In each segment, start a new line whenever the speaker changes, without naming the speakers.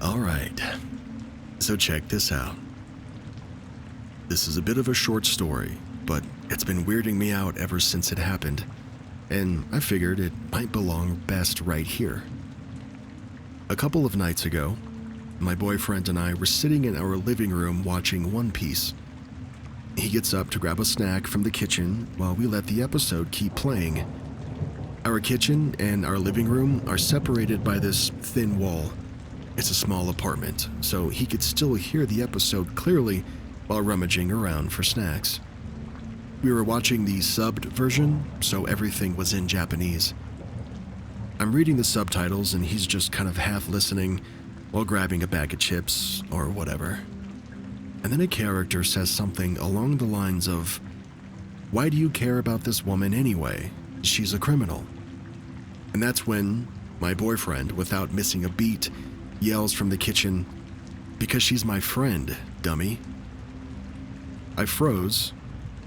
Alright, so check this out. This is a bit of a short story, but it's been weirding me out ever since it happened, and I figured it might belong best right here. A couple of nights ago, my boyfriend and I were sitting in our living room watching One Piece. He gets up to grab a snack from the kitchen while we let the episode keep playing. Our kitchen and our living room are separated by this thin wall. It's a small apartment, so he could still hear the episode clearly while rummaging around for snacks. We were watching the subbed version, so everything was in Japanese. I'm reading the subtitles and he's just kind of half listening while grabbing a bag of chips or whatever. And then a character says something along the lines of, "Why do you care about this woman anyway? She's a criminal." And that's when my boyfriend, without missing a beat, yells from the kitchen, "Because she's my friend, dummy." I froze.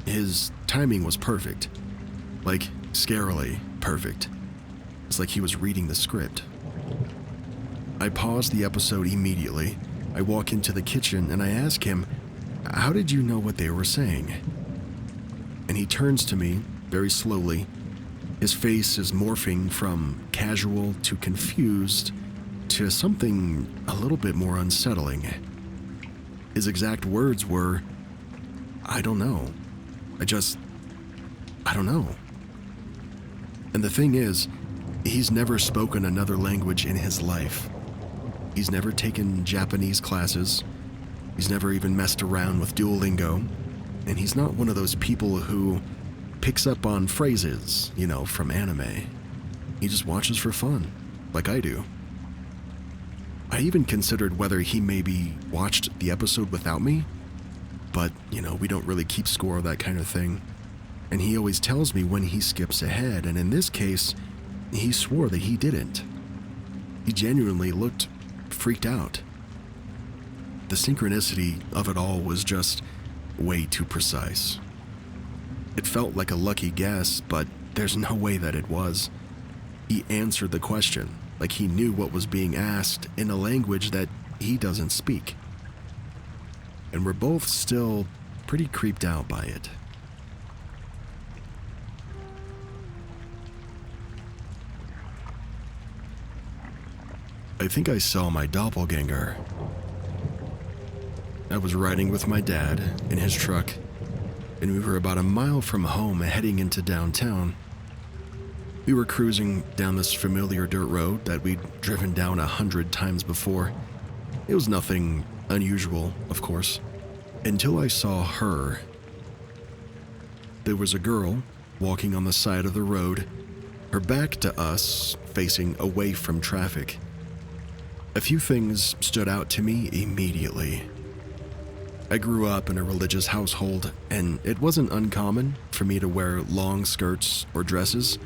His timing was perfect. Like, scarily perfect. It's like he was reading the script. I paused the episode immediately. I walk into the kitchen and I ask him, "How did you know what they were saying?" And he turns to me very slowly. His face is morphing from casual to confused to something a little bit more unsettling. His exact words were, "I don't know. I don't know." And the thing is, he's never spoken another language in his life. He's never taken Japanese classes. He's never even messed around with Duolingo. And he's not one of those people who picks up on phrases, from anime. He just watches for fun, like I do. I even considered whether he maybe watched the episode without me, but, we don't really keep score of that kind of thing. And he always tells me when he skips ahead, and in this case, he swore that he didn't. He genuinely looked freaked out. The synchronicity of it all was just way too precise. It felt like a lucky guess, but there's no way that it was. He answered the question, like he knew what was being asked in a language that he doesn't speak. And we're both still pretty creeped out by it. I think I saw my doppelganger. I was riding with my dad in his truck, and we were about a mile from home heading into downtown. We were cruising down this familiar dirt road that we'd driven down 100 times before. It was nothing unusual, of course, until I saw her. There was a girl walking on the side of the road, her back to us, facing away from traffic. A few things stood out to me immediately. I grew up in a religious household, and it wasn't uncommon for me to wear long skirts or dresses,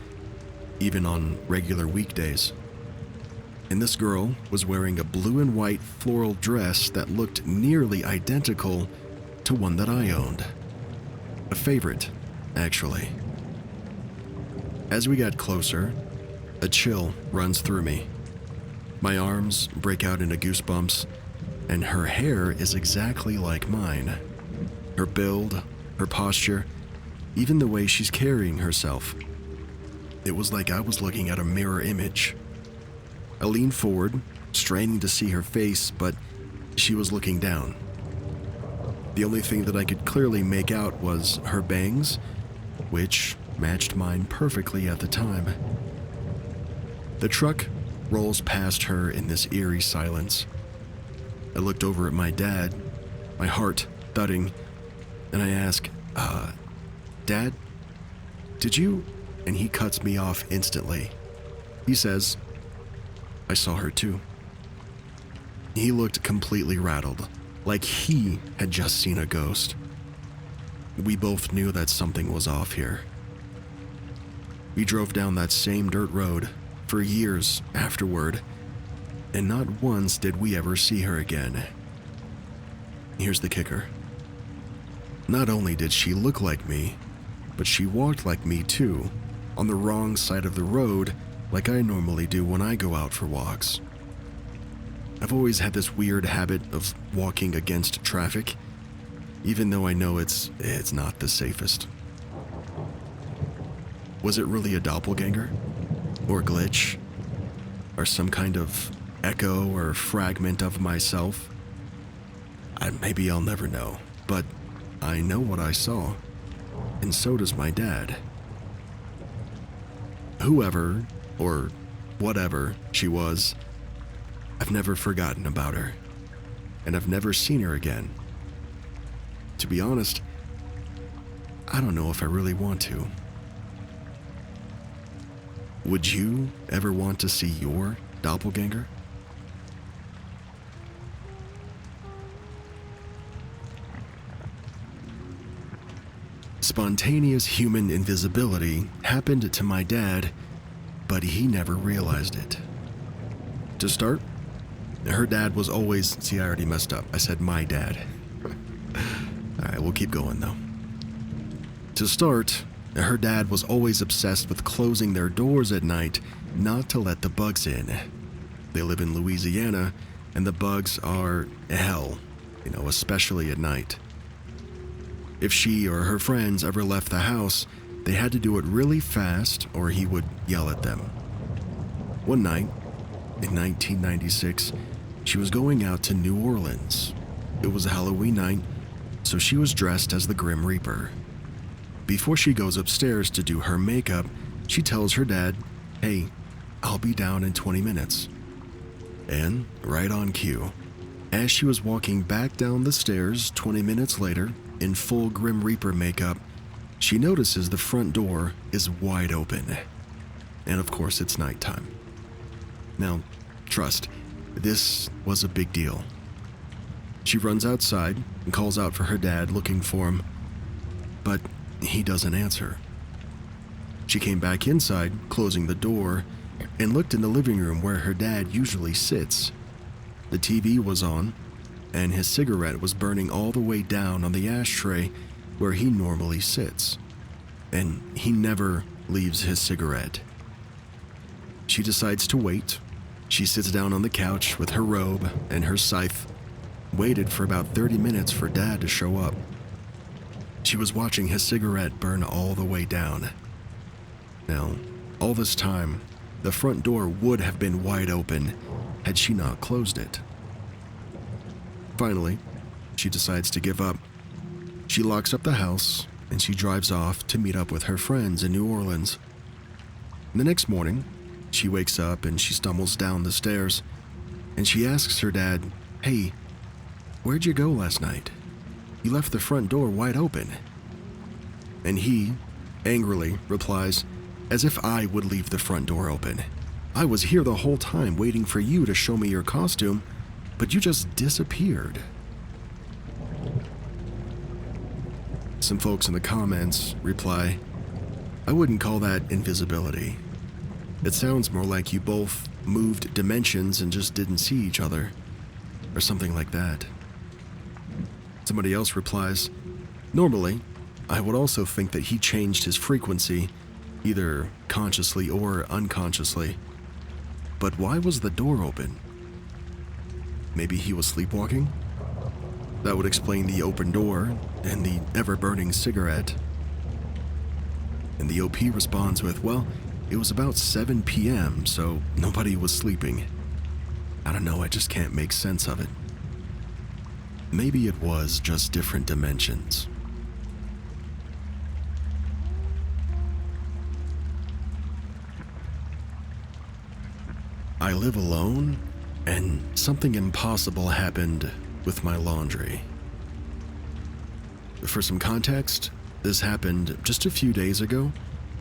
even on regular weekdays. And this girl was wearing a blue and white floral dress that looked nearly identical to one that I owned. A favorite, actually. As we got closer, a chill runs through me. My arms break out into goosebumps, and her hair is exactly like mine. Her build, her posture, even the way she's carrying herself. It was like I was looking at a mirror image. I leaned forward, straining to see her face, but she was looking down. The only thing that I could clearly make out was her bangs, which matched mine perfectly at the time. The truck rolls past her in this eerie silence. I looked over at my dad, my heart thudding, and I ask, "Dad, did you?" And he cuts me off instantly. He says, "I saw her too." He looked completely rattled, like he had just seen a ghost. We both knew that something was off here. We drove down that same dirt road for years afterward, and not once did we ever see her again. Here's the kicker. Not only did she look like me, but she walked like me too, on the wrong side of the road like I normally do when I go out for walks. I've always had this weird habit of walking against traffic, even though I know it's not the safest. Was it really a doppelganger? Or glitch? Or some kind of echo or fragment of myself? Maybe I'll never know, but I know what I saw, and so does my dad. Whoever, or whatever she was, I've never forgotten about her, and I've never seen her again. To be honest, I don't know if I really want to. Would you ever want to see your doppelganger? Spontaneous human invisibility happened to my dad, but he never realized it. To start, her dad was always... See, I already messed up. I said my dad. Alright, we'll keep going though. To start, her dad was always obsessed with closing their doors at night, not to let the bugs in. They live in Louisiana, and the bugs are hell, especially at night. If she or her friends ever left the house, they had to do it really fast or he would yell at them. One night, in 1996, she was going out to New Orleans. It was a Halloween night, so she was dressed as the Grim Reaper. Before she goes upstairs to do her makeup, she tells her dad, "Hey, I'll be down in 20 minutes. And, right on cue, as she was walking back down the stairs 20 minutes later, in full Grim Reaper makeup, she notices the front door is wide open. And of course, it's nighttime. Now, trust, this was a big deal. She runs outside and calls out for her dad looking for him, but he doesn't answer. She came back inside, closing the door, and looked in the living room where her dad usually sits. The TV was on, and his cigarette was burning all the way down on the ashtray where he normally sits. And he never leaves his cigarette. She decides to wait. She sits down on the couch with her robe and her scythe, waited for about 30 minutes for Dad to show up. She was watching his cigarette burn all the way down. Now, all this time, the front door would have been wide open had she not closed it. Finally, she decides to give up. She locks up the house and she drives off to meet up with her friends in New Orleans. The next morning, she wakes up and she stumbles down the stairs and she asks her dad, "Hey, where'd you go last night? You left the front door wide open." And he, angrily, replies, "As if I would leave the front door open. I was here the whole time waiting for you to show me your costume, but you just disappeared." Some folks in the comments reply, "I wouldn't call that invisibility. It sounds more like you both moved dimensions and just didn't see each other, or something like that." Somebody else replies, "Normally, I would also think that he changed his frequency, either consciously or unconsciously. But why was the door open? Maybe he was sleepwalking? That would explain the open door and the ever-burning cigarette." And the OP responds with, "Well, it was about 7 p.m., so nobody was sleeping. I don't know, I just can't make sense of it. Maybe it was just different dimensions." I live alone, and something impossible happened with my laundry. For some context, this happened just a few days ago,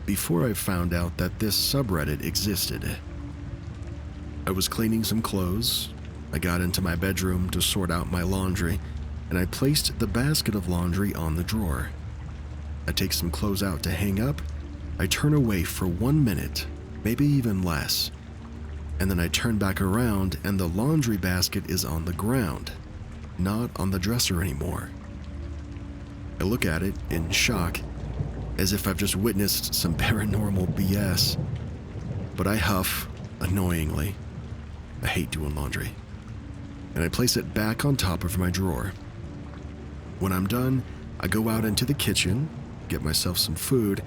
before I found out that this subreddit existed. I was cleaning some clothes. I got into my bedroom to sort out my laundry, and I placed the basket of laundry on the drawer. I take some clothes out to hang up. I turn away for 1 minute, maybe even less, and then I turn back around and the laundry basket is on the ground, not on the dresser anymore. I look at it in shock, as if I've just witnessed some paranormal BS, but I huff annoyingly. I hate doing laundry. and I place it back on top of my drawer. When I'm done, I go out into the kitchen, get myself some food,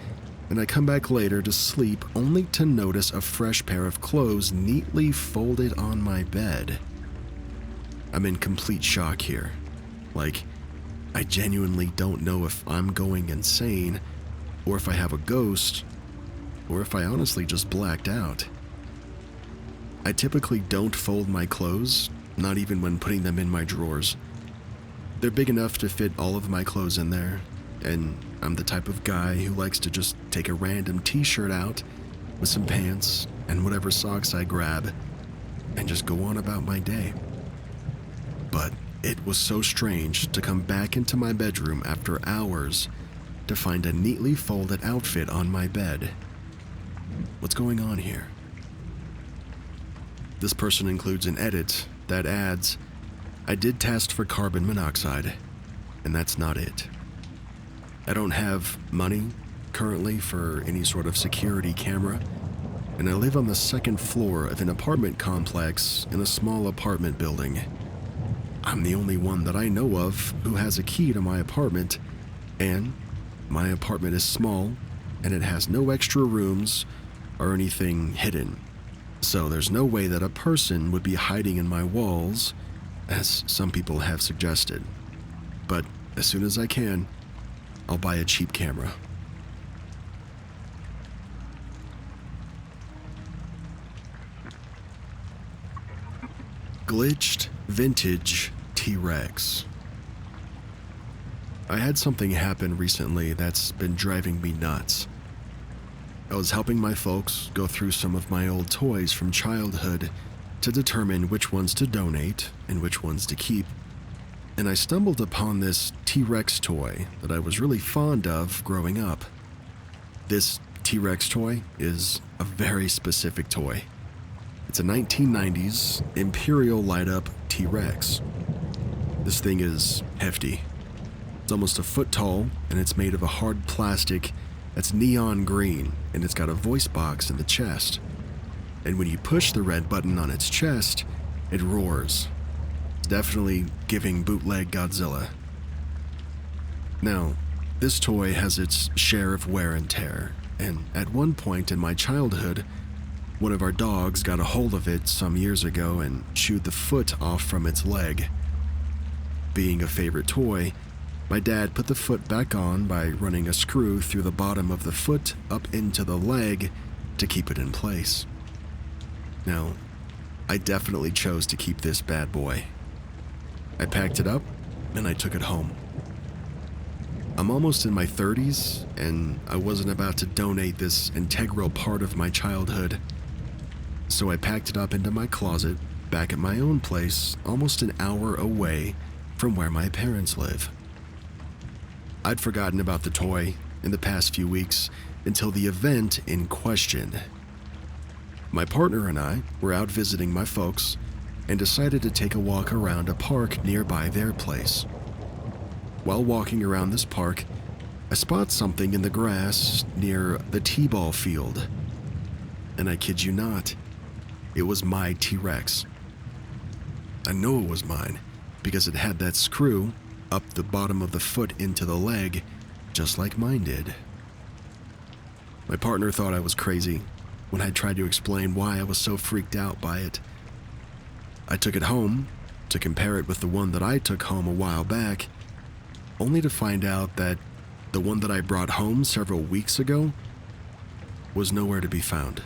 and I come back later to sleep only to notice a fresh pair of clothes neatly folded on my bed. I'm in complete shock here. Like, I genuinely don't know if I'm going insane, or if I have a ghost, or if I honestly just blacked out. I typically don't fold my clothes, not even when putting them in my drawers. They're big enough to fit all of my clothes in there, and I'm the type of guy who likes to just take a random t-shirt out with some pants and whatever socks I grab and just go on about my day. But it was so strange to come back into my bedroom after hours to find a neatly folded outfit on my bed. What's going on here? This person includes an edit that adds, "I did test for carbon monoxide, and that's not it. I don't have money currently for any sort of security camera, and I live on the second floor of an apartment complex in a small apartment building. I'm the only one that I know of who has a key to my apartment, and my apartment is small, and it has no extra rooms or anything hidden. So there's no way that a person would be hiding in my walls, as some people have suggested. But as soon as I can, I'll buy a cheap camera." Glitched vintage T-Rex. I had something happen recently that's been driving me nuts. I was helping my folks go through some of my old toys from childhood to determine which ones to donate and which ones to keep, and I stumbled upon this T-Rex toy that I was really fond of growing up. This T-Rex toy is a very specific toy. It's a 1990s Imperial light-up T-Rex. This thing is hefty. It's almost a foot tall, and it's made of a hard plastic that's neon green, and it's got a voice box in the chest. And when you push the red button on its chest, it roars. It's definitely giving bootleg Godzilla. Now, this toy has its share of wear and tear, and at one point in my childhood, one of our dogs got a hold of it some years ago and chewed the foot off from its leg. Being a favorite toy, my dad put the foot back on by running a screw through the bottom of the foot up into the leg to keep it in place. Now, I definitely chose to keep this bad boy. I packed it up and I took it home. I'm almost in my 30s, and I wasn't about to donate this integral part of my childhood, so I packed it up into my closet back at my own place, almost an hour away from where my parents live. I'd forgotten about the toy in the past few weeks until the event in question. My partner and I were out visiting my folks and decided to take a walk around a park nearby their place. While walking around this park, I spot something in the grass near the t-ball field. And I kid you not, it was my T-Rex. I know it was mine because it had that screw up the bottom of the foot into the leg, just like mine did. My partner thought I was crazy when I tried to explain why I was so freaked out by it. I took it home to compare it with the one that I took home a while back, only to find out that the one that I brought home several weeks ago was nowhere to be found.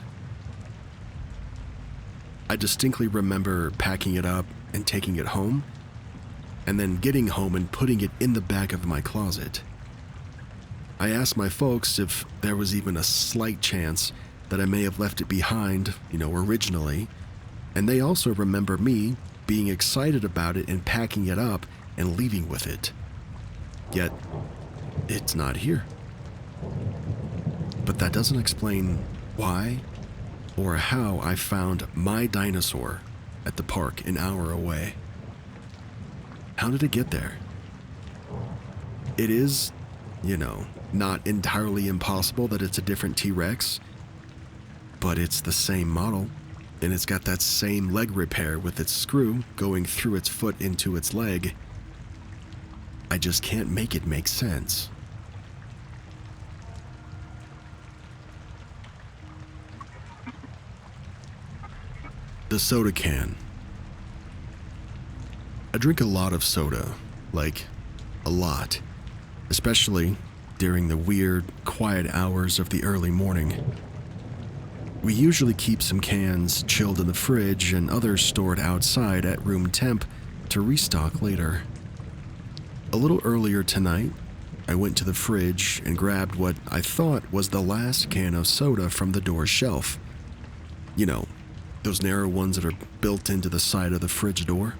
I distinctly remember packing it up and taking it home, and then getting home and putting it in the back of my closet. I asked my folks if there was even a slight chance that I may have left it behind, originally, and they also remember me being excited about it and packing it up and leaving with it. Yet, it's not here. But that doesn't explain why or how I found my dinosaur at the park an hour away. How did it get there? It is, not entirely impossible that it's a different T-Rex, but it's the same model, and it's got that same leg repair with its screw going through its foot into its leg. I just can't make it make sense. The soda can. I drink a lot of soda, like a lot, especially during the weird, quiet hours of the early morning. We usually keep some cans chilled in the fridge and others stored outside at room temp to restock later. A little earlier tonight, I went to the fridge and grabbed what I thought was the last can of soda from the door shelf. You know, those narrow ones that are built into the side of the fridge door.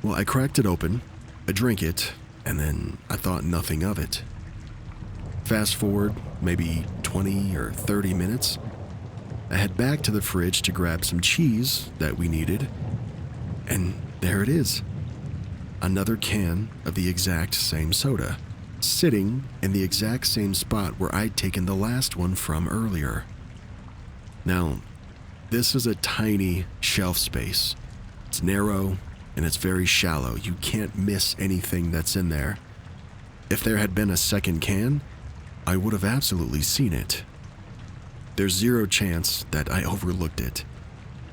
Well, I cracked it open, I drank it, and then I thought nothing of it. Fast forward maybe 20 or 30 minutes, I head back to the fridge to grab some cheese that we needed, and there it is. Another can of the exact same soda, sitting in the exact same spot where I'd taken the last one from earlier. Now, this is a tiny shelf space. It's narrow and it's very shallow. You can't miss anything that's in there. If there had been a second can, I would have absolutely seen it. There's zero chance that I overlooked it.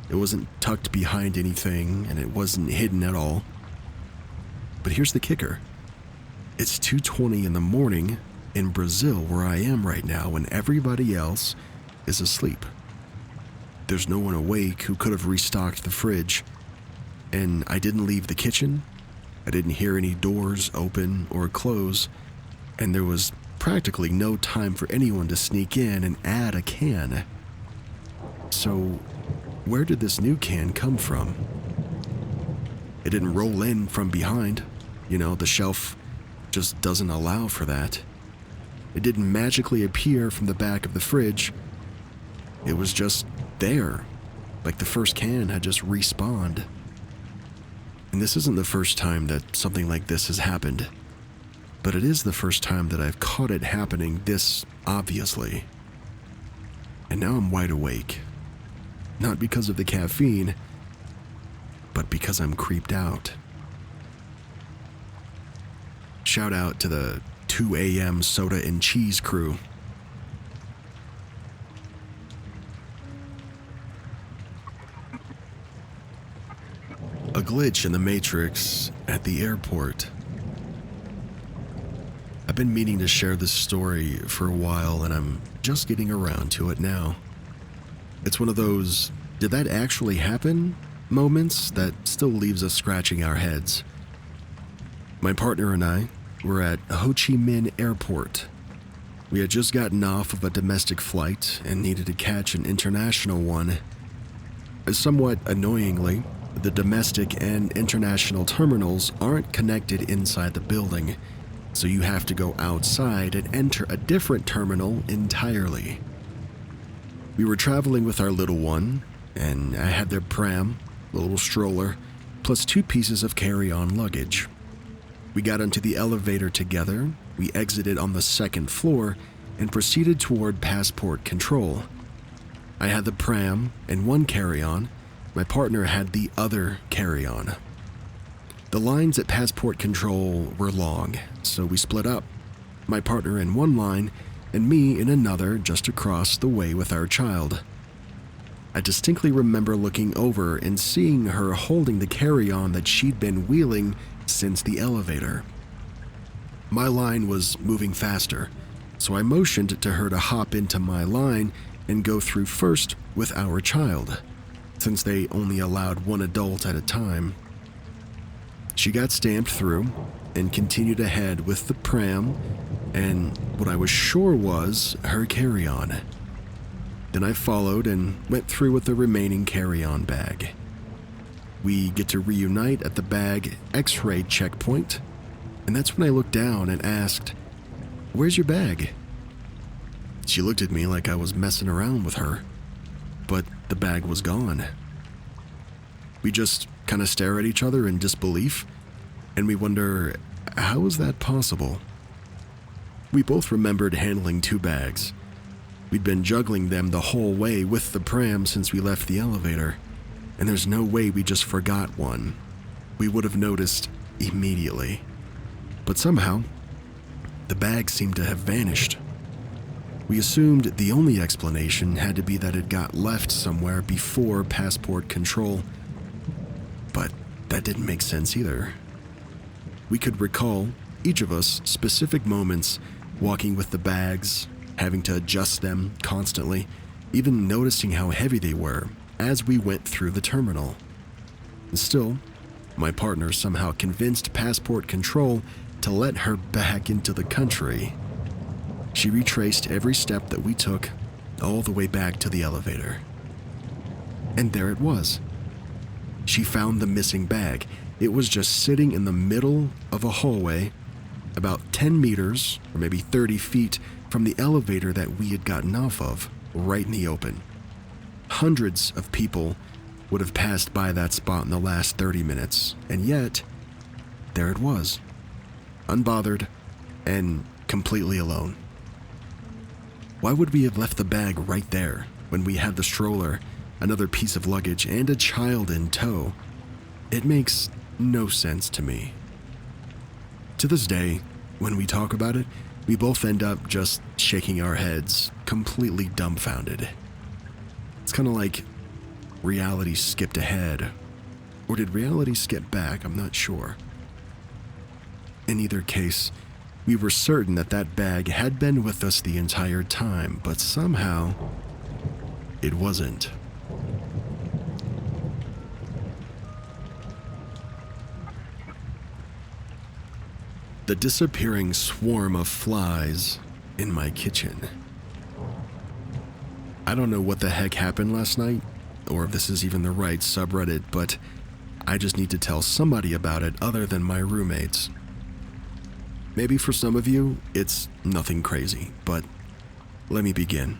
It wasn't tucked behind anything and it wasn't hidden at all. But here's the kicker. It's 2:20 in the morning in Brazil where I am right now when everybody else is asleep. There's no one awake who could have restocked the fridge, and I didn't leave the kitchen. I didn't hear any doors open or close, and there was practically no time for anyone to sneak in and add a can. So, where did this new can come from? It didn't roll in from behind. You know, the shelf just doesn't allow for that. It didn't magically appear from the back of the fridge. It was just there, like the first can had just respawned. And this isn't the first time that something like this has happened, but it is the first time that I've caught it happening this obviously. And now I'm wide awake. Not because of the caffeine, but because I'm creeped out. Shout out to the 2 a.m. soda and cheese crew. A glitch in the Matrix at the airport. I've been meaning to share this story for a while and I'm just getting around to it now. It's one of those, did that actually happen? Moments that still leaves us scratching our heads. My partner and I were at Ho Chi Minh Airport. We had just gotten off of a domestic flight and needed to catch an international one. Somewhat annoyingly, the domestic and international terminals aren't connected inside the building, so you have to go outside and enter a different terminal entirely. We were traveling with our little one, and I had their pram, the little stroller, plus 2 pieces of carry-on luggage. We got onto the elevator together, we exited on the 2nd floor, and proceeded toward passport control. I had the pram and 1 carry-on, my partner had the other carry-on. The lines at passport control were long, so we split up. My partner in one line, and me in another just across the way with our child. I distinctly remember looking over and seeing her holding the carry-on that she'd been wheeling since the elevator. My line was moving faster, so I motioned to her to hop into my line and go through first with our child, since they only allowed 1 adult at a time. She got stamped through and continued ahead with the pram and what I was sure was her carry-on. Then I followed and went through with the remaining carry-on bag. We get to reunite at the bag X-ray checkpoint, and that's when I looked down and asked, "Where's your bag?" She looked at me like I was messing around with her, but the bag was gone. We just kind of stare at each other in disbelief, and we wonder, how is that possible? We both remembered handling 2 bags. We'd been juggling them the whole way with the pram since we left the elevator, and there's no way we just forgot one. We would have noticed immediately. But somehow, the bag seemed to have vanished. We assumed the only explanation had to be that it got left somewhere before passport control, but that didn't make sense either. We could recall, each of us, specific moments walking with the bags, having to adjust them constantly, even noticing how heavy they were as we went through the terminal. And still, my partner somehow convinced passport control to let her back into the country. She retraced every step that we took all the way back to the elevator. And there it was. She found the missing bag. It was just sitting in the middle of a hallway, about 10 meters or maybe 30 feet from the elevator that we had gotten off of, right in the open. Hundreds of people would have passed by that spot in the last 30 minutes, and yet, there it was, unbothered and completely alone. Why would we have left the bag right there when we had the stroller, another piece of luggage, and a child in tow? It makes no sense to me. To this day, when we talk about it, we both end up just shaking our heads, completely dumbfounded. It's kind of like reality skipped ahead, or did reality skip back? I'm not sure. In either case, we were certain that that bag had been with us the entire time, but somehow, it wasn't. The disappearing swarm of flies in my kitchen. I don't know what the heck happened last night, or if this is even the right subreddit, but I just need to tell somebody about it other than my roommates. Maybe for some of you, it's nothing crazy, but let me begin.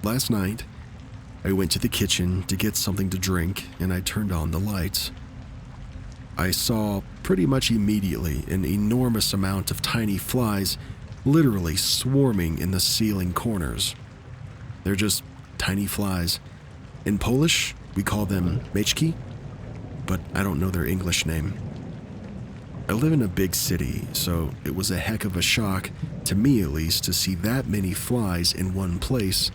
Last night, I went to the kitchen to get something to drink, and I turned on the lights. I saw pretty much immediately an enormous amount of tiny flies literally swarming in the ceiling corners. They're just tiny flies. In Polish, we call them mečki, but I don't know their English name. I live in a big city, so it was a heck of a shock, to me at least, to see that many flies in one place,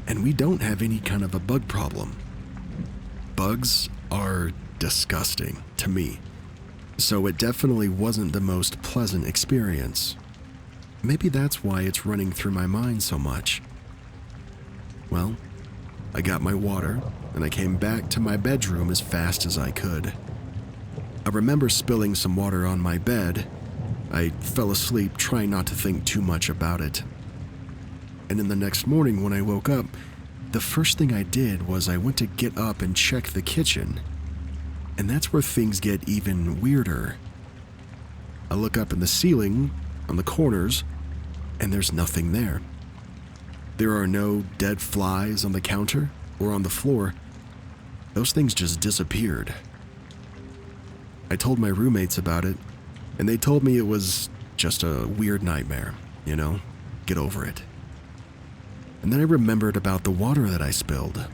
and we don't have any kind of a bug problem. Bugs are disgusting to me, so it definitely wasn't the most pleasant experience. Maybe that's why it's running through my mind so much. Well, I got my water, and I came back to my bedroom as fast as I could. I remember spilling some water on my bed. I fell asleep, trying not to think too much about it. And in the next morning when I woke up, the first thing I did was I went to get up and check the kitchen. And that's where things get even weirder. I look up in the ceiling, on the corners, and there's nothing there. There are no dead flies on the counter or on the floor. Those things just disappeared. I told my roommates about it, and they told me it was just a weird nightmare, get over it. And then I remembered about the water that I spilled.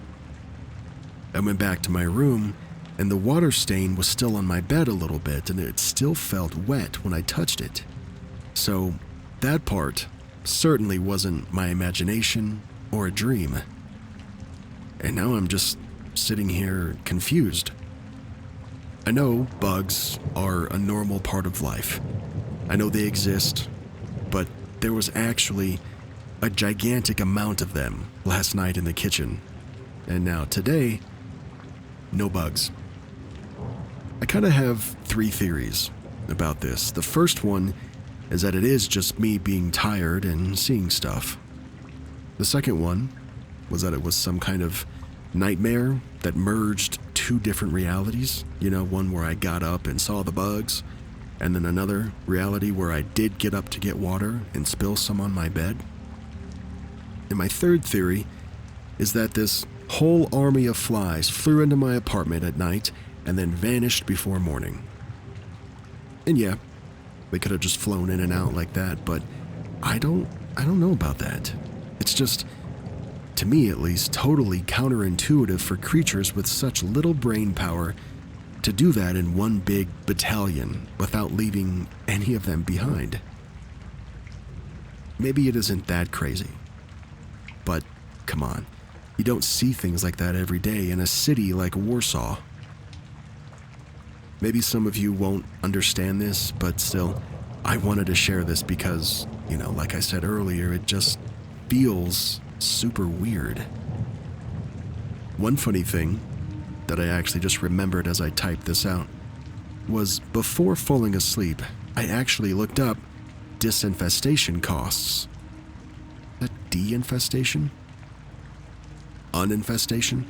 I went back to my room, and the water stain was still on my bed a little bit, and it still felt wet when I touched it. So that part certainly wasn't my imagination or a dream. And now I'm just sitting here confused. I know bugs are a normal part of life. I know they exist, but there was actually a gigantic amount of them last night in the kitchen. And now today, no bugs. I kind of have three theories about this. The first one is that it is just me being tired and seeing stuff. The second one was that it was some kind of nightmare that merged two different realities. One where I got up and saw the bugs, and then another reality where I did get up to get water and spill some on my bed. And my third theory is that this whole army of flies flew into my apartment at night and then vanished before morning. And yeah, they could have just flown in and out like that, but I don't know about that. It's just, to me at least, totally counterintuitive for creatures with such little brain power to do that in one big battalion without leaving any of them behind. Maybe it isn't that crazy. But, come on, you don't see things like that every day in a city like Warsaw. Maybe some of you won't understand this, but still, I wanted to share this because, like I said earlier, it just feels super weird. One funny thing that I actually just remembered as I typed this out was before falling asleep, I actually looked up disinfestation costs. Is that de-infestation? Uninfestation?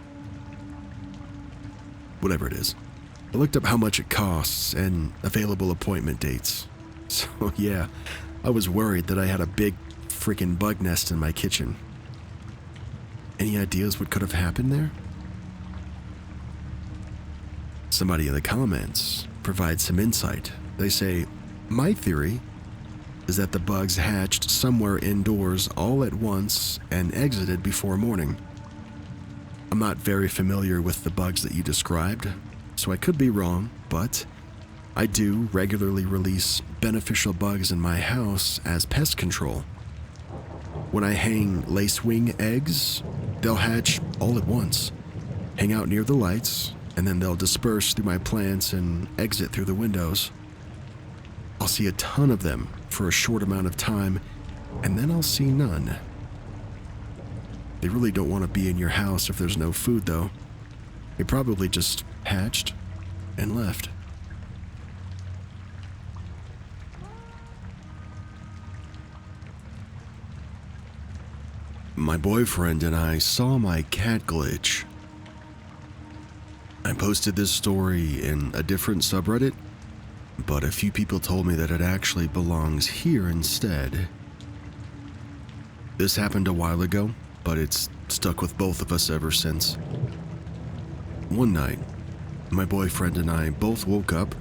Whatever it is. I looked up how much it costs and available appointment dates. So yeah, I was worried that I had a big freaking bug nest in my kitchen. Any ideas what could have happened there? Somebody in the comments provides some insight. They say, my theory is that the bugs hatched somewhere indoors all at once and exited before morning. I'm not very familiar with the bugs that you described, so I could be wrong, but I do regularly release beneficial bugs in my house as pest control. When I hang lacewing eggs, they'll hatch all at once, hang out near the lights, and then they'll disperse through my plants and exit through the windows. I'll see a ton of them for a short amount of time, and then I'll see none. They really don't want to be in your house if there's no food, though. They probably just hatched and left. My boyfriend and I saw my cat glitch. I posted this story in a different subreddit, but a few people told me that it actually belongs here instead. This happened a while ago, but it's stuck with both of us ever since. One night, my boyfriend and I both woke up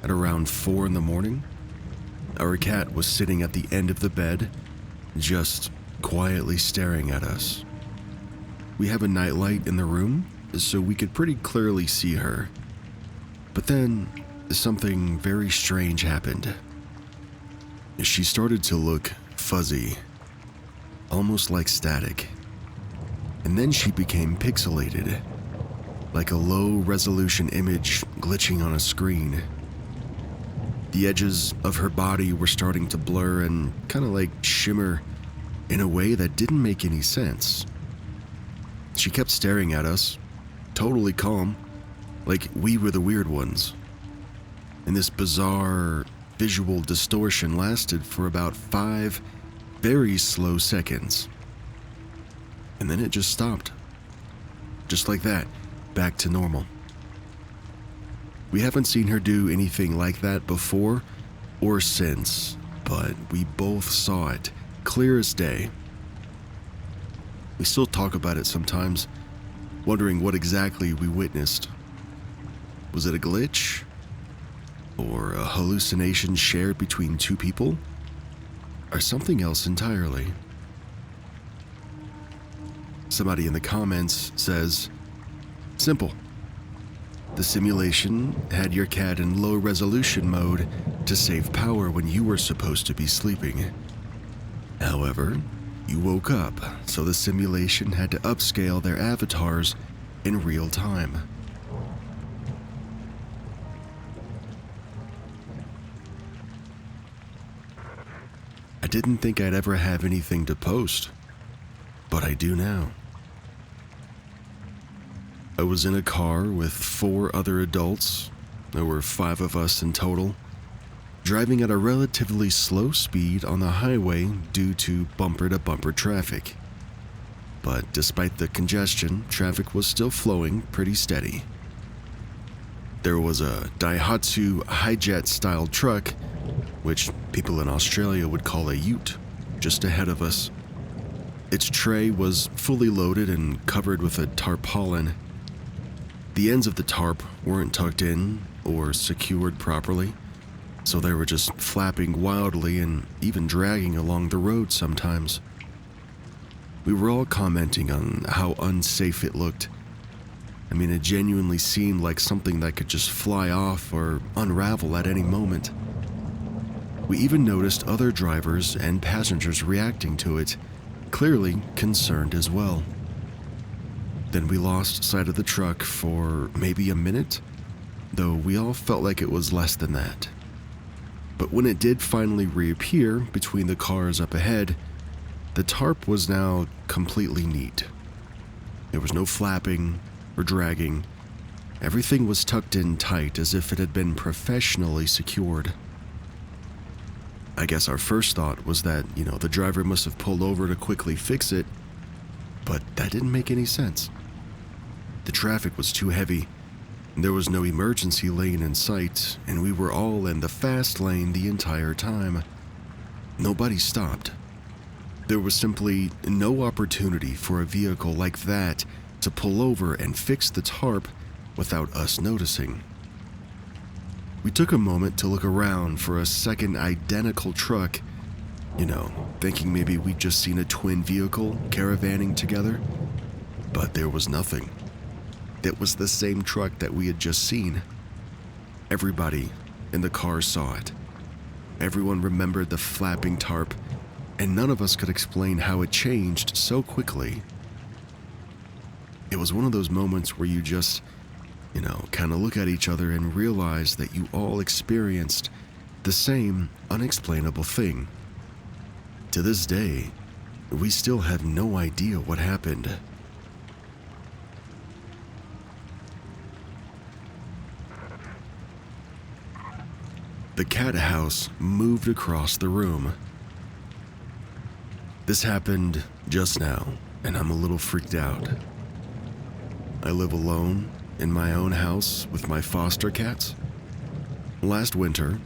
at around 4 in the morning. Our cat was sitting at the end of the bed, just quietly staring at us. We have a nightlight in the room, so we could pretty clearly see her. But then, something very strange happened. She started to look fuzzy, almost like static. And then she became pixelated, like a low-resolution image glitching on a screen. The edges of her body were starting to blur and kind of like shimmer in a way that didn't make any sense. She kept staring at us, totally calm, like we were the weird ones. And this bizarre visual distortion lasted for about 5 very slow seconds. And then it just stopped. Just like that, back to normal. We haven't seen her do anything like that before or since, but we both saw it, clear as day. We still talk about it sometimes, wondering what exactly we witnessed. Was it a glitch? Or a hallucination shared between two people? Or something else entirely? Somebody in the comments says, simple. The simulation had your cat in low resolution mode to save power when you were supposed to be sleeping. However, you woke up, so the simulation had to upscale their avatars in real time. I didn't think I'd ever have anything to post, but I do now. I was in a car with 4 other adults. There were 5 of us in total, driving at a relatively slow speed on the highway due to bumper-to-bumper traffic. But despite the congestion, traffic was still flowing pretty steady. There was a Daihatsu Hijet-style truck, which people in Australia would call a ute, just ahead of us. Its tray was fully loaded and covered with a tarpaulin. The ends of the tarp weren't tucked in or secured properly, so they were just flapping wildly and even dragging along the road sometimes. We were all commenting on how unsafe it looked. I mean, it genuinely seemed like something that could just fly off or unravel at any moment. We even noticed other drivers and passengers reacting to it, clearly concerned as well. Then we lost sight of the truck for maybe a minute, though we all felt like it was less than that. But when it did finally reappear between the cars up ahead, the tarp was now completely neat. There was no flapping or dragging. Everything was tucked in tight as if it had been professionally secured. I guess our first thought was that, the driver must have pulled over to quickly fix it, but that didn't make any sense. The traffic was too heavy. There was no emergency lane in sight, and we were all in the fast lane the entire time. Nobody stopped. There was simply no opportunity for a vehicle like that to pull over and fix the tarp without us noticing. We took a moment to look around for a second identical truck, thinking maybe we'd just seen a twin vehicle caravanning together, but there was nothing. It was the same truck that we had just seen. Everybody in the car saw it. Everyone remembered the flapping tarp, and none of us could explain how it changed so quickly. It was one of those moments where you just, kind of look at each other and realize that you all experienced the same unexplainable thing. To this day, we still have no idea what happened. The cat house moved across the room. This happened just now, and I'm a little freaked out. I live alone in my own house with my foster cats. Last winter,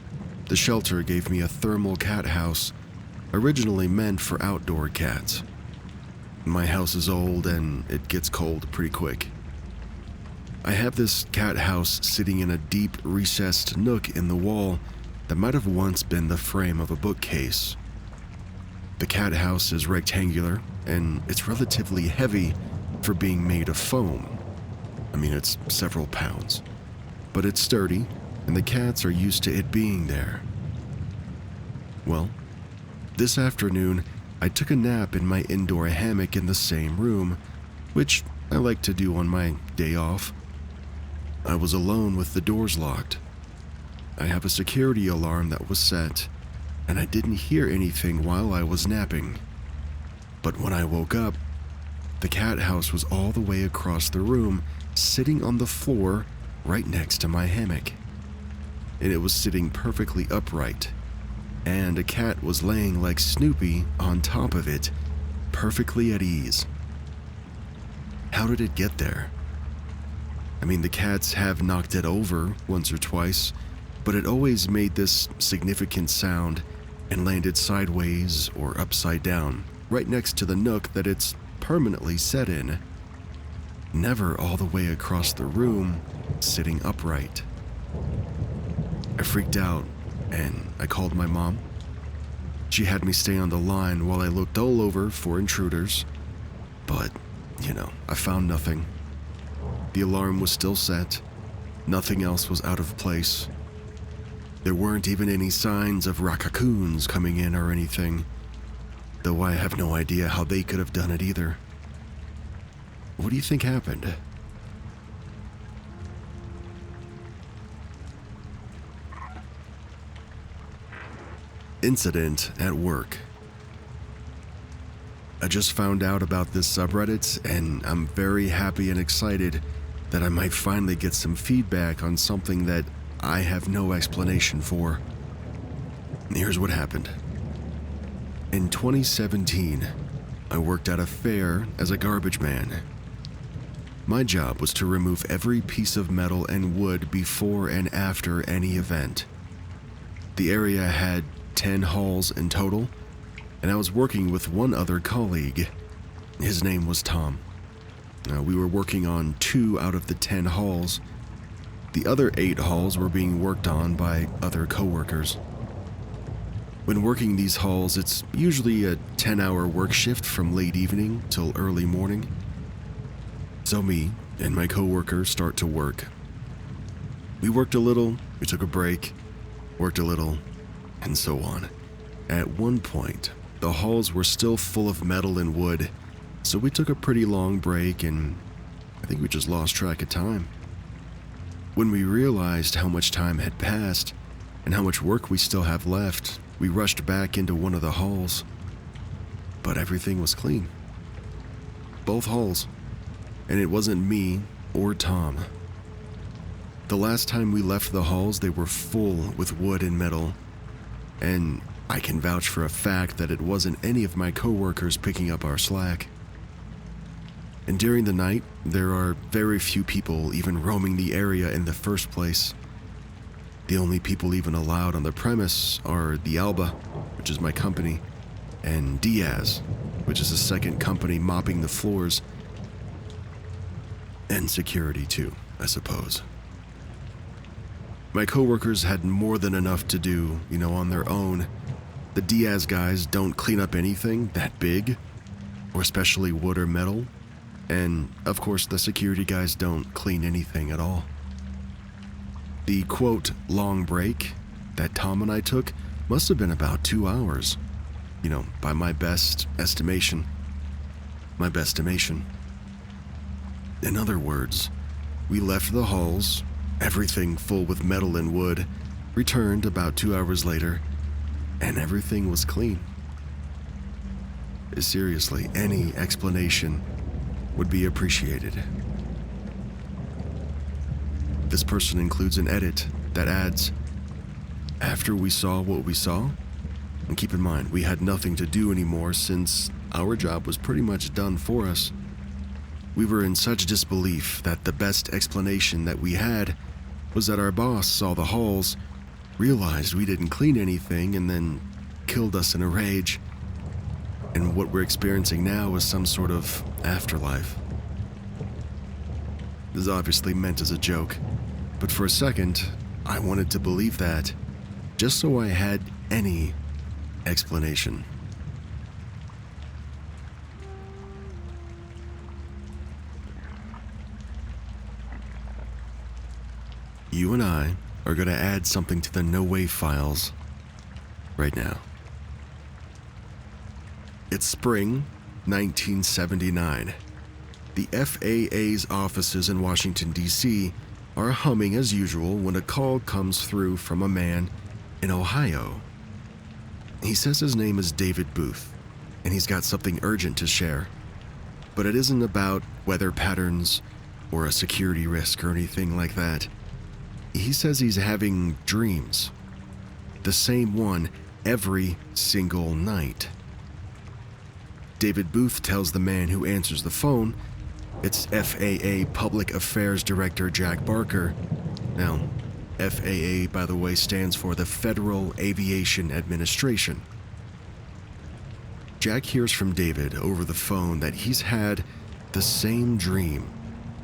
the shelter gave me a thermal cat house originally meant for outdoor cats. My house is old and it gets cold pretty quick. I have this cat house sitting in a deep recessed nook in the wall that might have once been the frame of a bookcase. The cat house is rectangular and it's relatively heavy for being made of foam. I mean, it's several pounds, but it's sturdy and the cats are used to it being there. Well, this afternoon, I took a nap in my indoor hammock in the same room, which I like to do on my day off. I was alone with the doors locked. I have a security alarm that was set, and I didn't hear anything while I was napping. But when I woke up, the cat house was all the way across the room, sitting on the floor right next to my hammock. And it was sitting perfectly upright, and a cat was laying like Snoopy on top of it, perfectly at ease. How did it get there? I mean, the cats have knocked it over once or twice, but it always made this significant sound and landed sideways or upside down, right next to the nook that it's permanently set in. Never all the way across the room, sitting upright. I freaked out and I called my mom. She had me stay on the line while I looked all over for intruders, but, I found nothing. The alarm was still set. Nothing else was out of place. There weren't even any signs of raccoons coming in or anything, though I have no idea how they could have done it either. What do you think happened? Incident at work. I just found out about this subreddit, and I'm very happy and excited that I might finally get some feedback on something that I have no explanation for. Here's what happened. In 2017, I worked at a fair as a garbage man. My job was to remove every piece of metal and wood before and after any event. The area had 10 halls in total, and I was working with one other colleague. His name was Tom. We were working on 2 out of the 10 halls. The other 8 halls were being worked on by other coworkers. When working these halls, it's usually a 10-hour work shift from late evening till early morning. So me and my coworker start to work. We worked a little, we took a break, worked a little, and so on. At one point, the halls were still full of metal and wood, so we took a pretty long break and I think we just lost track of time. When we realized how much time had passed and how much work we still have left, we rushed back into one of the halls. But everything was clean. Both halls. And it wasn't me or Tom. The last time we left the halls, they were full with wood and metal. And I can vouch for a fact that it wasn't any of my coworkers picking up our slack. And during the night, there are very few people even roaming the area in the first place. The only people even allowed on the premise are the Alba, which is my company, and Diaz, which is a second company mopping the floors. And security too, I suppose. My coworkers had more than enough to do, on their own. The Diaz guys don't clean up anything that big, or especially wood or metal. And, of course, the security guys don't clean anything at all. The, quote, long break that Tom and I took must have been about 2 hours. By my best estimation. In other words, we left the halls, everything full with metal and wood, returned about 2 hours later, and everything was clean. Seriously, any explanation would be appreciated. This person includes an edit that adds, after we saw what we saw, and keep in mind, we had nothing to do anymore since our job was pretty much done for us. We were in such disbelief that the best explanation that we had was that our boss saw the halls, realized we didn't clean anything, and then killed us in a rage. And what we're experiencing now is some sort of afterlife. This is obviously meant as a joke, but for a second, I wanted to believe that, just so I had any explanation. You and I are going to add something to the No Wave files right now. It's spring 1979. The FAA's offices in Washington, D.C. are humming as usual when a call comes through from a man in Ohio. He says his name is David Booth, and he's got something urgent to share. But it isn't about weather patterns or a security risk or anything like that. He says he's having dreams. The same one every single night. David Booth tells the man who answers the phone it's FAA Public Affairs Director Jack Barker. Now, FAA, by the way, stands for the Federal Aviation Administration. Jack hears from David over the phone that he's had the same dream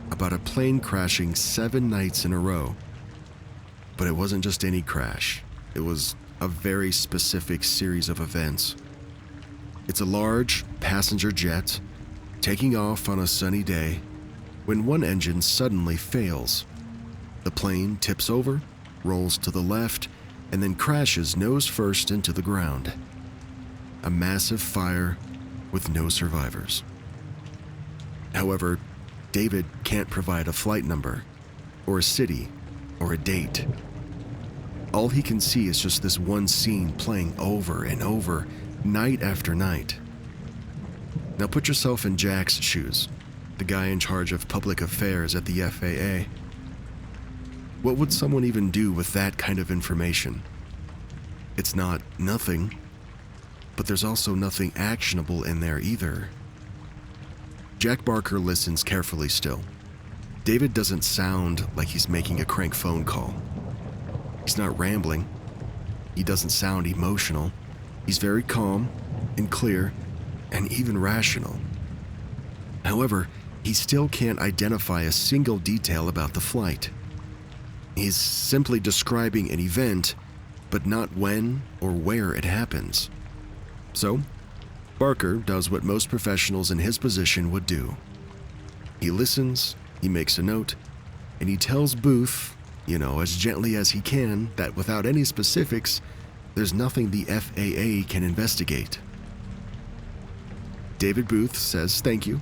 about a plane crashing 7 nights in a row. But it wasn't just any crash. It was a very specific series of events. It's a large passenger jet taking off on a sunny day when one engine suddenly fails. The plane tips over, rolls to the left, and then crashes nose first into the ground. A massive fire with no survivors. However, David can't provide a flight number, or a city, or a date. All he can see is just this one scene playing over and over, night after night. Now put yourself in Jack's shoes, the guy in charge of public affairs at the FAA. What would someone even do with that kind of information? It's not nothing, but there's also nothing actionable in there either. Jack Barker listens carefully still. David doesn't sound like he's making a crank phone call. He's not rambling. He doesn't sound emotional. He's very calm and clear and even rational. However, he still can't identify a single detail about the flight. He's simply describing an event but not when or where it happens. So, Barker does what most professionals in his position would do. He listens, he makes a note, and he tells Booth, as gently as he can, that without any specifics, there's nothing the FAA can investigate. David Booth says thank you,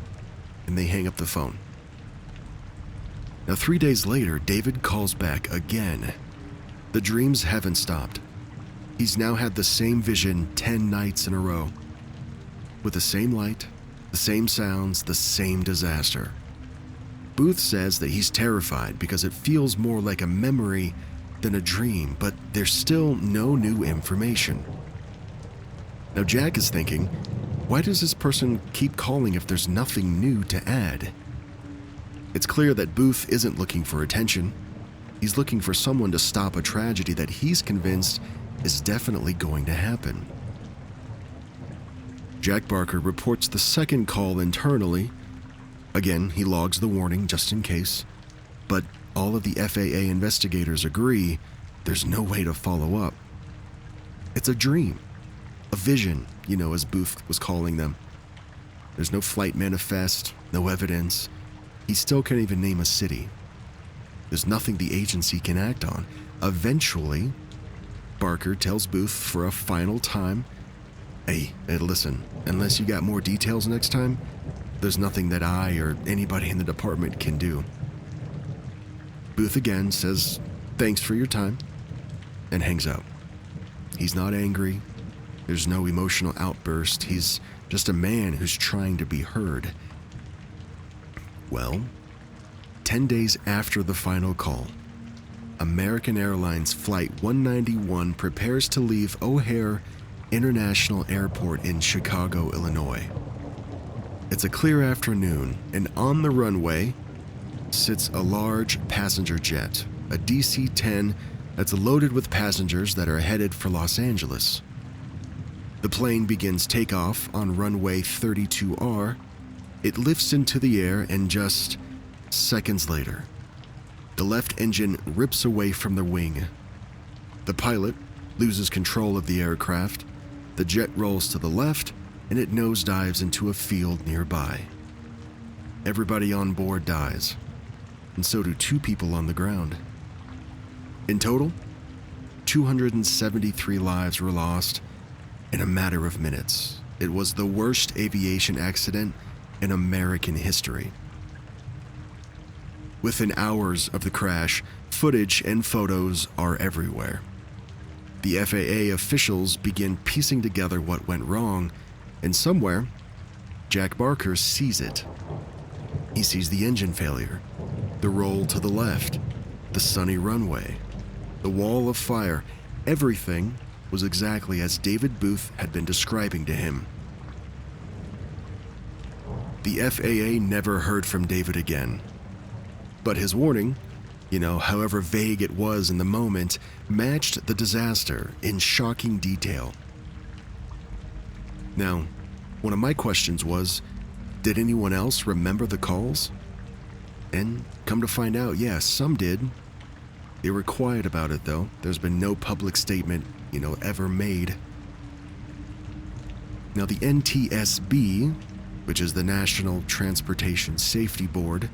and they hang up the phone. Now, 3 days later, David calls back again. The dreams haven't stopped. He's now had the same vision 10 nights in a row, with the same light, the same sounds, the same disaster. Booth says that he's terrified because it feels more like a memory than a dream, but there's still no new information. Now, Jack is thinking, why does this person keep calling if there's nothing new to add? It's clear that Booth isn't looking for attention. He's looking for someone to stop a tragedy that he's convinced is definitely going to happen. Jack Barker reports the second call internally. Again, he logs the warning just in case, but all of the FAA investigators agree there's no way to follow up. It's a dream, a vision, as Booth was calling them. There's no flight manifest, no evidence. He still can't even name a city. There's nothing the agency can act on. Eventually, Barker tells Booth for a final time, hey, listen, unless you got more details next time, there's nothing that I or anybody in the department can do. Booth again says, thanks for your time, and hangs up. He's not angry. There's no emotional outburst. He's just a man who's trying to be heard. Well, 10 days after the final call, American Airlines Flight 191 prepares to leave O'Hare International Airport in Chicago, Illinois. It's a clear afternoon, and on the runway sits a large passenger jet, a DC-10 that's loaded with passengers that are headed for Los Angeles. The plane begins takeoff on runway 32R. It lifts into the air, and just seconds later, the left engine rips away from the wing. The pilot loses control of the aircraft. The jet rolls to the left, and it nosedives into a field nearby. Everybody on board dies, and so do 2 people on the ground. In total, 273 lives were lost in a matter of minutes. It was the worst aviation accident in American history. Within hours of the crash, footage and photos are everywhere. The FAA officials begin piecing together what went wrong, and somewhere, Jack Barker sees it. He sees the engine failure, the roll to the left, the sunny runway, the wall of fire. Everything was exactly as David Booth had been describing to him. The FAA never heard from David again. But his warning, however vague it was in the moment, matched the disaster in shocking detail. Now, one of my questions was, did anyone else remember the calls? And come to find out, yes, some did. They were quiet about it, though. There's been no public statement, ever made. Now, the NTSB, which is the National Transportation Safety Board,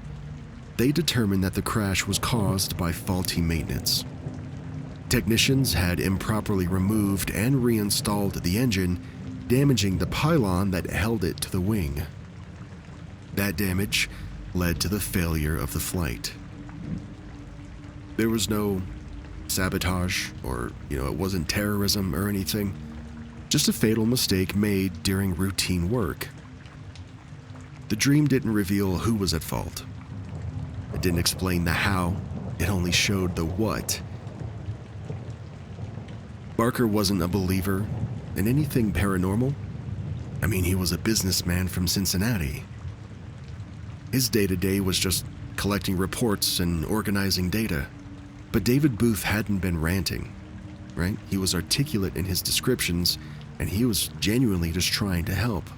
they determined that the crash was caused by faulty maintenance. Technicians had improperly removed and reinstalled the engine, damaging the pylon that held it to the wing. That damage led to the failure of the flight. There was no sabotage or, it wasn't terrorism or anything. Just a fatal mistake made during routine work. The dream didn't reveal who was at fault. It didn't explain the how, it only showed the what. Barker wasn't a believer in anything paranormal. He was a businessman from Cincinnati. His day-to-day was just collecting reports and organizing data. But David Booth hadn't been ranting, right? He was articulate in his descriptions, and he was genuinely just trying to help.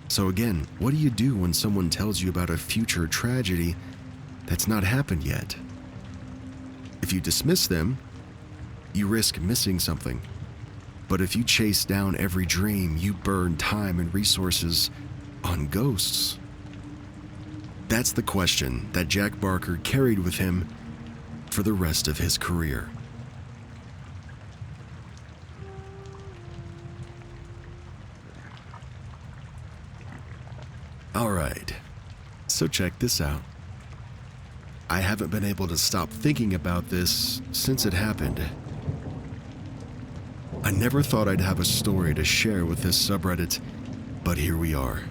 So again, what do you do when someone tells you about a future tragedy that's not happened yet? If you dismiss them, you risk missing something. But if you chase down every dream, you burn time and resources on ghosts. That's the question that Jack Barker carried with him for the rest of his career. Alright, so check this out. I haven't been able to stop thinking about this since it happened. I never thought I'd have a story to share with this subreddit, but here we are.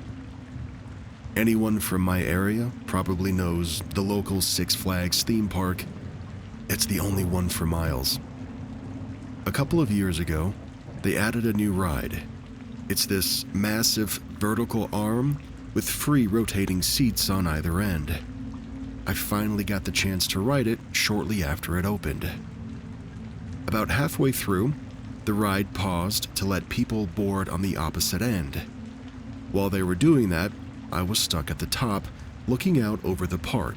Anyone from my area probably knows the local Six Flags theme park. It's the only one for miles. A couple of years ago, they added a new ride. It's this massive vertical arm with free rotating seats on either end. I finally got the chance to ride it shortly after it opened. About halfway through, the ride paused to let people board on the opposite end. While they were doing that, I was stuck at the top, looking out over the park,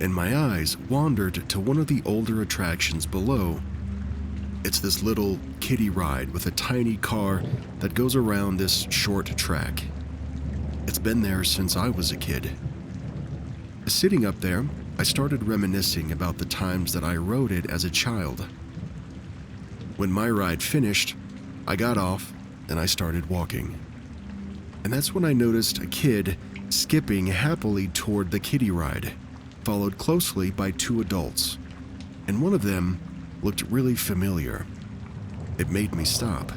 and my eyes wandered to one of the older attractions below. It's this little kiddie ride with a tiny car that goes around this short track. It's been there since I was a kid. Sitting up there, I started reminiscing about the times that I rode it as a child. When my ride finished, I got off and I started walking. And that's when I noticed a kid skipping happily toward the kiddie ride, followed closely by two adults. And one of them looked really familiar. It made me stop.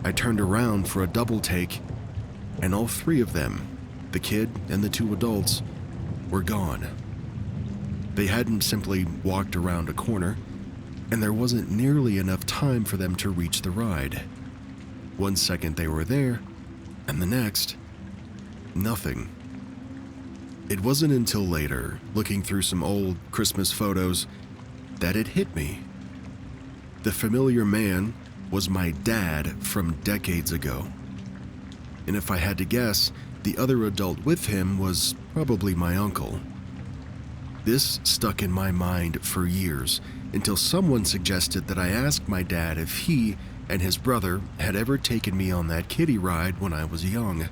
I turned around for a double take, and all three of them, the kid and the two adults, were gone. They hadn't simply walked around a corner, and there wasn't nearly enough time for them to reach the ride. 1 second they were there, and the next, nothing. It wasn't until later, looking through some old Christmas photos, that it hit me. The familiar man was my dad from decades ago. And if I had to guess, the other adult with him was probably my uncle. This stuck in my mind for years, until someone suggested that I ask my dad if he and his brother had ever taken me on that kiddie ride when I was young.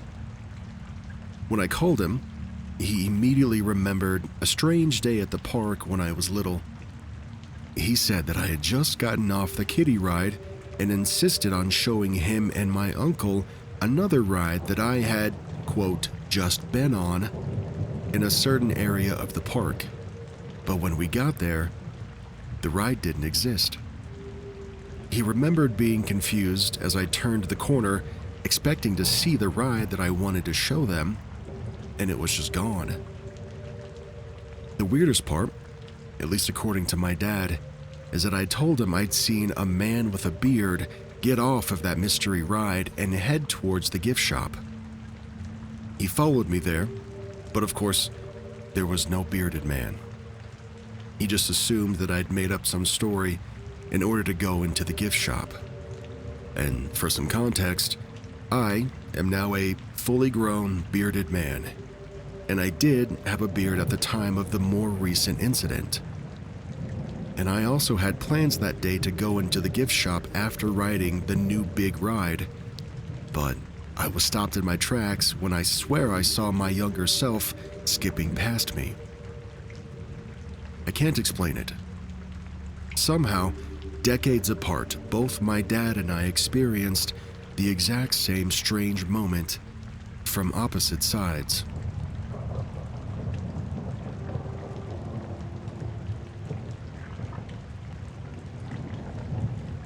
When I called him, he immediately remembered a strange day at the park when I was little. He said that I had just gotten off the kiddie ride and insisted on showing him and my uncle another ride that I had, quote, just been on in a certain area of the park. But when we got there, the ride didn't exist. He remembered being confused as I turned the corner, expecting to see the ride that I wanted to show them, and it was just gone. The weirdest part, at least according to my dad, is that I told him I'd seen a man with a beard get off of that mystery ride and head towards the gift shop. He followed me there, but of course, there was no bearded man. He just assumed that I'd made up some story in order to go into the gift shop. And for some context, I am now a fully grown bearded man, and I did have a beard at the time of the more recent incident. And I also had plans that day to go into the gift shop after riding the new big ride, but I was stopped in my tracks when I swear I saw my younger self skipping past me. I can't explain it. Somehow, decades apart, both my dad and I experienced the exact same strange moment from opposite sides.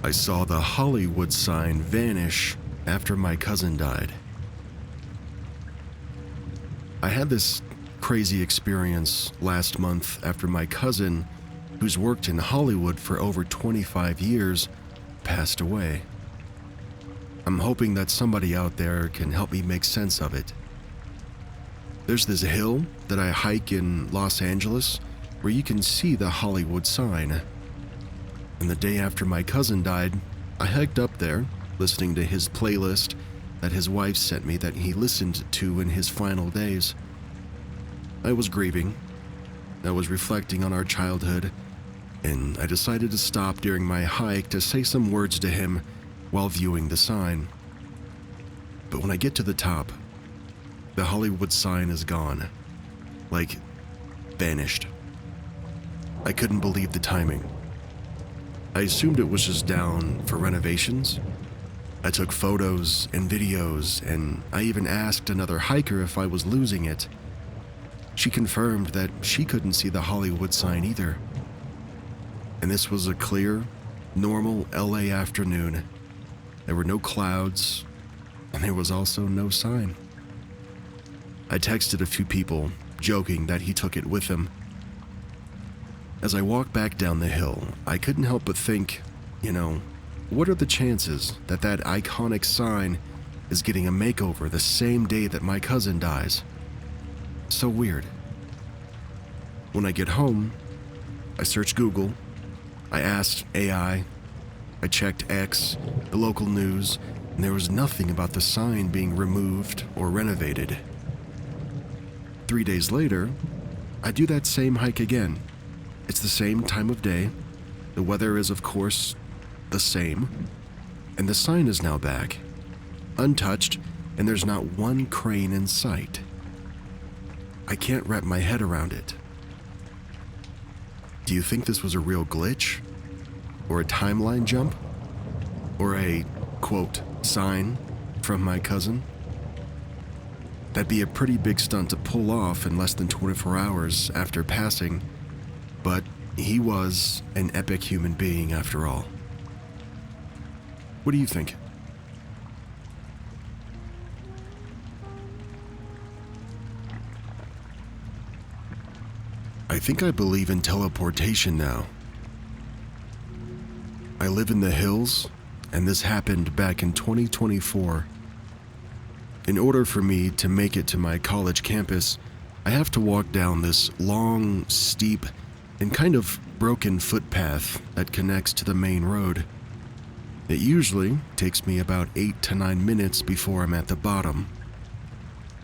I saw the Hollywood sign vanish after my cousin died. I had this crazy experience last month after my cousin, who's worked in Hollywood for over 25 years, passed away. I'm hoping that somebody out there can help me make sense of it. There's this hill that I hike in Los Angeles where you can see the Hollywood sign. And the day after my cousin died, I hiked up there, listening to his playlist that his wife sent me that he listened to in his final days. I was grieving. I was reflecting on our childhood and I decided to stop during my hike to say some words to him while viewing the sign. But when I get to the top, the Hollywood sign is gone. Like, vanished. I couldn't believe the timing. I assumed it was just down for renovations. I took photos and videos, and I even asked another hiker if I was losing it. She confirmed that she couldn't see the Hollywood sign either. And this was a clear, normal LA afternoon. There were no clouds, and there was also no sign. I texted a few people, joking that he took it with him. As I walked back down the hill, I couldn't help but think, what are the chances that that iconic sign is getting a makeover the same day that my cousin dies? So weird. When I get home, I search Google, I asked AI, I checked X, the local news, and there was nothing about the sign being removed or renovated. 3 days later, I do that same hike again. It's the same time of day, the weather is of course the same, and the sign is now back, untouched, and there's not one crane in sight. I can't wrap my head around it. Do you think this was a real glitch? Or a timeline jump? Or a, quote, sign from my cousin? That'd be a pretty big stunt to pull off in less than 24 hours after passing, but he was an epic human being after all. What do you think? I think I believe in teleportation now. I live in the hills, and this happened back in 2024. In order for me to make it to my college campus, I have to walk down this long, steep, and kind of broken footpath that connects to the main road. It usually takes me about 8 to 9 minutes before I'm at the bottom.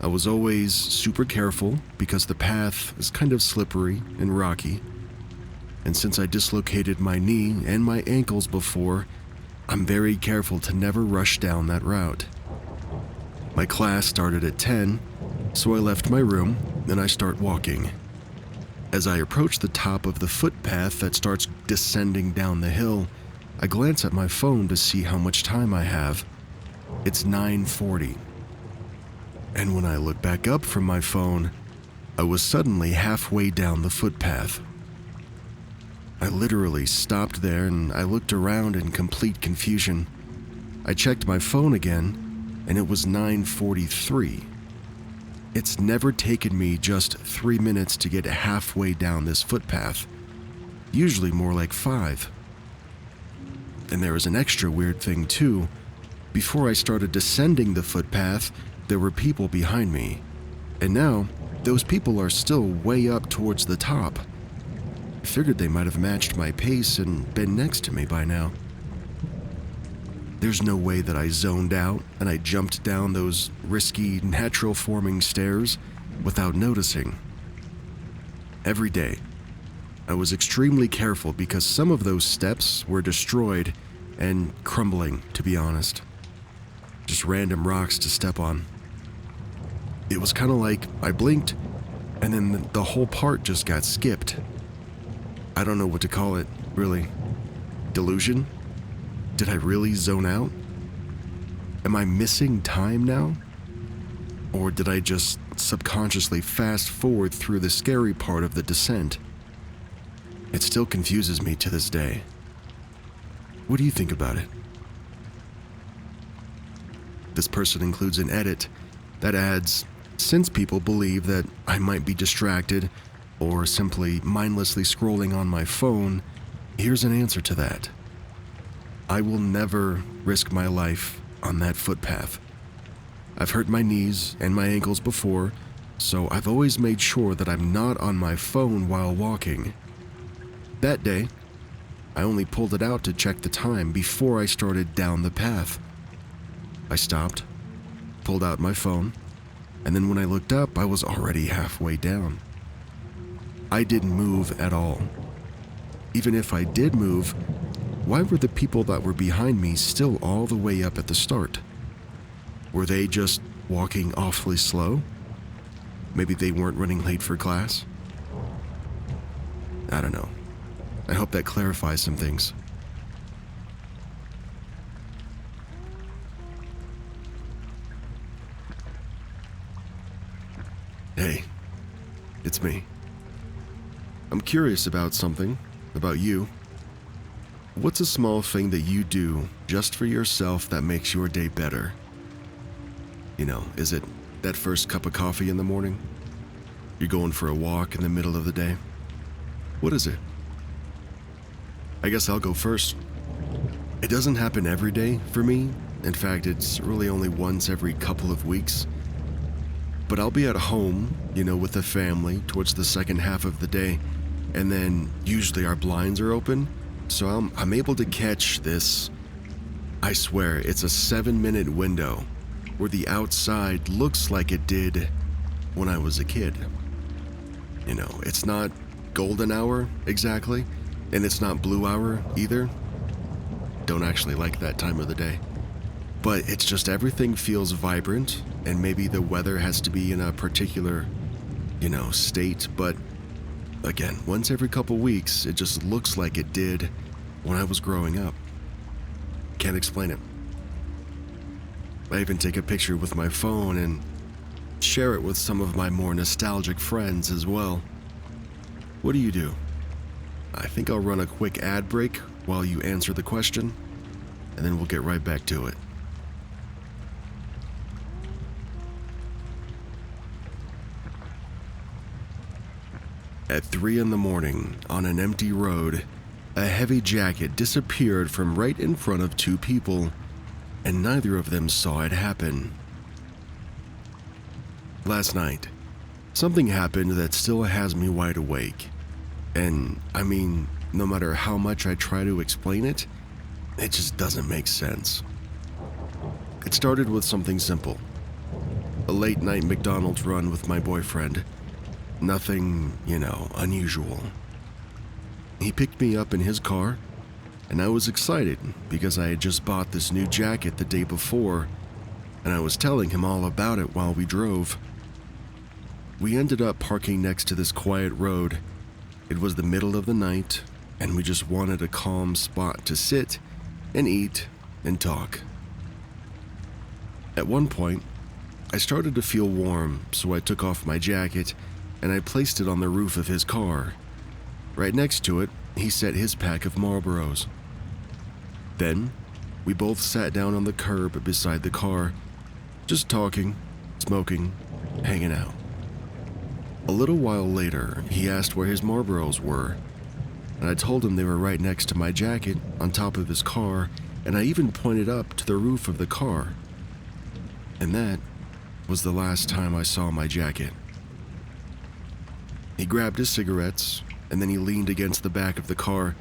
I was always super careful because the path is kind of slippery and rocky. And since I dislocated my knee and my ankles before, I'm very careful to never rush down that route. My class started at 10, so I left my room and I start walking. As I approach the top of the footpath that starts descending down the hill, I glance at my phone to see how much time I have. It's 9:40. And when I look back up from my phone, I was suddenly halfway down the footpath. I literally stopped there and I looked around in complete confusion. I checked my phone again, and it was 9:43. It's never taken me just 3 minutes to get halfway down this footpath, usually more like 5. And there was an extra weird thing too. Before I started descending the footpath, there were people behind me. And now, those people are still way up towards the top. I figured they might have matched my pace and been next to me by now. There's no way that I zoned out and I jumped down those risky, natural-forming stairs without noticing. Every day, I was extremely careful because some of those steps were destroyed and crumbling, to be honest. Just random rocks to step on. It was kind of like I blinked, and then the whole part just got skipped. I don't know what to call it, really. Delusion? Did I really zone out? Am I missing time now? Or did I just subconsciously fast forward through the scary part of the descent? It still confuses me to this day. What do you think about it? This person includes an edit that adds, since people believe that I might be distracted or simply mindlessly scrolling on my phone, here's an answer to that. I will never risk my life on that footpath. I've hurt my knees and my ankles before, so I've always made sure that I'm not on my phone while walking. That day, I only pulled it out to check the time before I started down the path. I stopped, pulled out my phone, and then when I looked up, I was already halfway down. I didn't move at all. even if I did move, why were the people that were behind me still all the way up at the start? Were they just walking awfully slow? Maybe they weren't running late for class? I don't know. I hope that clarifies some things. Hey, it's me. I'm curious about something, about you. What's a small thing that you do just for yourself that makes your day better? You know, is it that first cup of coffee in the morning? You're going for a walk in the middle of the day? What is it? I guess I'll go first. It doesn't happen every day for me. In fact, it's really only once every couple of weeks. But I'll be at home, with the family towards the second half of the day, and then usually our blinds are open, so I'm able to catch this. I swear, it's a 7-minute window where the outside looks like it did when I was a kid. It's not golden hour exactly, and it's not blue hour either. Don't actually like that time of the day. But it's just everything feels vibrant, and maybe the weather has to be in a particular, state, but again, once every couple weeks, it just looks like it did when I was growing up. Can't explain it. I even take a picture with my phone and share it with some of my more nostalgic friends as well. What do you do? I think I'll run a quick ad break while you answer the question, and then we'll get right back to it. At 3 a.m. on an empty road, a heavy jacket disappeared from right in front of 2 people, and neither of them saw it happen. Last night, something happened that still has me wide awake. And, no matter how much I try to explain it, it just doesn't make sense. It started with something simple. A late-night McDonald's run with my boyfriend. Nothing, unusual. He picked me up in his car, and I was excited because I had just bought this new jacket the day before, and I was telling him all about it while we drove. We ended up parking next to this quiet road. It was the middle of the night, and we just wanted a calm spot to sit and eat and talk. At one point, I started to feel warm, so I took off my jacket and I placed it on the roof of his car. Right next to it, he set his pack of Marlboros. Then, we both sat down on the curb beside the car, just talking, smoking, hanging out. A little while later, he asked where his Marlboros were, and I told him they were right next to my jacket on top of his car, and I even pointed up to the roof of the car. And that was the last time I saw my jacket. He grabbed his cigarettes, and then he leaned against the back of the car,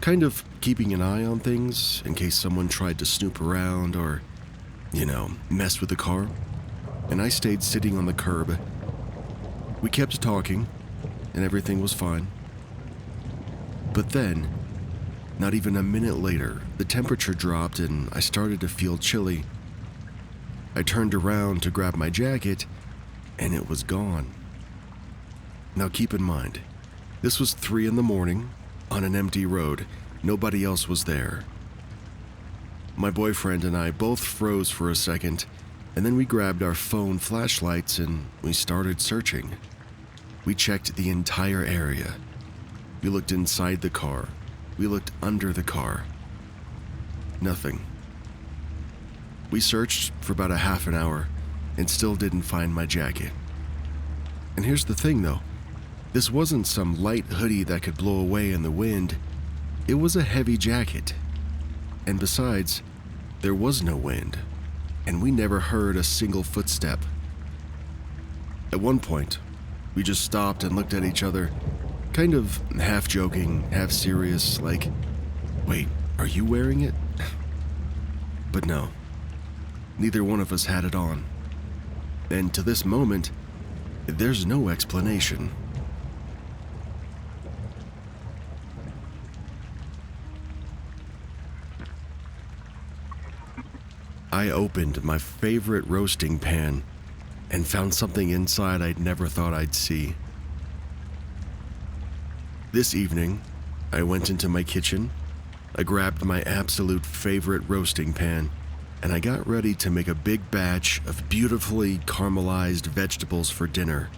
kind of keeping an eye on things in case someone tried to snoop around or, mess with the car. And I stayed sitting on the curb. We kept talking, and everything was fine. But then, not even a minute later, the temperature dropped and I started to feel chilly. I turned around to grab my jacket, and it was gone. Now keep in mind, this was 3 a.m. on an empty road. Nobody else was there. My boyfriend and I both froze for a second, and then we grabbed our phone flashlights and we started searching. We checked the entire area. We looked inside the car. We looked under the car. Nothing. We searched for about a half an hour and still didn't find my jacket. And here's the thing though. This wasn't some light hoodie that could blow away in the wind. It was a heavy jacket. And besides, there was no wind, and we never heard a single footstep. At one point, we just stopped and looked at each other, kind of half joking, half serious, like, wait, are you wearing it? But no, neither one of us had it on. And to this moment, there's no explanation. I opened my favorite roasting pan and found something inside I'd never thought I'd see. This evening, I went into my kitchen, I grabbed my absolute favorite roasting pan, and I got ready to make a big batch of beautifully caramelized vegetables for dinner.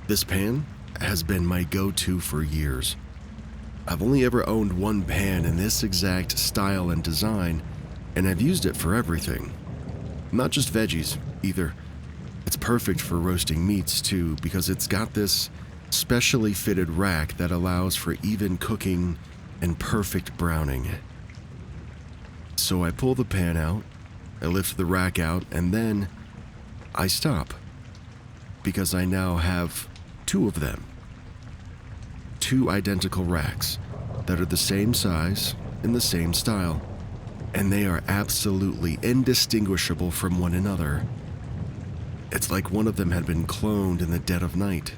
This pan has been my go-to for years. I've only ever owned one pan in this exact style and design, and I've used it for everything. Not just veggies, either. It's perfect for roasting meats, too, because it's got this specially fitted rack that allows for even cooking and perfect browning. So I pull the pan out, I lift the rack out, and then I stop, because I now have two of them. Two identical racks that are the same size and the same style, and they are absolutely indistinguishable from one another. It's like one of them had been cloned in the dead of night.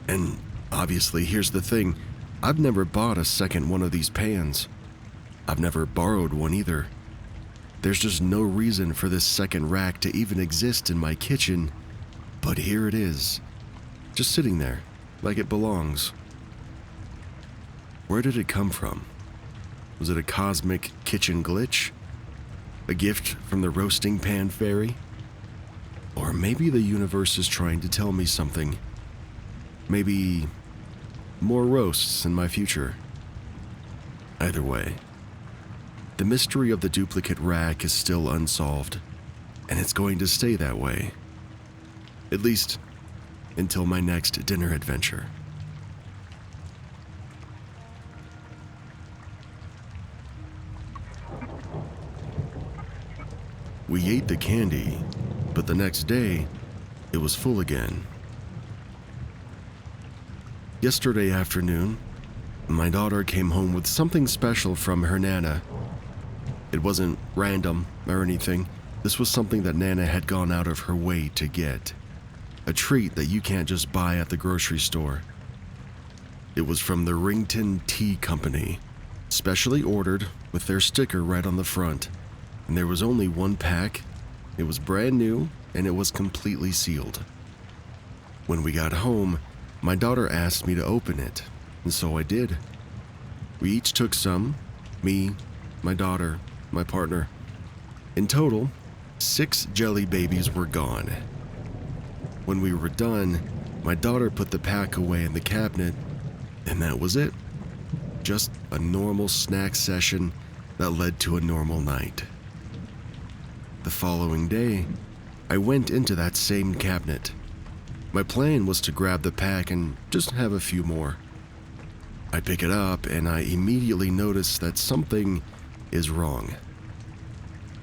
And obviously, here's the thing, I've never bought a second one of these pans. I've never borrowed one either. There's just no reason for this second rack to even exist in my kitchen, but here it is, just sitting there, like it belongs. Where did it come from? Was it a cosmic kitchen glitch? A gift from the roasting pan fairy? Or maybe the universe is trying to tell me something. Maybe more roasts in my future. Either way, the mystery of the duplicate rack is still unsolved, and it's going to stay that way. At least until my next dinner adventure. We ate the candy, but the next day, it was full again. Yesterday afternoon, my daughter came home with something special from her Nana. It wasn't random or anything. This was something that Nana had gone out of her way to get. A treat that you can't just buy at the grocery store. It was from the Rington Tea Company, specially ordered with their sticker right on the front. And there was only one pack. It was brand new, and it was completely sealed. When we got home, my daughter asked me to open it, and so I did. We each took some, me, my daughter, my partner. In total, 6 jelly babies were gone. When we were done, my daughter put the pack away in the cabinet, and that was it. Just a normal snack session that led to a normal night. The following day, I went into that same cabinet. My plan was to grab the pack and just have a few more. I pick it up and I immediately notice that something is wrong.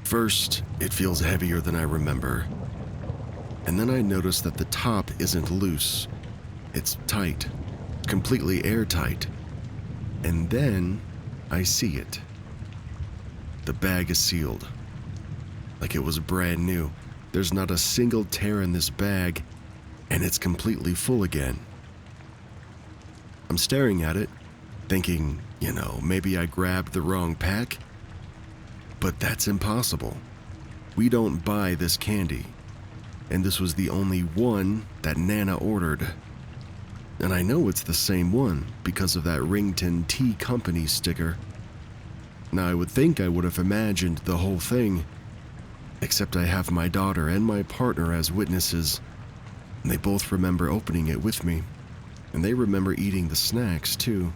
First, it feels heavier than I remember. And then I notice that the top isn't loose. It's tight, completely airtight. And then I see it. The bag is sealed. Like it was brand new. There's not a single tear in this bag, and it's completely full again. I'm staring at it, thinking, maybe I grabbed the wrong pack. But that's impossible. We don't buy this candy, and this was the only one that Nana ordered. And I know it's the same one because of that Rington Tea Company sticker. Now, I would think I would have imagined the whole thing, except I have my daughter and my partner as witnesses, and they both remember opening it with me, and they remember eating the snacks too.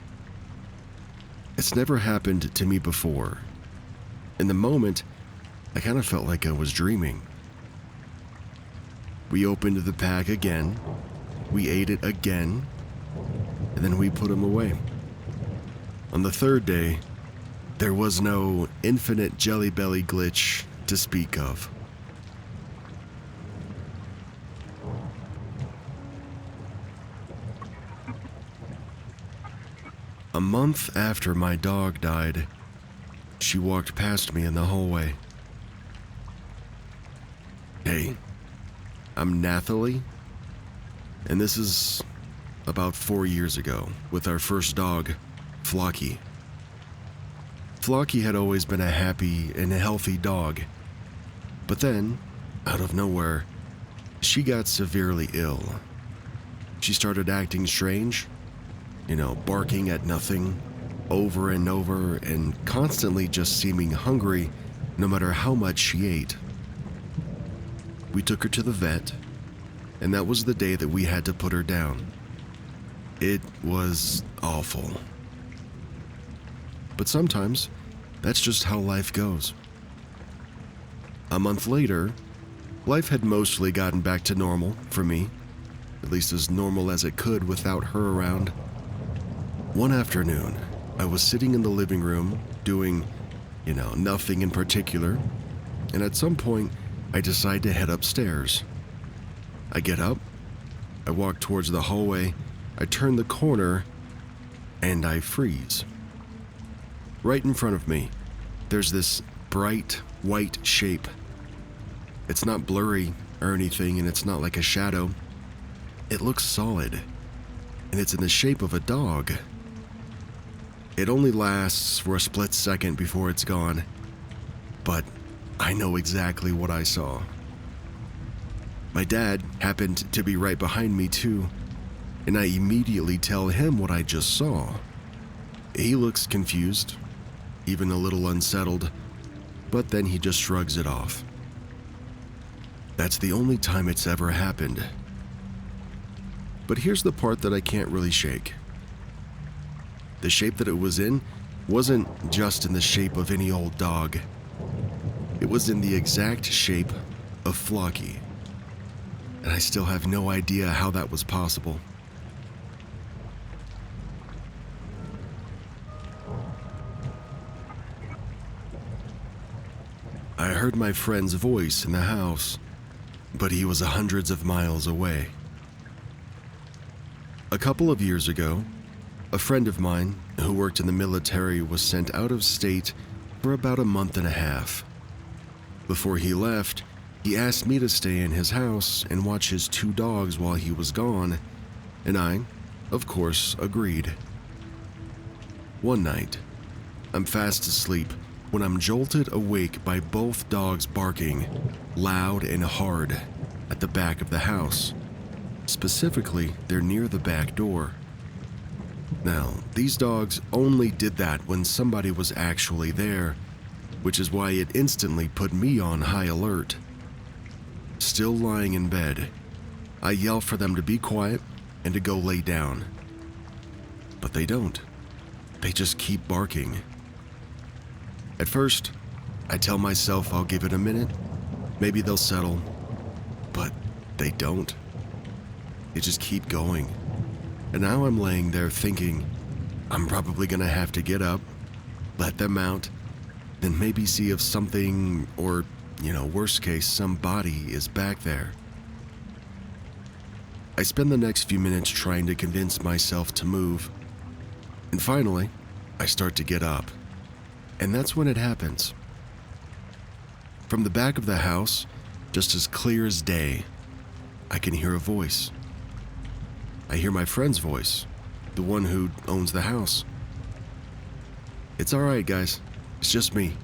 It's never happened to me before. In the moment, I kind of felt like I was dreaming. We opened the pack again, we ate it again, and then we put them away. On the third day, there was no infinite Jelly Belly glitch to speak of. A month after my dog died, she walked past me in the hallway. Hey, I'm Nathalie, and this is about 4 years ago with our first dog, Flocky. Flocky had always been a happy and healthy dog, But then, out of nowhere, she got severely ill. She started acting strange, barking at nothing, over and over, and constantly just seeming hungry no matter how much she ate. We took her to the vet, and that was the day that we had to put her down. It was awful. But sometimes, that's just how life goes. A month later, life had mostly gotten back to normal for me, at least as normal as it could without her around. One afternoon, I was sitting in the living room doing, nothing in particular, and at some point, I decide to head upstairs. I get up, I walk towards the hallway, I turn the corner, and I freeze. Right in front of me, there's this bright white shape. It's not blurry or anything, and it's not like a shadow. It looks solid, and it's in the shape of a dog. It only lasts for a split second before it's gone, but I know exactly what I saw. My dad happened to be right behind me too, and I immediately tell him what I just saw. He looks confused, even a little unsettled, but then he just shrugs it off. That's the only time it's ever happened. But here's the part that I can't really shake. The shape that it was in wasn't just in the shape of any old dog. It was in the exact shape of Flocky. And I still have no idea how that was possible. I heard my friend's voice in the house, but he was hundreds of miles away. A couple of years ago, a friend of mine who worked in the military was sent out of state for about a month and a half. Before he left, he asked me to stay in his house and watch his 2 dogs while he was gone, and I, of course, agreed. One night, I'm fast asleep when I'm jolted awake by both dogs barking, loud and hard, at the back of the house. Specifically, they're near the back door. Now, these dogs only did that when somebody was actually there, which is why it instantly put me on high alert. Still lying in bed, I yell for them to be quiet and to go lay down. But they don't. They just keep barking. At first, I tell myself I'll give it a minute. Maybe they'll settle. But they don't. They just keep going. And now I'm laying there thinking, I'm probably gonna have to get up, let them out, then maybe see if something, or, worst case, somebody is back there. I spend the next few minutes trying to convince myself to move. And finally, I start to get up. And that's when it happens. From the back of the house, just as clear as day, I can hear a voice. I hear my friend's voice, the one who owns the house. "It's all right, guys. It's just me."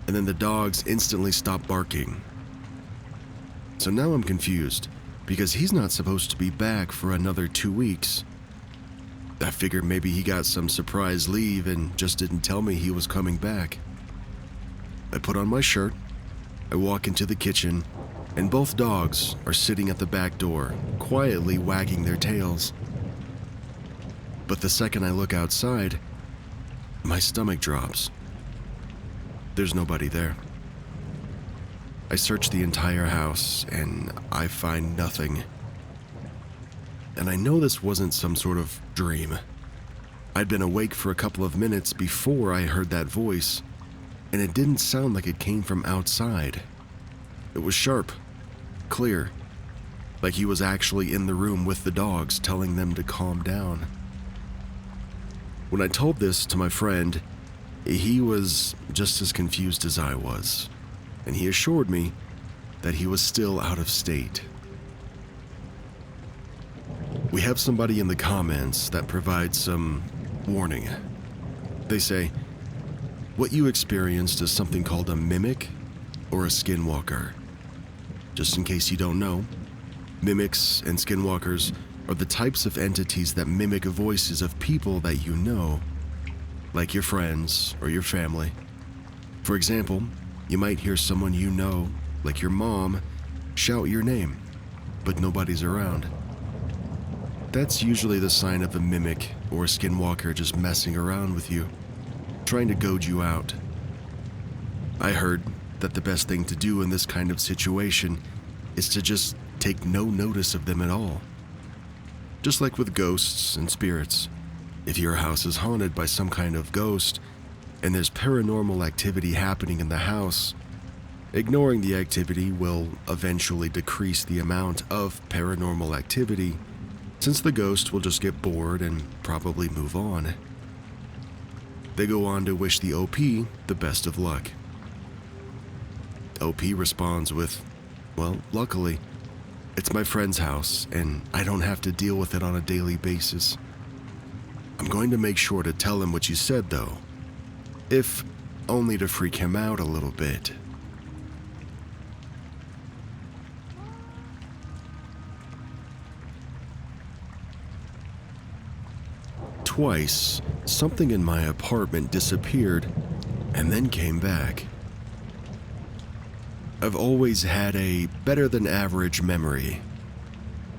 And then the dogs instantly stop barking. So now I'm confused, because he's not supposed to be back for another 2 weeks. I figured maybe he got some surprise leave and just didn't tell me he was coming back. I put on my shirt, I walk into the kitchen, and both dogs are sitting at the back door, quietly wagging their tails. But the second I look outside, my stomach drops. There's nobody there. I search the entire house, and I find nothing. And I know this wasn't some sort of dream. I'd been awake for a couple of minutes before I heard that voice, and it didn't sound like it came from outside. It was sharp, clear, like he was actually in the room with the dogs, telling them to calm down. When I told this to my friend, he was just as confused as I was, and he assured me that he was still out of state. We have somebody in the comments that provides some warning. They say, "What you experienced is something called a mimic or a skinwalker. Just in case you don't know, mimics and skinwalkers are the types of entities that mimic voices of people that you know, like your friends or your family. For example, you might hear someone you know, like your mom, shout your name, but nobody's around. That's usually the sign of a mimic or a skinwalker just messing around with you, trying to goad you out. I heard that the best thing to do in this kind of situation is to just take no notice of them at all. Just like with ghosts and spirits, if your house is haunted by some kind of ghost and there's paranormal activity happening in the house, ignoring the activity will eventually decrease the amount of paranormal activity, since the ghost will just get bored and probably move on. They go on to wish the OP the best of luck. OP responds with, "Well, luckily, it's my friend's house and I don't have to deal with it on a daily basis. I'm going to make sure to tell him what you said though, if only to freak him out a little bit." Twice, something in my apartment disappeared and then came back. I've always had a better than average memory.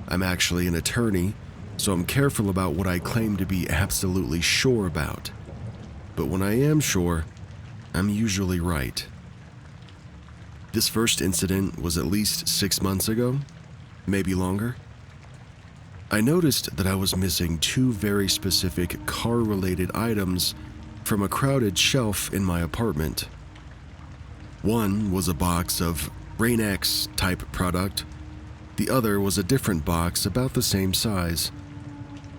I'm actually an attorney, so I'm careful about what I claim to be absolutely sure about. But when I am sure, I'm usually right. This first incident was at least 6 months ago, maybe longer. I noticed that I was missing 2 very specific car-related items from a crowded shelf in my apartment. One was a box of Rain-X type product. The other was a different box about the same size,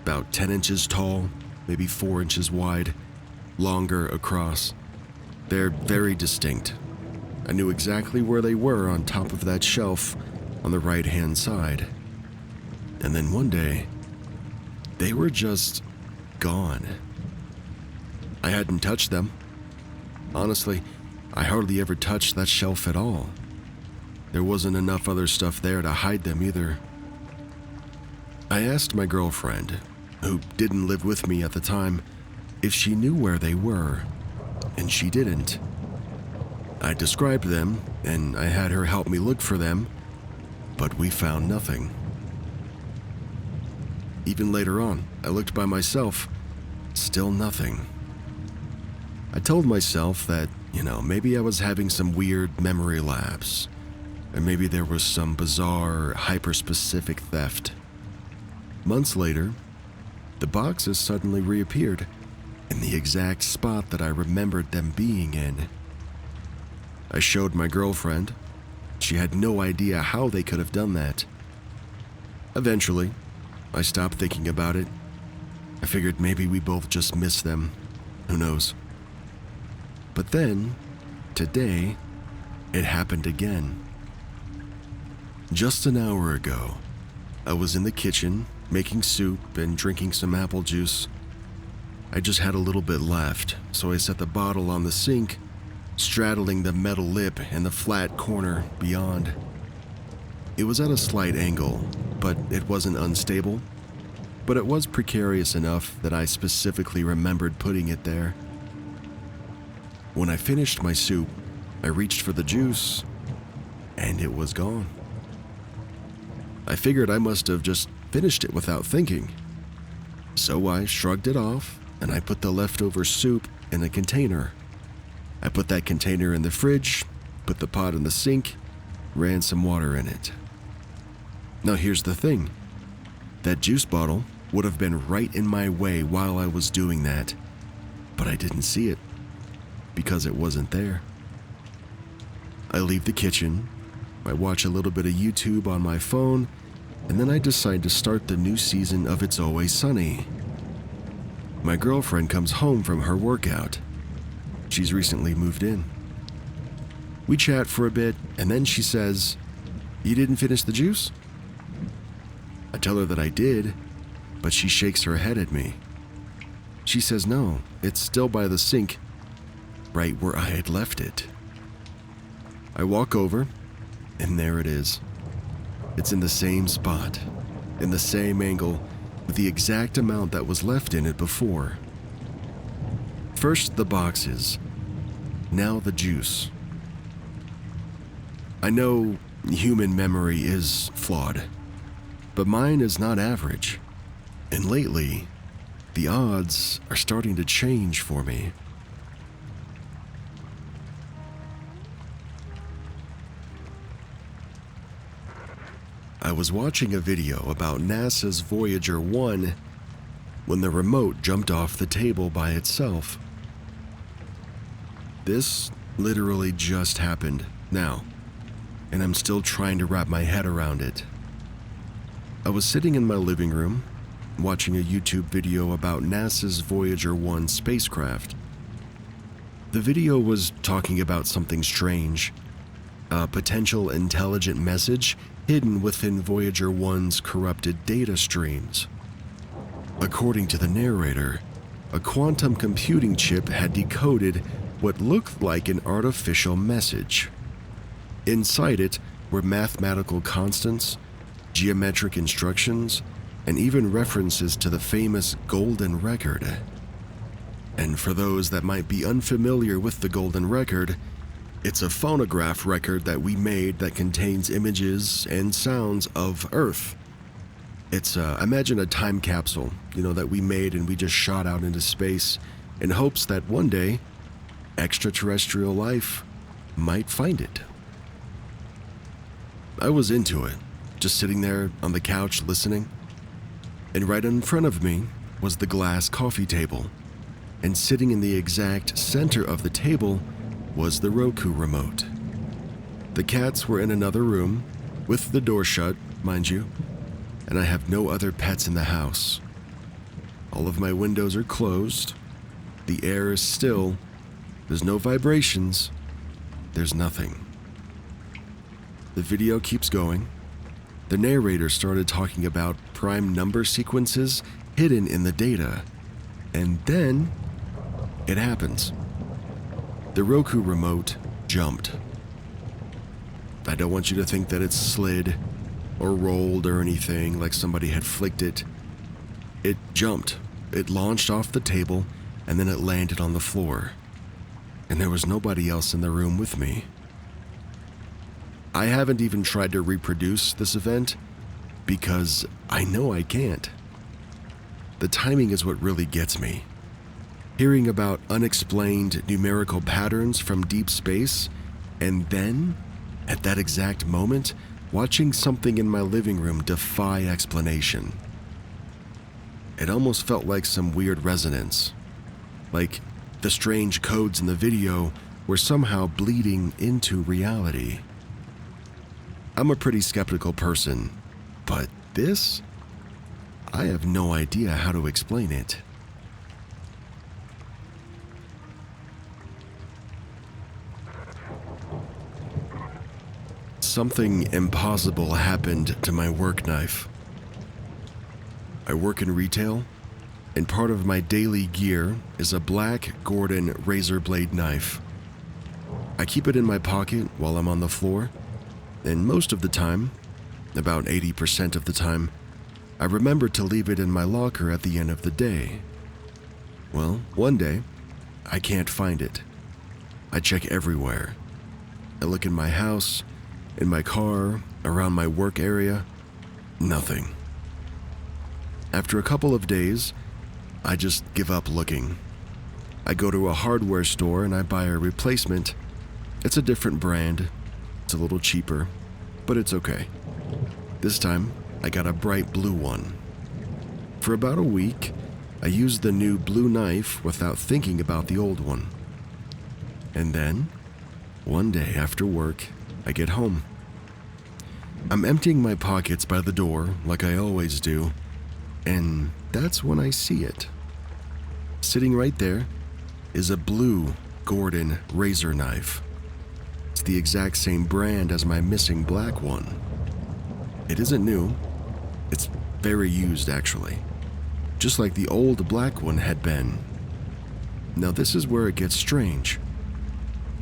about 10 inches tall, maybe 4 inches wide, longer across. They're very distinct. I knew exactly where they were on top of that shelf on the right-hand side. And then one day, they were just gone. I hadn't touched them. Honestly, I hardly ever touched that shelf at all. There wasn't enough other stuff there to hide them either. I asked my girlfriend, who didn't live with me at the time, if she knew where they were, and she didn't. I described them, and I had her help me look for them, but we found nothing. Even later on, I looked by myself, still nothing. I told myself that, maybe I was having some weird memory lapse, or maybe there was some bizarre, hyper-specific theft. Months later, the boxes suddenly reappeared in the exact spot that I remembered them being in. I showed my girlfriend. She had no idea how they could have done that. Eventually, I stopped thinking about it. I figured maybe we both just missed them. Who knows? But then, today, it happened again. Just an hour ago, I was in the kitchen making soup and drinking some apple juice. I just had a little bit left, so I set the bottle on the sink, straddling the metal lip and the flat corner beyond. It was at a slight angle, but it wasn't unstable. But it was precarious enough that I specifically remembered putting it there. When I finished my soup, I reached for the juice, and it was gone. I figured I must have just finished it without thinking. So I shrugged it off, and I put the leftover soup in a container. I put that container in the fridge, put the pot in the sink, ran some water in it. Now here's the thing. That juice bottle would have been right in my way while I was doing that, but I didn't see it because it wasn't there. I leave the kitchen, I watch a little bit of YouTube on my phone, and then I decide to start the new season of It's Always Sunny. My girlfriend comes home from her workout. She's recently moved in. We chat for a bit, and then she says, "You didn't finish the juice?" I tell her that I did, but she shakes her head at me. She says no, it's still by the sink, right where I had left it. I walk over, and there it is. It's in the same spot, in the same angle, with the exact amount that was left in it before. First the boxes, now the juice. I know human memory is flawed, but mine is not average. And lately, the odds are starting to change for me. I was watching a video about NASA's Voyager 1 when the remote jumped off the table by itself. This literally just happened now, and I'm still trying to wrap my head around it. I was sitting in my living room, watching a YouTube video about NASA's Voyager 1 spacecraft. The video was talking about something strange, a potential intelligent message hidden within Voyager 1's corrupted data streams. According to the narrator, a quantum computing chip had decoded what looked like an artificial message. Inside it were mathematical constants, geometric instructions, and even references to the famous Golden Record. And for those that might be unfamiliar with the Golden Record, it's a phonograph record that we made that contains images and sounds of Earth. It's, imagine a time capsule, that we made and we just shot out into space in hopes that one day, extraterrestrial life might find it. I was into it, just sitting there on the couch listening. And right in front of me was the glass coffee table. And sitting in the exact center of the table was the Roku remote. The cats were in another room, with the door shut, mind you, and I have no other pets in the house. All of my windows are closed, the air is still, there's no vibrations, there's nothing. The video keeps going. The narrator started talking about prime number sequences hidden in the data, and then it happens. The Roku remote jumped. I don't want you to think that it slid or rolled or anything like somebody had flicked it. It jumped. It launched off the table and then it landed on the floor. And there was nobody else in the room with me. I haven't even tried to reproduce this event because I know I can't. The timing is what really gets me. Hearing about unexplained numerical patterns from deep space, and then, at that exact moment, watching something in my living room defy explanation. It almost felt like some weird resonance, like the strange codes in the video were somehow bleeding into reality. I'm a pretty skeptical person, but this, I have no idea how to explain it. Something impossible happened to my work knife. I work in retail, and part of my daily gear is a black Gordon razor blade knife. I keep it in my pocket while I'm on the floor, and most of the time, about 80% of the time, I remember to leave it in my locker at the end of the day. Well, one day, I can't find it. I check everywhere. I look in my house, in my car, around my work area, nothing. After a couple of days, I just give up looking. I go to a hardware store and I buy a replacement. It's a different brand. It's a little cheaper, but it's okay. This time, I got a bright blue one. For about a week, I used the new blue knife without thinking about the old one. And then, one day after work, I get home. I'm emptying my pockets by the door like I always do, and that's when I see it. Sitting right there is a blue Gordon razor knife. It's the exact same brand as my missing black one. It isn't new. It's very used, actually, just like the old black one had been. Now this is where it gets strange.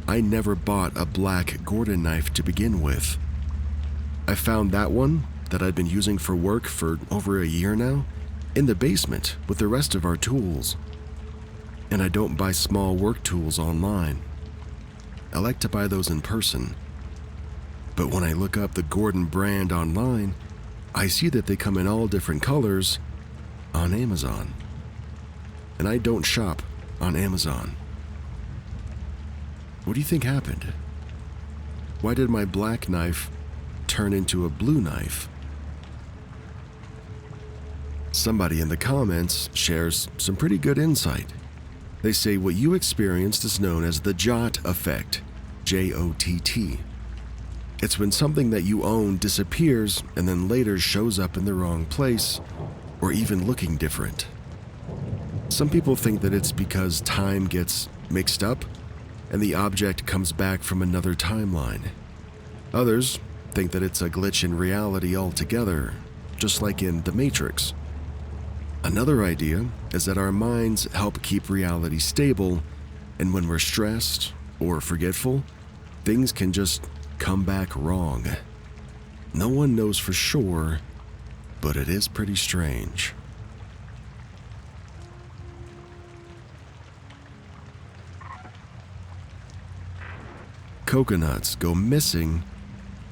I never bought a black Gordon knife to begin with. I found that one that I'd been using for work for over a year now in the basement with the rest of our tools. And I don't buy small work tools online. I like to buy those in person. But when I look up the Gordon brand online, I see that they come in all different colors on Amazon. And I don't shop on Amazon. What do you think happened? Why did my black knife turn into a blue knife? Somebody in the comments shares some pretty good insight. They say what you experienced is known as the Jott effect, J-O-T-T. It's when something that you own disappears and then later shows up in the wrong place or even looking different. Some people think that it's because time gets mixed up and the object comes back from another timeline. Others think that it's a glitch in reality altogether, just like in The Matrix. Another idea is that our minds help keep reality stable, and when we're stressed or forgetful, things can just come back wrong. No one knows for sure, but it is pretty strange. Coconuts go missing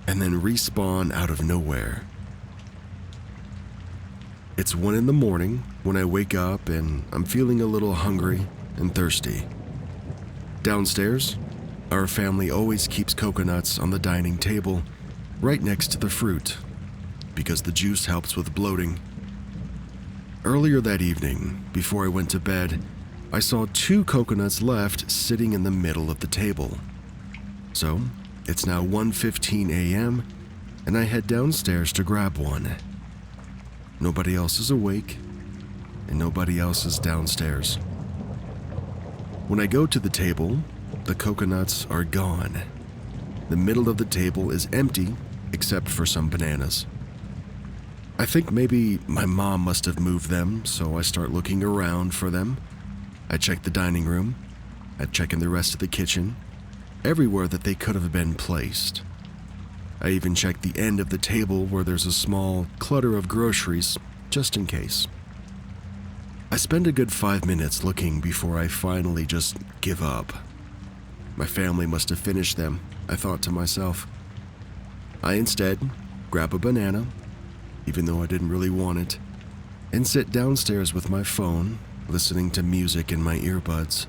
and then respawn out of nowhere. It's 1 a.m. when I wake up and I'm feeling a little hungry and thirsty. Downstairs, our family always keeps coconuts on the dining table right next to the fruit because the juice helps with bloating. Earlier that evening, before I went to bed, I saw 2 coconuts left sitting in the middle of the table. So, it's now 1:15 a.m. and I head downstairs to grab one. Nobody else is awake, and nobody else is downstairs. When I go to the table, the coconuts are gone. The middle of the table is empty, except for some bananas. I think maybe my mom must have moved them, so I start looking around for them. I check the dining room. I check in the rest of the kitchen, everywhere that they could have been placed. I even check the end of the table where there's a small clutter of groceries, just in case. I spend a good 5 minutes looking before I finally just give up. My family must have finished them, I thought to myself. I instead grab a banana, even though I didn't really want it, and sit downstairs with my phone, listening to music in my earbuds.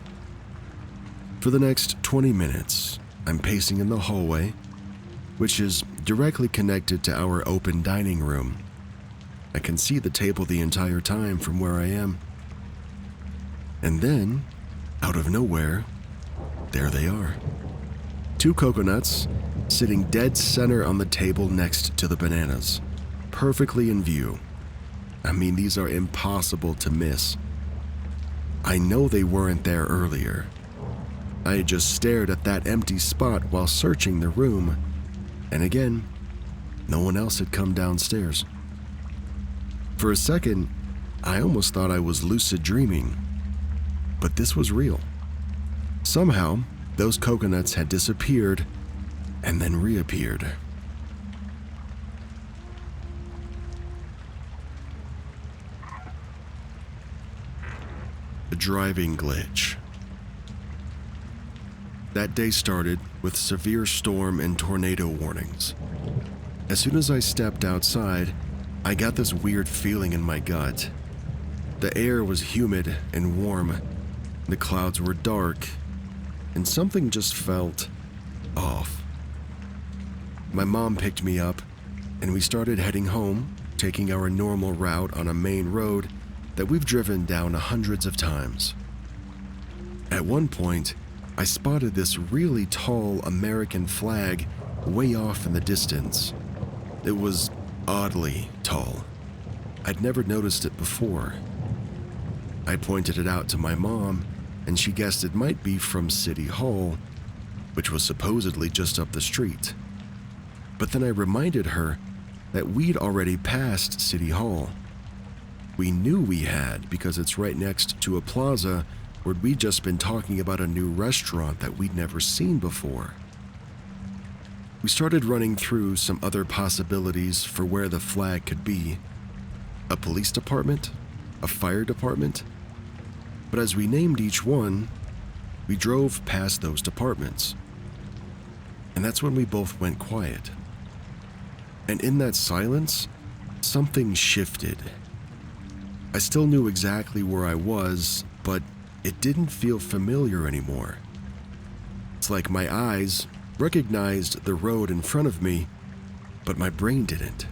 For the next 20 minutes, I'm pacing in the hallway, which is directly connected to our open dining room. I can see the table the entire time from where I am. And then, out of nowhere, there they are. 2 coconuts sitting dead center on the table next to the bananas, perfectly in view. I mean, these are impossible to miss. I know they weren't there earlier. I had just stared at that empty spot while searching the room. And again, no one else had come downstairs. For a second, I almost thought I was lucid dreaming. But this was real. Somehow, those coconuts had disappeared and then reappeared. A driving glitch. That day started with severe storm and tornado warnings. As soon as I stepped outside, I got this weird feeling in my gut. The air was humid and warm, the clouds were dark, and something just felt off. My mom picked me up, and we started heading home, taking our normal route on a main road that we've driven down hundreds of times. At one point, I spotted this really tall American flag way off in the distance. It was oddly tall. I'd never noticed it before. I pointed it out to my mom, and she guessed it might be from City Hall, which was supposedly just up the street. But then I reminded her that we'd already passed City Hall. We knew we had because it's right next to a plaza or had we just been talking about a new restaurant that we'd never seen before? We started running through some other possibilities for where the flag could be. A police department? A fire department? But as we named each one, we drove past those departments. And that's when we both went quiet. And in that silence, something shifted. I still knew exactly where I was, but it didn't feel familiar anymore. It's like my eyes recognized the road in front of me, but my brain didn't.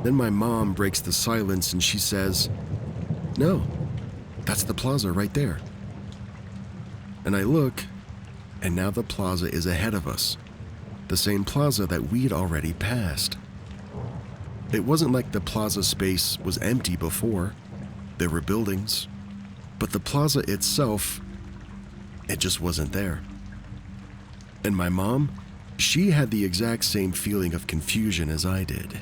Then my mom breaks the silence and she says, "No, that's the plaza right there." And I look, and now the plaza is ahead of us, the same plaza that we'd already passed. It wasn't like the plaza space was empty before. There were buildings, but the plaza itself, it just wasn't there. And my mom, she had the exact same feeling of confusion as I did.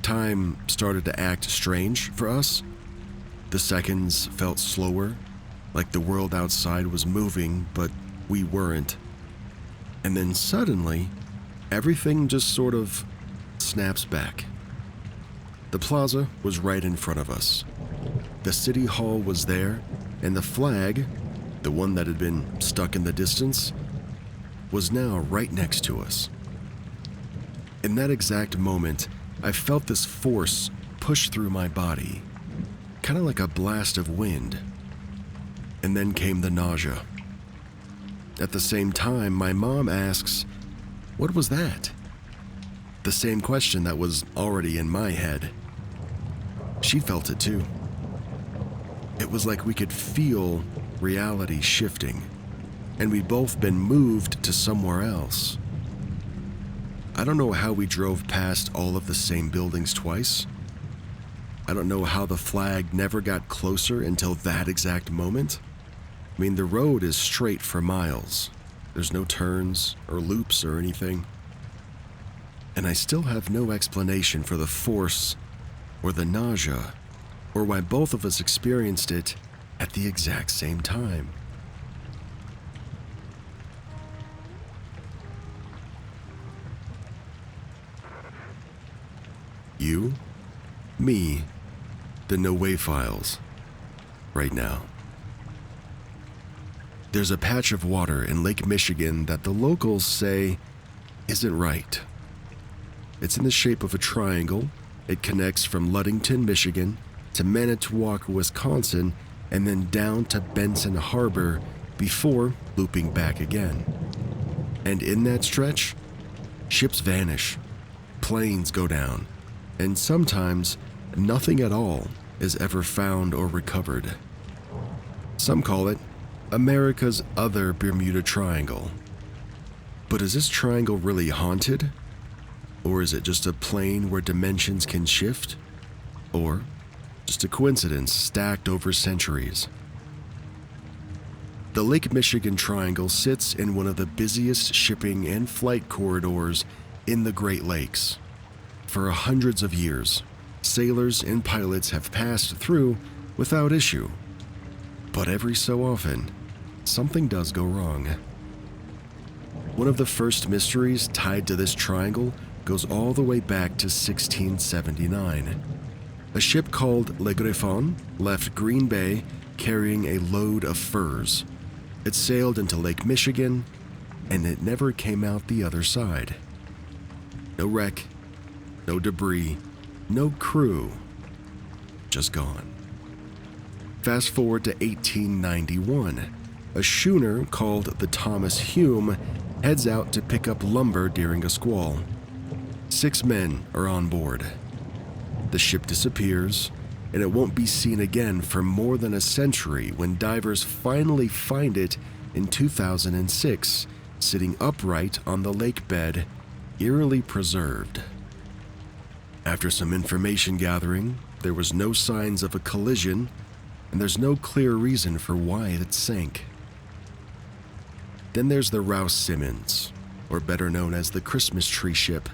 Time started to act strange for us. The seconds felt slower, like the world outside was moving, but we weren't. And then suddenly, everything just sort of snaps back. The plaza was right in front of us. The city hall was there, and the flag, the one that had been stuck in the distance, was now right next to us. In that exact moment, I felt this force push through my body, kind of like a blast of wind. And then came the nausea. At the same time, my mom asks, "What was that?" The same question that was already in my head. She felt it too. It was like we could feel reality shifting, and we'd both been moved to somewhere else. I don't know how we drove past all of the same buildings twice. I don't know how the flag never got closer until that exact moment. I mean, the road is straight for miles. There's no turns or loops or anything. And I still have no explanation for the force or the nausea or why both of us experienced it at the exact same time. You, me, the No Way Files, right now. There's a patch of water in Lake Michigan that the locals say isn't right. It's in the shape of a triangle. It connects from Ludington, Michigan, to Manitowoc, Wisconsin, and then down to Benson Harbor before looping back again. And in that stretch, ships vanish, planes go down, and sometimes nothing at all is ever found or recovered. Some call it America's other Bermuda Triangle. But is this triangle really haunted? Or is it just a plane where dimensions can shift? Or just a coincidence stacked over centuries? The Lake Michigan Triangle sits in one of the busiest shipping and flight corridors in the Great Lakes. For hundreds of years, sailors and pilots have passed through without issue. But every so often, something does go wrong. One of the first mysteries tied to this triangle goes all the way back to 1679. A ship called Le Griffon left Green Bay carrying a load of furs. It sailed into Lake Michigan, and it never came out the other side. No wreck, no debris, no crew, just gone. Fast forward to 1891. A schooner called the Thomas Hume heads out to pick up lumber during a squall. 6 men are on board. The ship disappears, and it won't be seen again for more than a century when divers finally find it in 2006, sitting upright on the lake bed, eerily preserved. After some information gathering, there was no signs of a collision, and there's no clear reason for why it sank. Then there's the Rouse Simmons, or better known as the Christmas Tree Ship.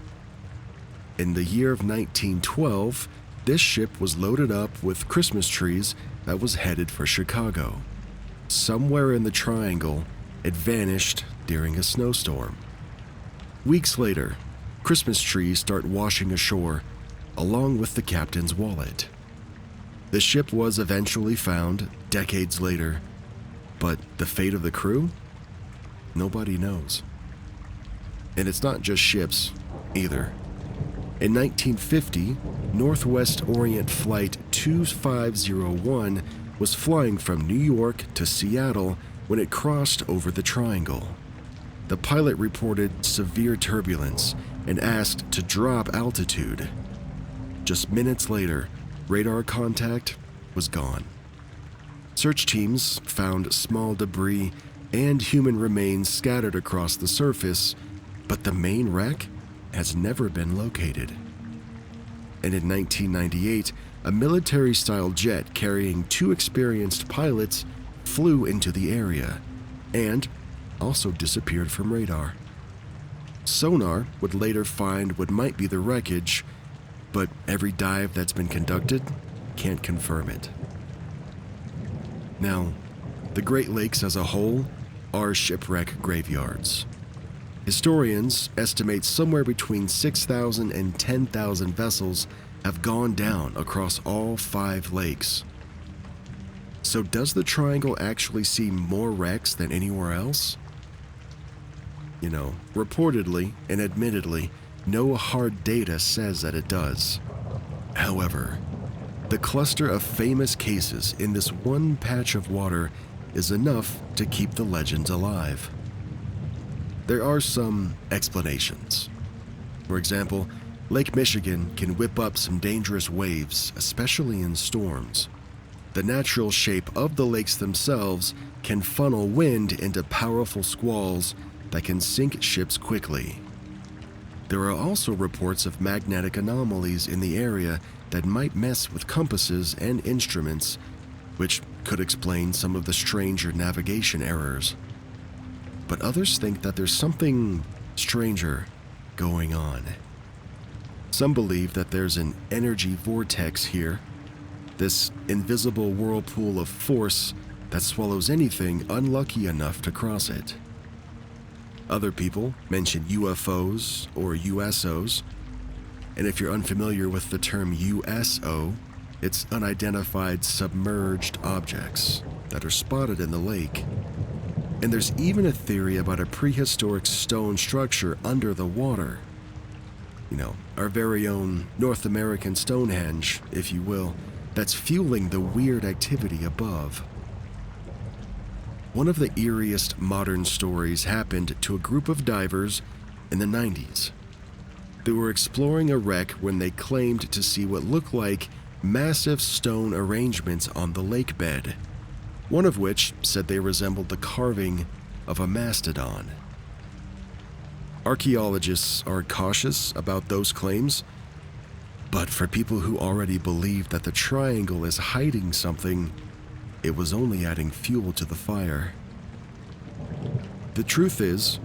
In the year of 1912, this ship was loaded up with Christmas trees that was headed for Chicago. Somewhere in the triangle, it vanished during a snowstorm. Weeks later, Christmas trees start washing ashore, along with the captain's wallet. The ship was eventually found decades later, but the fate of the crew? Nobody knows. And it's not just ships, either. In 1950, Northwest Orient Flight 2501 was flying from New York to Seattle when it crossed over the triangle. The pilot reported severe turbulence and asked to drop altitude. Just minutes later, radar contact was gone. Search teams found small debris and human remains scattered across the surface, but the main wreck has never been located. And in 1998, a military-style jet carrying 2 experienced pilots flew into the area and also disappeared from radar. Sonar would later find what might be the wreckage, but every dive that's been conducted can't confirm it. Now, the Great Lakes as a whole are shipwreck graveyards. Historians estimate somewhere between 6,000 and 10,000 vessels have gone down across all 5 lakes. So does the triangle actually see more wrecks than anywhere else? Reportedly and admittedly, no hard data says that it does. However, the cluster of famous cases in this one patch of water is enough to keep the legends alive. There are some explanations. For example, Lake Michigan can whip up some dangerous waves, especially in storms. The natural shape of the lakes themselves can funnel wind into powerful squalls that can sink ships quickly. There are also reports of magnetic anomalies in the area that might mess with compasses and instruments, which could explain some of the stranger navigation errors. But others think that there's something stranger going on. Some believe that there's an energy vortex here, this invisible whirlpool of force that swallows anything unlucky enough to cross it. Other people mention UFOs or USOs, and if you're unfamiliar with the term USO, it's unidentified submerged objects that are spotted in the lake. And there's even a theory about a prehistoric stone structure under the water. Our very own North American Stonehenge, if you will, that's fueling the weird activity above. One of the eeriest modern stories happened to a group of divers in the 90s. They were exploring a wreck when they claimed to see what looked like massive stone arrangements on the lake bed, one of which said they resembled the carving of a mastodon. Archaeologists are cautious about those claims, but for people who already believe that the triangle is hiding something, it was only adding fuel to the fire. The truth is,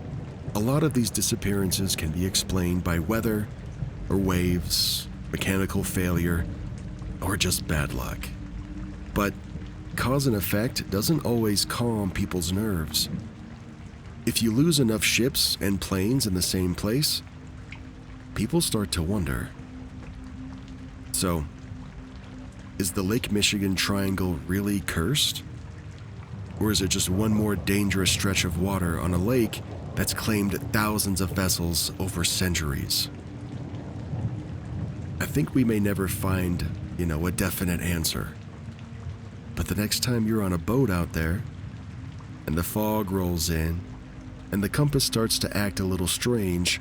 a lot of these disappearances can be explained by weather, or waves, mechanical failure, or just bad luck. But cause and effect doesn't always calm people's nerves. If you lose enough ships and planes in the same place, people start to wonder. So, is the Lake Michigan Triangle really cursed? Or is it just one more dangerous stretch of water on a lake that's claimed thousands of vessels over centuries? I think we may never find, a definite answer. But the next time you're on a boat out there, and the fog rolls in, and the compass starts to act a little strange,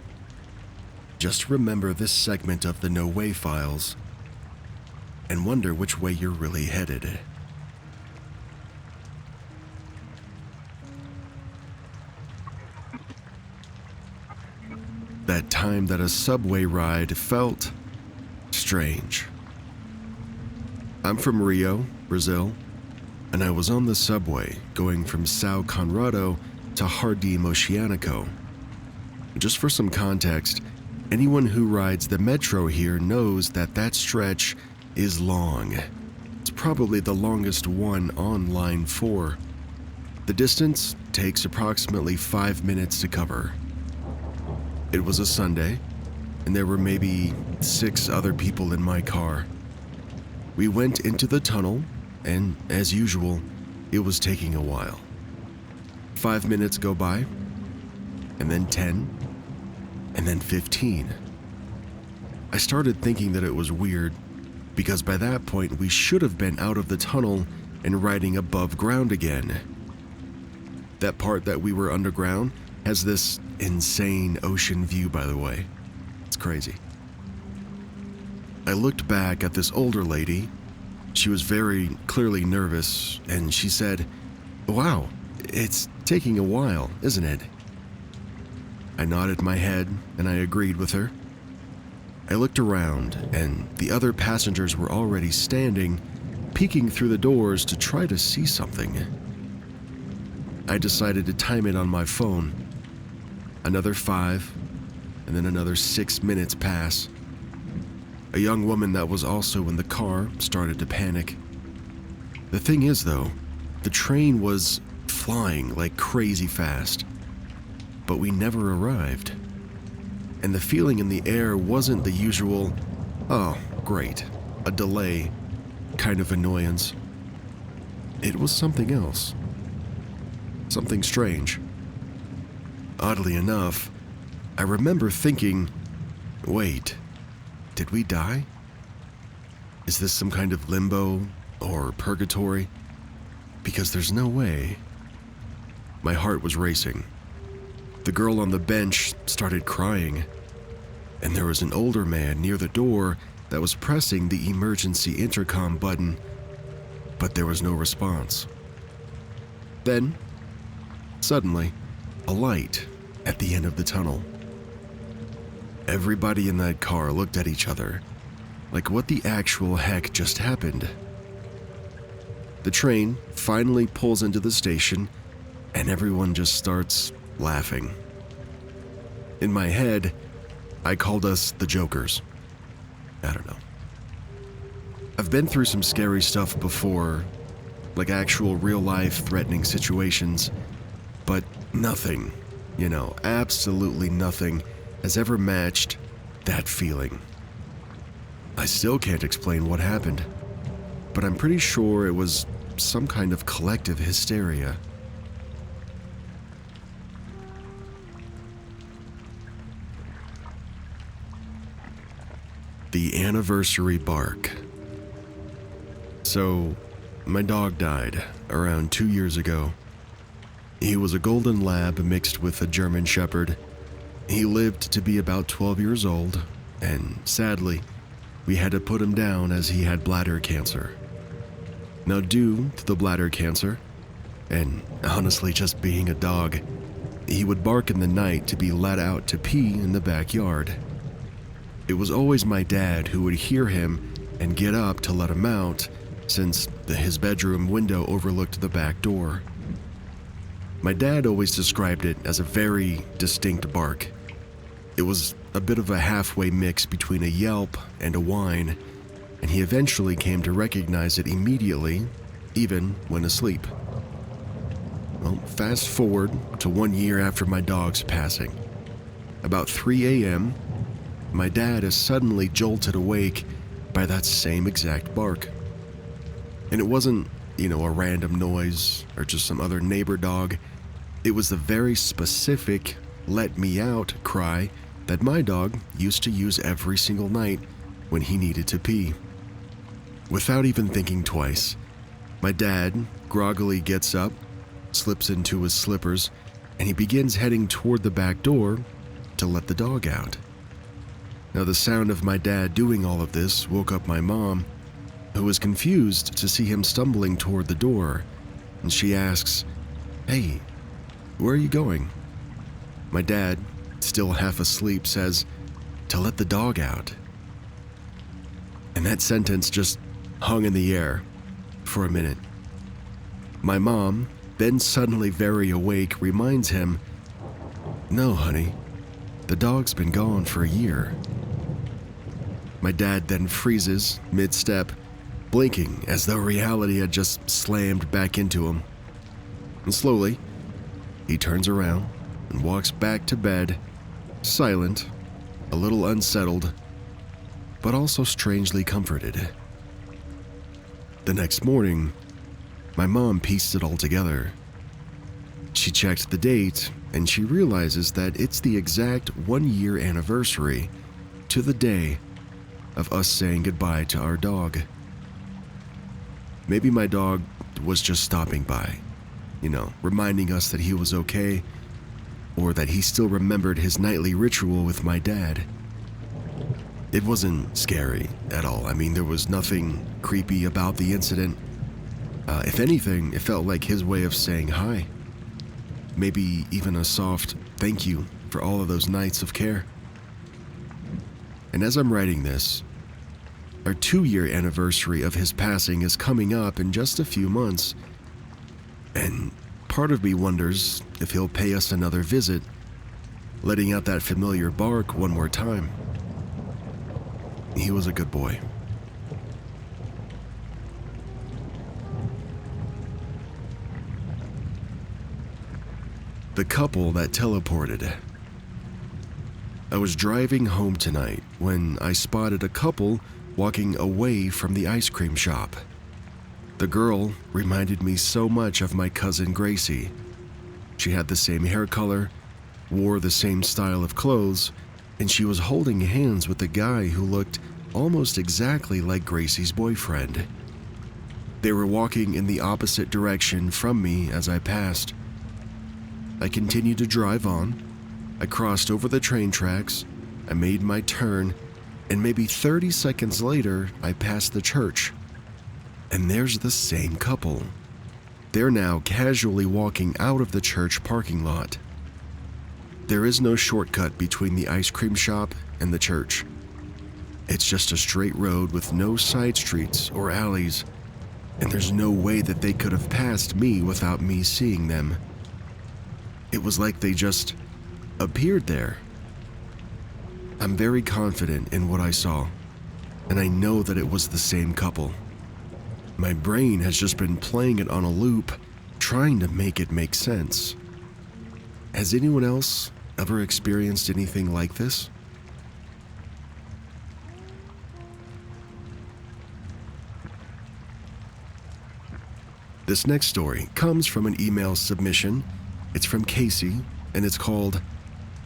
just remember this segment of the No Way Files and wonder which way you're really headed. That time that a subway ride felt strange. I'm from Rio, Brazil, and I was on the subway going from São Conrado to Jardim Oceânico. Just for some context, anyone who rides the metro here knows that stretch is long. It's probably the longest one on line 4. The distance takes approximately 5 minutes to cover. It was a Sunday, and there were maybe 6 other people in my car. We went into the tunnel, and as usual, it was taking a while. 5 minutes go by, and then 10, and then 15. I started thinking that it was weird, because by that point we should have been out of the tunnel and riding above ground again. That part that we were underground has this insane ocean view, by the way. It's crazy. I looked back at this older lady. She was very clearly nervous, and she said, "Wow, it's taking a while, isn't it?" I nodded my head, and I agreed with her. I looked around, and the other passengers were already standing, peeking through the doors to try to see something. I decided to time it on my phone. Another 5, and then another 6 minutes pass. A young woman that was also in the car started to panic. The thing is, though, the train was flying like crazy fast, but we never arrived. And the feeling in the air wasn't the usual, "Oh, great, a delay," kind of annoyance. It was something else. Something strange. Oddly enough, I remember thinking, wait, did we die? Is this some kind of limbo or purgatory? Because there's no way. My heart was racing. The girl on the bench started crying, and there was an older man near the door that was pressing the emergency intercom button, but there was no response. Then, suddenly, a light at the end of the tunnel. Everybody in that car looked at each other, like what the actual heck just happened. The train finally pulls into the station, and everyone just starts laughing. In my head, I called us the Jokers. I don't know. I've been through some scary stuff before, like actual real-life threatening situations, but nothing, absolutely nothing has ever matched that feeling. I still can't explain what happened, but I'm pretty sure it was some kind of collective hysteria. The anniversary bark. So, my dog died around 2 years ago. He was a golden lab mixed with a German shepherd. He lived to be about 12 years old, and sadly, we had to put him down as he had bladder cancer. Now, due to the bladder cancer, and honestly just being a dog, he would bark in the night to be let out to pee in the backyard. It was always my dad who would hear him and get up to let him out, since his bedroom window overlooked the back door. My dad always described it as a very distinct bark. It was a bit of a halfway mix between a yelp and a whine, and he eventually came to recognize it immediately, even when asleep. Well, fast forward to 1 year after my dog's passing. About 3 a.m., my dad is suddenly jolted awake by that same exact bark. And it wasn't, a random noise or just some other neighbor dog. It was the very specific "let me out" cry that my dog used to use every single night when he needed to pee. Without even thinking twice, my dad groggily gets up, slips into his slippers, and he begins heading toward the back door to let the dog out. Now, the sound of my dad doing all of this woke up my mom, who was confused to see him stumbling toward the door, and she asks, "Hey, where are you going?" My dad, still half asleep, says, "To let the dog out." And that sentence just hung in the air for a minute. My mom, then suddenly very awake, reminds him, "No, honey, the dog's been gone for a year." My dad then freezes mid-step, blinking as though reality had just slammed back into him. And slowly, he turns around and walks back to bed, silent, a little unsettled, but also strangely comforted. The next morning, my mom pieced it all together. She checked the date, and she realizes that it's the exact 1-year anniversary to the day of us saying goodbye to our dog. Maybe my dog was just stopping by, reminding us that he was okay, or that he still remembered his nightly ritual with my dad. It wasn't scary at all. There was nothing creepy about the incident. If anything, it felt like his way of saying hi. Maybe even a soft thank you for all of those nights of care. And as I'm writing this, our 2-year anniversary of his passing is coming up in just a few months. And part of me wonders if he'll pay us another visit, letting out that familiar bark one more time. He was a good boy. The couple that teleported. I was driving home tonight when I spotted a couple walking away from the ice cream shop. The girl reminded me so much of my cousin Gracie. She had the same hair color, wore the same style of clothes, and she was holding hands with a guy who looked almost exactly like Gracie's boyfriend. They were walking in the opposite direction from me as I passed. I continued to drive on. I crossed over the train tracks. I made my turn, and maybe 30 seconds later, I passed the church. And there's the same couple. They're now casually walking out of the church parking lot. There is no shortcut between the ice cream shop and the church. It's just a straight road with no side streets or alleys, and there's no way that they could have passed me without me seeing them. It was like they just appeared there. I'm very confident in what I saw, and I know that it was the same couple. My brain has just been playing it on a loop, trying to make it make sense. Has anyone else ever experienced anything like this? This next story comes from an email submission. It's from Casey, and it's called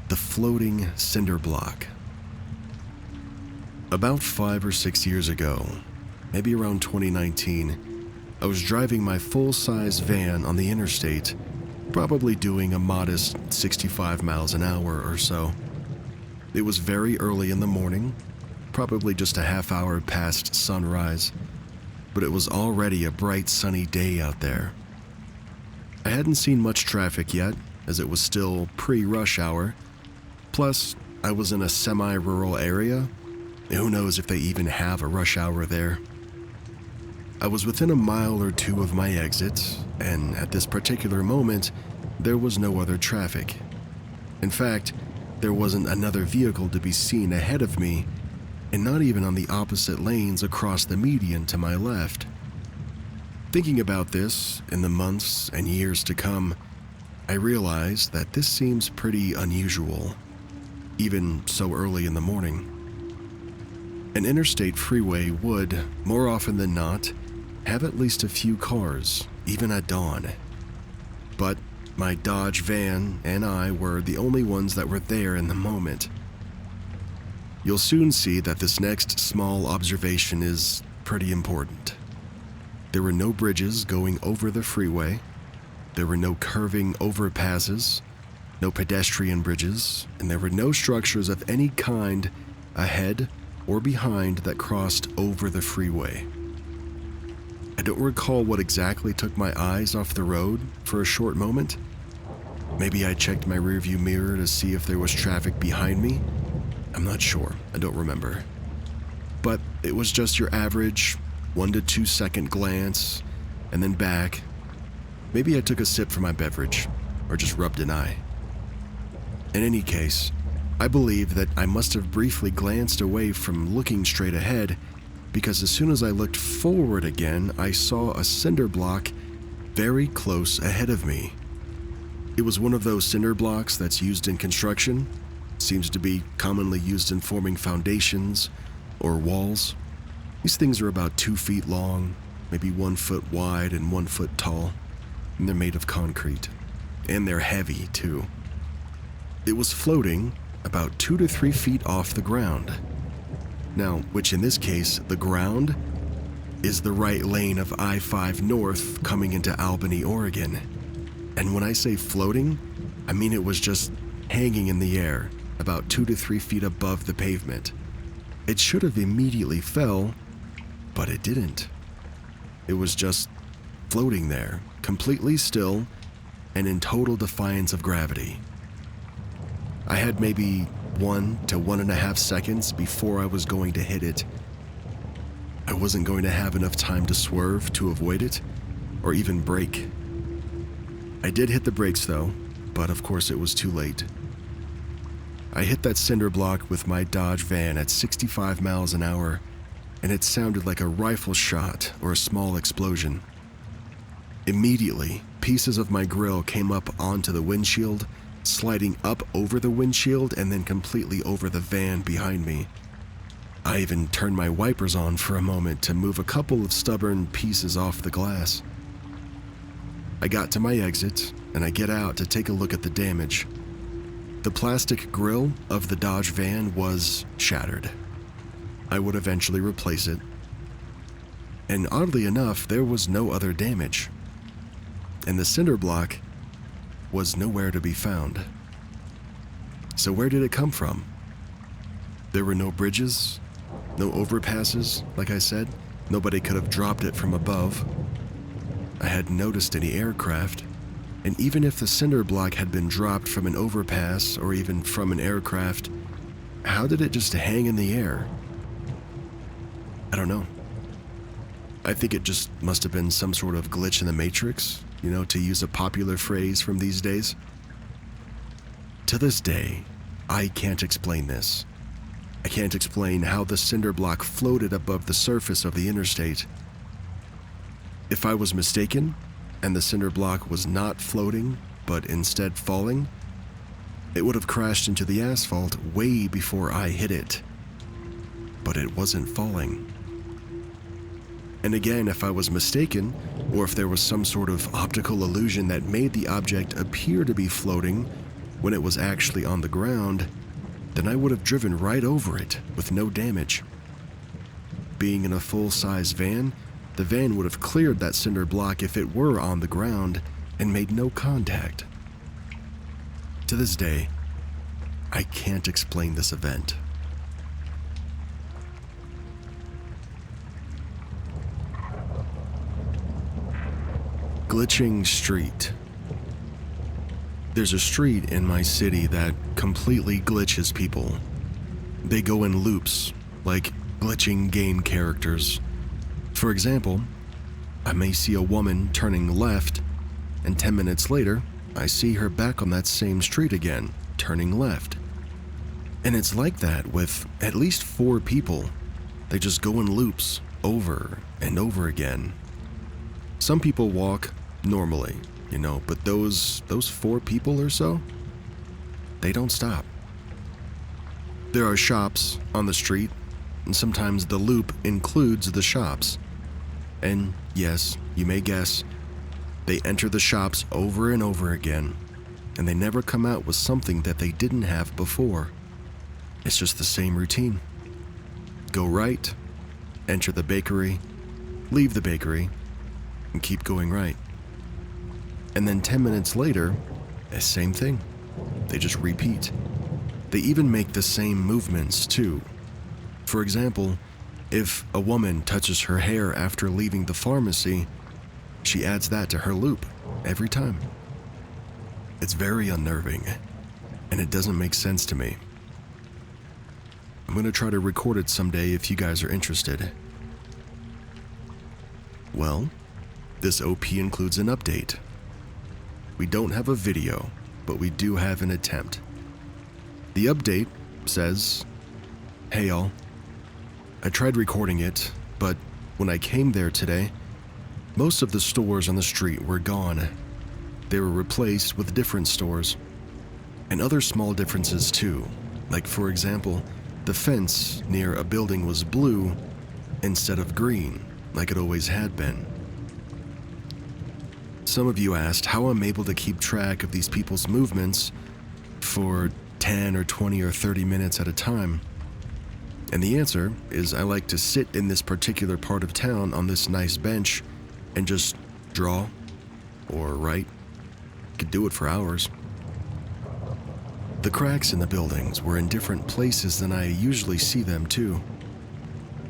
The Floating Cinder Block. About 5 or 6 years ago, maybe around 2019, I was driving my full-size van on the interstate, probably doing a modest 65 miles an hour or so. It was very early in the morning, probably just a half hour past sunrise, but it was already a bright sunny day out there. I hadn't seen much traffic yet, as it was still pre-rush hour. Plus, I was in a semi-rural area. Who knows if they even have a rush hour there. I was within a mile or two of my exit, and at this particular moment, there was no other traffic. In fact, there wasn't another vehicle to be seen ahead of me, and not even on the opposite lanes across the median to my left. Thinking about this in the months and years to come, I realized that this seems pretty unusual, even so early in the morning. An interstate freeway would, more often than not, have at least a few cars, even at dawn. But my Dodge van and I were the only ones that were there in the moment. You'll soon see that this next small observation is pretty important. There were no bridges going over the freeway. There were no curving overpasses, no pedestrian bridges, and there were no structures of any kind ahead or behind that crossed over the freeway. I don't recall what exactly took my eyes off the road for a short moment. Maybe I checked my rearview mirror to see if there was traffic behind me. I'm not sure. I don't remember. But it was just your average 1 to 2 second glance, and then back. Maybe I took a sip from my beverage, or just rubbed an eye. In any case, I believe that I must have briefly glanced away from looking straight ahead, because as soon as I looked forward again, I saw a cinder block very close ahead of me. It was one of those cinder blocks that's used in construction, seems to be commonly used in forming foundations or walls. These things are about 2 feet long, maybe 1 foot wide and 1 foot tall, and they're made of concrete. And they're heavy, too. It was floating about 2 to 3 feet off the ground. Now, which in this case, the ground is the right lane of I-5 North coming into Albany, Oregon. And when I say floating, I mean it was just hanging in the air, about 2 to 3 feet above the pavement. It should have immediately fell, but it didn't. It was just floating there, completely still and in total defiance of gravity. I had maybe 1 to 1.5 seconds before I was going to hit it. I wasn't going to have enough time to swerve to avoid it, or even brake. I did hit the brakes though, but of course it was too late. I hit that cinder block with my Dodge van at 65 miles an hour, and it sounded like a rifle shot or a small explosion. Immediately, pieces of my grill came up onto the windshield, sliding up over the windshield and then completely over the van behind me. I even turned my wipers on for a moment to move a couple of stubborn pieces off the glass. I got to my exit, and I get out to take a look at the damage. The plastic grille of the Dodge van was shattered. I would eventually replace it. And oddly enough, there was no other damage. And the cinder block was nowhere to be found. So where did it come from? There were no bridges, no overpasses, like I said. Nobody could have dropped it from above. I hadn't noticed any aircraft. And even if the cinder block had been dropped from an overpass or even from an aircraft, how did it just hang in the air? I don't know. I think it just must have been some sort of glitch in the Matrix, to use a popular phrase from these days. To this day, I can't explain this. I can't explain how the cinder block floated above the surface of the interstate. If I was mistaken, and the cinder block was not floating, but instead falling, it would have crashed into the asphalt way before I hit it. But it wasn't falling. And again, if I was mistaken, or if there was some sort of optical illusion that made the object appear to be floating when it was actually on the ground, then I would have driven right over it with no damage. Being in a full-size van, the van would have cleared that cinder block if it were on the ground and made no contact. To this day, I can't explain this event. Glitching street. There's a street in my city that completely glitches people. They go in loops, like glitching game characters. For example, I may see a woman turning left, and 10 minutes later, I see her back on that same street again, turning left. And it's like that with at least 4 people. They just go in loops over and over again. Some people walk normally, but those 4 people or so, they don't stop. There are shops on the street, and sometimes the loop includes the shops. And yes, you may guess, they enter the shops over and over again, and they never come out with something that they didn't have before. It's just the same routine. Go right, enter the bakery, leave the bakery, and keep going right. And then 10 minutes later, the same thing. They just repeat. They even make the same movements too. For example, if a woman touches her hair after leaving the pharmacy, she adds that to her loop every time. It's very unnerving, and it doesn't make sense to me. I'm going to try to record it someday if you guys are interested. Well, this OP includes an update. We don't have a video, but we do have an attempt. The update says, "Hey y'all, I tried recording it, but when I came there today, most of the stores on the street were gone. They were replaced with different stores. And other small differences too, like for example, the fence near a building was blue instead of green, like it always had been. Some of you asked how I'm able to keep track of these people's movements for 10 or 20 or 30 minutes at a time. And the answer is I like to sit in this particular part of town on this nice bench and just draw or write. Could do it for hours. The cracks in the buildings were in different places than I usually see them too.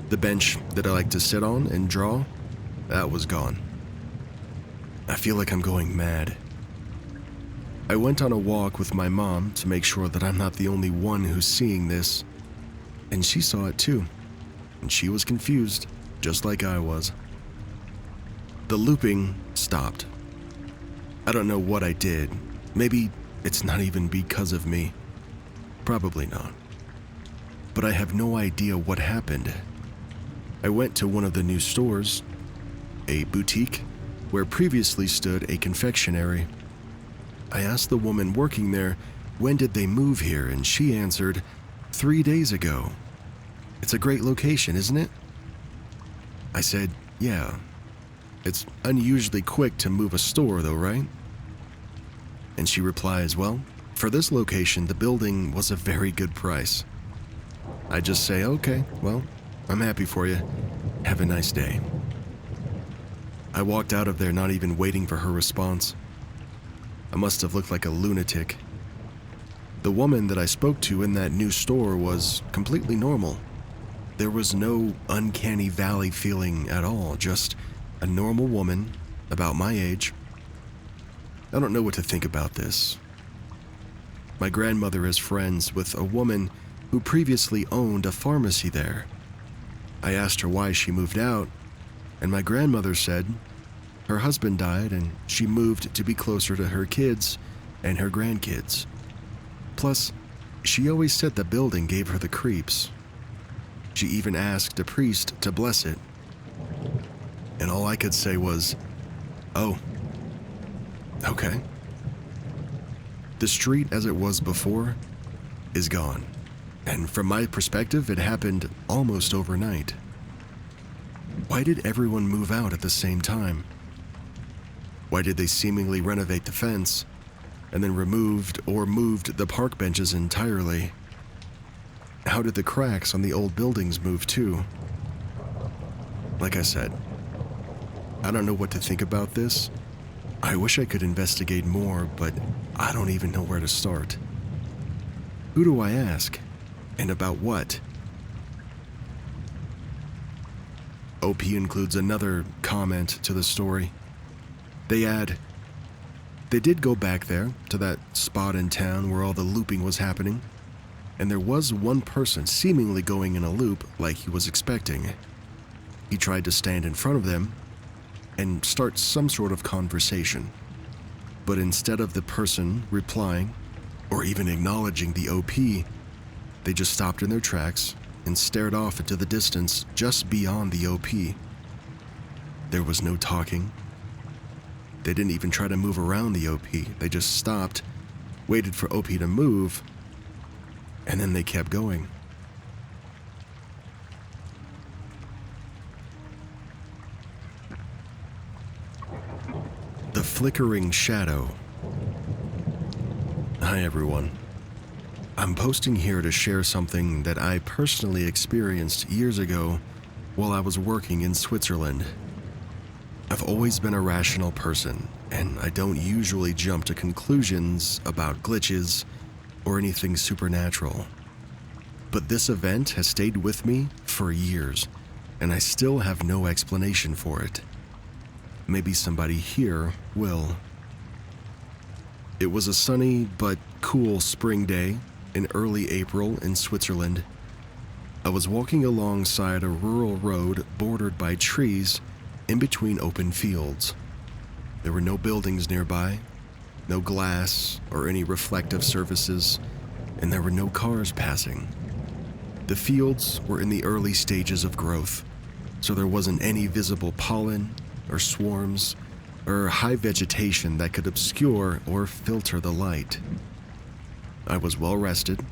The bench that I like to sit on and draw, that was gone. I feel like I'm going mad. I went on a walk with my mom to make sure that I'm not the only one who's seeing this, and she saw it too, and she was confused, just like I was. The looping stopped. I don't know what I did. Maybe it's not even because of me. Probably not. But I have no idea what happened. I went to one of the new stores, a boutique, where previously stood a confectionery. I asked the woman working there, when did they move here, and she answered, 3 days ago. It's a great location, isn't it? I said, yeah. It's unusually quick to move a store though, right? And she replies, well, for this location, the building was a very good price. I just say, okay, well, I'm happy for you. Have a nice day. I walked out of there not even waiting for her response. I must have looked like a lunatic. The woman that I spoke to in that new store was completely normal. There was no uncanny valley feeling at all, just a normal woman about my age. I don't know what to think about this. My grandmother is friends with a woman who previously owned a pharmacy there. I asked her why she moved out, and my grandmother said her husband died and she moved to be closer to her kids and her grandkids. Plus, she always said the building gave her the creeps. She even asked a priest to bless it. And all I could say was, oh, okay. The street as it was before is gone. And from my perspective, it happened almost overnight. Why did everyone move out at the same time? Why did they seemingly renovate the fence and then moved the park benches entirely? How did the cracks on the old buildings move too? Like I said, I don't know what to think about this. I wish I could investigate more, but I don't even know where to start. Who do I ask? And about what? OP includes another comment to the story. They add, they did go back there to that spot in town where all the looping was happening, and there was one person seemingly going in a loop like he was expecting. He tried to stand in front of them and start some sort of conversation, but instead of the person replying or even acknowledging the OP, they just stopped in their tracks and stared off into the distance just beyond the OP. There was no talking. They didn't even try to move around the OP. They just stopped, waited for OP to move, and then they kept going. The flickering shadow. Hi everyone. I'm posting here to share something that I personally experienced years ago while I was working in Switzerland. I've always been a rational person, and I don't usually jump to conclusions about glitches or anything supernatural. But this event has stayed with me for years, and I still have no explanation for it. Maybe somebody here will. It was a sunny but cool spring day in early April in Switzerland. I was walking alongside a rural road bordered by trees in between open fields. There were no buildings nearby, no glass or any reflective surfaces, and there were no cars passing. The fields were in the early stages of growth, so there wasn't any visible pollen or swarms or high vegetation that could obscure or filter the light. I was well rested,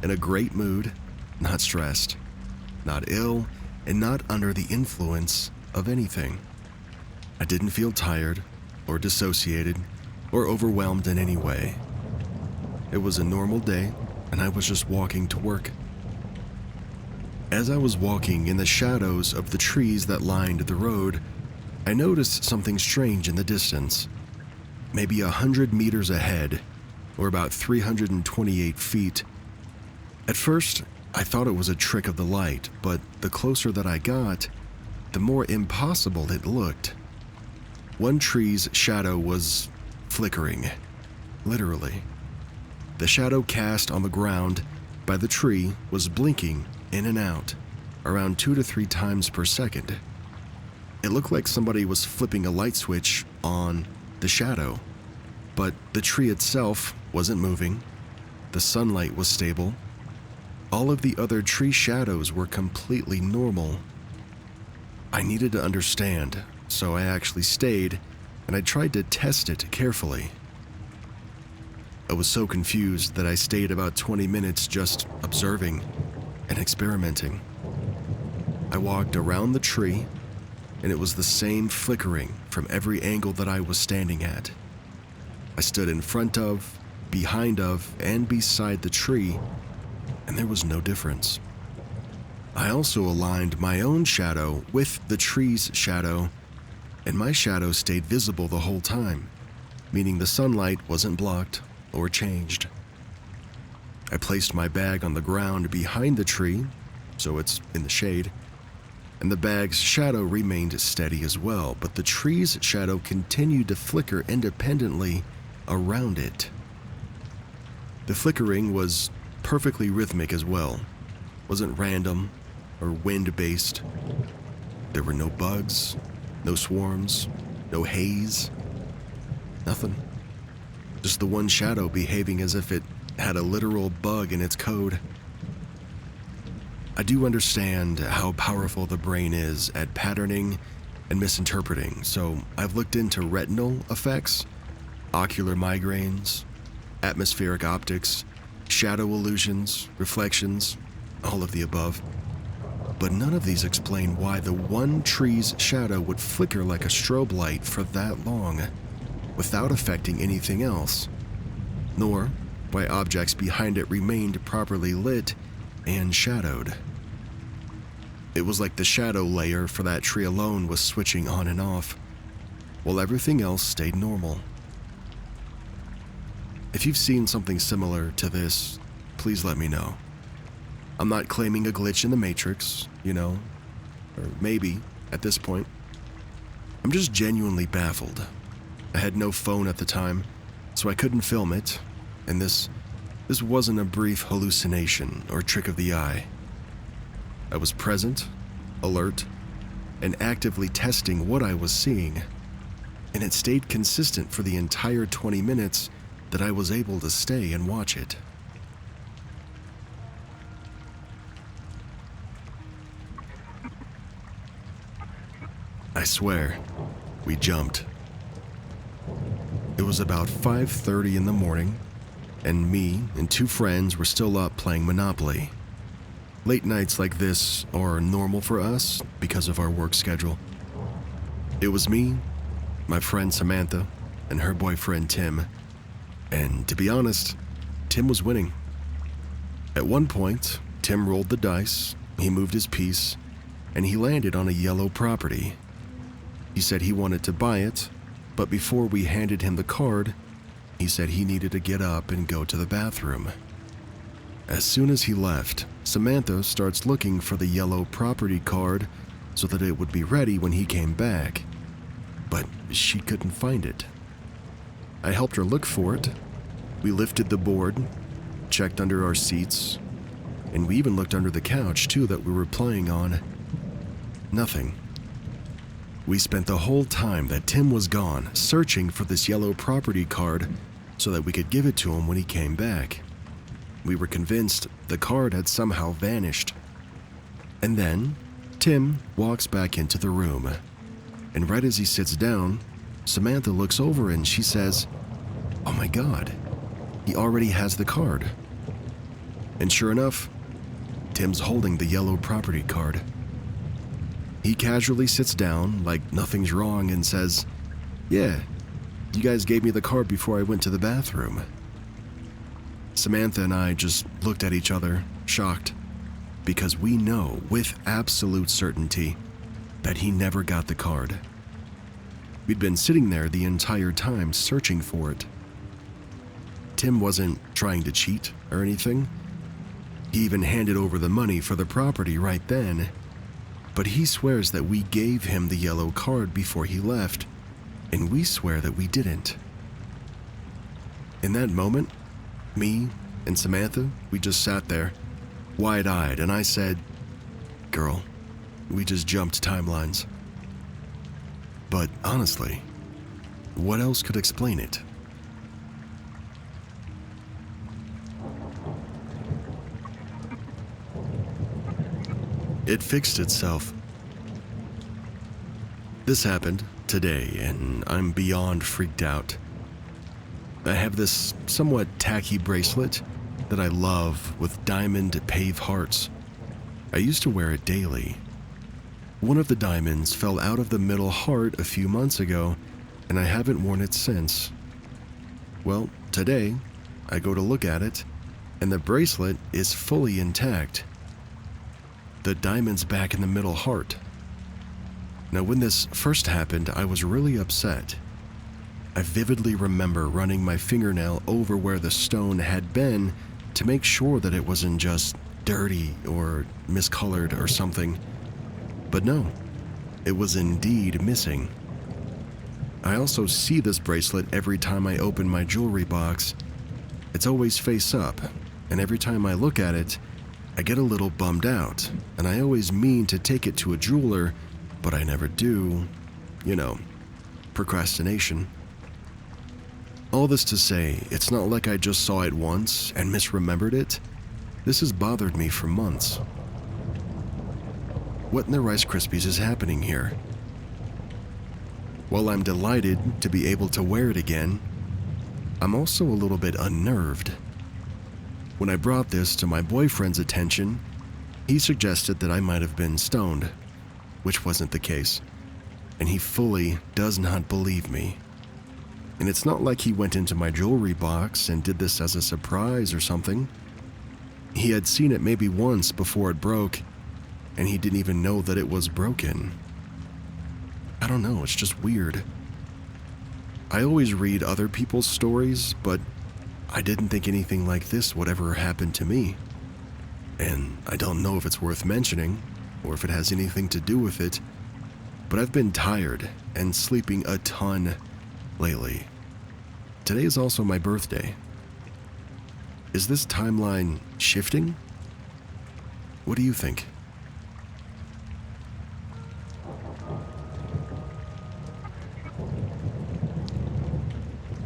in a great mood, not stressed, not ill, and not under the influence of anything. I didn't feel tired or dissociated or overwhelmed in any way. It was a normal day, and I was just walking to work. As I was walking in the shadows of the trees that lined the road, I noticed something strange in the distance. Maybe 100 meters ahead, or about 328 feet. At first, I thought it was a trick of the light, but the closer that I got, the more impossible it looked. One tree's shadow was flickering, literally. The shadow cast on the ground by the tree was blinking in and out, around 2 to 3 times per second. It looked like somebody was flipping a light switch on the shadow, but the tree itself wasn't moving. The sunlight was stable. All of the other tree shadows were completely normal. I needed to understand, so I actually stayed and I tried to test it carefully. I was so confused that I stayed about 20 minutes just observing and experimenting. I walked around the tree, and it was the same flickering from every angle that I was standing at. I stood in front of, behind of, and beside the tree, and there was no difference. I also aligned my own shadow with the tree's shadow, and my shadow stayed visible the whole time, meaning the sunlight wasn't blocked or changed. I placed my bag on the ground behind the tree, so it's in the shade, and the bag's shadow remained steady as well, but the tree's shadow continued to flicker independently around it. The flickering was perfectly rhythmic as well, wasn't random or wind-based. There were no bugs, no swarms, no haze, nothing. Just the one shadow behaving as if it had a literal bug in its code. I do understand how powerful the brain is at patterning and misinterpreting, so I've looked into retinal effects, ocular migraines, atmospheric optics, shadow illusions, reflections, all of the above. But none of these explain why the one tree's shadow would flicker like a strobe light for that long, without affecting anything else, nor why objects behind it remained properly lit and shadowed. It was like the shadow layer for that tree alone was switching on and off, while everything else stayed normal. If you've seen something similar to this, please let me know. I'm not claiming a glitch in the Matrix, or maybe, at this point. I'm just genuinely baffled. I had no phone at the time, so I couldn't film it, and this wasn't a brief hallucination or trick of the eye. I was present, alert, and actively testing what I was seeing, and it stayed consistent for the entire 20 minutes that I was able to stay and watch it. I swear, we jumped. It was about 5:30 in the morning, and me and 2 friends were still up playing Monopoly. Late nights like this are normal for us because of our work schedule. It was me, my friend Samantha, and her boyfriend Tim, and to be honest, Tim was winning. At one point, Tim rolled the dice, he moved his piece, and he landed on a yellow property. He said he wanted to buy it, but before we handed him the card, he said he needed to get up and go to the bathroom. As soon as he left, Samantha starts looking for the yellow property card so that it would be ready when he came back, but she couldn't find it. I helped her look for it. We lifted the board, checked under our seats, and we even looked under the couch too that we were playing on. Nothing. We spent the whole time that Tim was gone searching for this yellow property card so that we could give it to him when he came back. We were convinced the card had somehow vanished. And then, Tim walks back into the room, and right as he sits down, Samantha looks over and she says, "Oh my God, he already has the card." And sure enough, Tim's holding the yellow property card. He casually sits down like nothing's wrong and says, "Yeah, you guys gave me the card before I went to the bathroom." Samantha and I just looked at each other, shocked, because we know with absolute certainty that he never got the card. We'd been sitting there the entire time searching for it. Tim wasn't trying to cheat or anything. He even handed over the money for the property right then, but he swears that we gave him the yellow card before he left, and we swear that we didn't. In that moment, me and Samantha, we just sat there, wide-eyed, and I said, "Girl, we just jumped timelines." But honestly, what else could explain it? It fixed itself. This happened today, and I'm beyond freaked out. I have this somewhat tacky bracelet that I love with diamond pave hearts. I used to wear it daily. One of the diamonds fell out of the middle heart a few months ago, and I haven't worn it since. Well, today, I go to look at it, and the bracelet is fully intact. The diamond's back in the middle heart. Now, when this first happened, I was really upset. I vividly remember running my fingernail over where the stone had been to make sure that it wasn't just dirty or miscolored or something. But no, it was indeed missing. I also see this bracelet every time I open my jewelry box. It's always face up, and every time I look at it, I get a little bummed out, and I always mean to take it to a jeweler, but I never do. You know, procrastination. All this to say, it's not like I just saw it once and misremembered it. This has bothered me for months. What in the Rice Krispies is happening here? While I'm delighted to be able to wear it again, I'm also a little bit unnerved. When I brought this to my boyfriend's attention, he suggested that I might have been stoned, which wasn't the case, and he fully does not believe me. And it's not like he went into my jewelry box and did this as a surprise or something. He had seen it maybe once before it broke, and he didn't even know that it was broken. I don't know, it's just weird. I always read other people's stories, but I didn't think anything like this would ever happen to me. And I don't know if it's worth mentioning, or if it has anything to do with it, but I've been tired and sleeping a ton lately. Today is also my birthday. Is this timeline shifting? What do you think?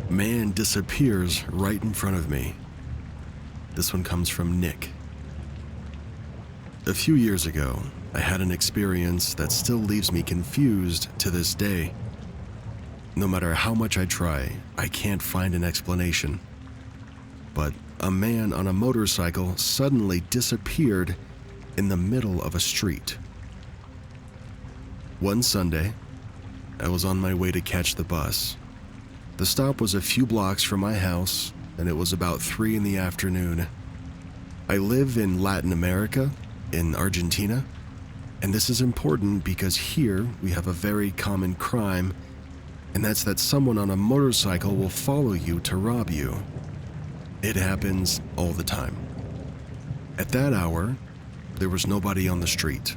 Man disappears right in front of me. This one comes from Nick. A few years ago, I had an experience that still leaves me confused to this day. No matter how much I try, I can't find an explanation. But a man on a motorcycle suddenly disappeared in the middle of a street. One Sunday, I was on my way to catch the bus. The stop was a few blocks from my house, and it was about 3 in the afternoon. I live in Latin America, in Argentina, and this is important because here we have a very common crime, and that's that someone on a motorcycle will follow you to rob you. It happens all the time. At that hour, there was nobody on the street.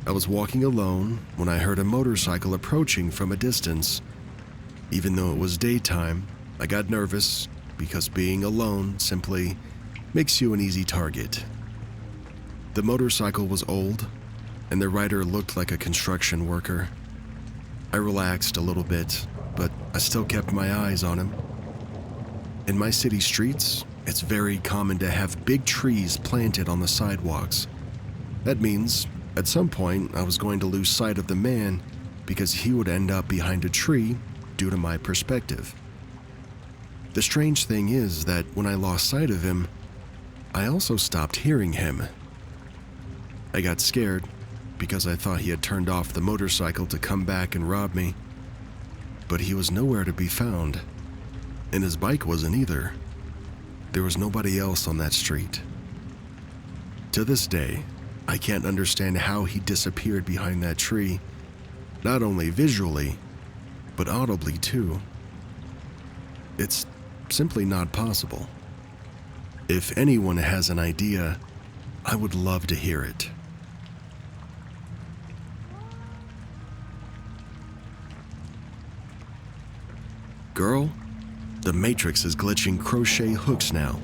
I was walking alone when I heard a motorcycle approaching from a distance. Even though it was daytime, I got nervous because being alone simply makes you an easy target. The motorcycle was old, and the rider looked like a construction worker. I relaxed a little bit, but I still kept my eyes on him. In my city streets, it's very common to have big trees planted on the sidewalks. That means At some point, I was going to lose sight of the man because he would end up behind a tree due to my perspective. The strange thing is that when I lost sight of him, I also stopped hearing him. I got scared because I thought he had turned off the motorcycle to come back and rob me, but he was nowhere to be found, and his bike wasn't either. There was nobody else on that street. To this day, I can't understand how he disappeared behind that tree, not only visually, but audibly too. It's simply not possible. If anyone has an idea, I would love to hear it. Girl, the Matrix is glitching crochet hooks now.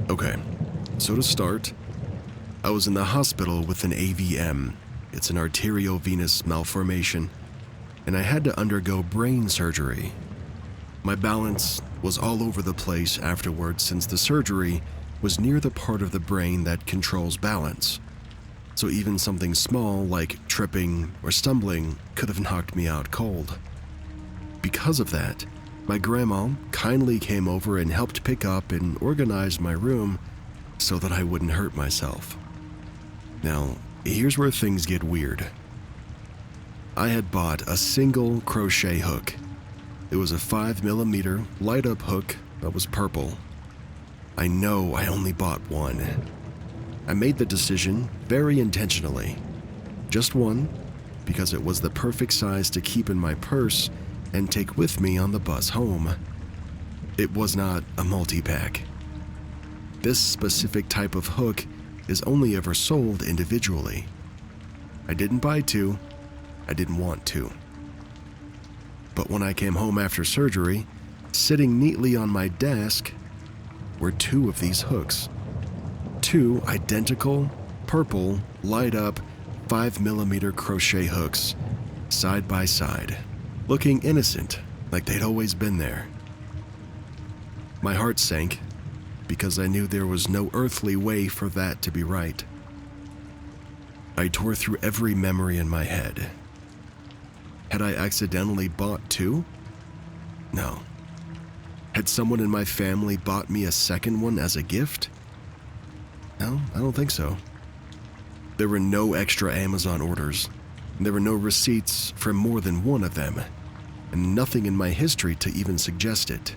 Okay, so to start, I was in the hospital with an AVM. It's an arteriovenous malformation, and I had to undergo brain surgery. My balance was all over the place afterwards since the surgery was near the part of the brain that controls balance. So even something small like tripping or stumbling could have knocked me out cold. Because of that, my grandma kindly came over and helped pick up and organize my room so that I wouldn't hurt myself. Now, here's where things get weird. I had bought a single crochet hook. It was a 5mm light-up hook that was purple. I know I only bought one. I made the decision very intentionally. Just one, because it was the perfect size to keep in my purse and take with me on the bus home. It was not a multi-pack. This specific type of hook is only ever sold individually. I didn't buy two. I didn't want to. But when I came home after surgery, sitting neatly on my desk were two of these hooks. Two identical, purple, light-up 5mm crochet hooks, side by side, looking innocent, like they'd always been there. My heart sank because I knew there was no earthly way for that to be right. I tore through every memory in my head. Had I accidentally bought two? No. Had someone in my family bought me a second one as a gift? No, I don't think so. There were no extra Amazon orders. There were no receipts for more than one of them, and nothing in my history to even suggest it.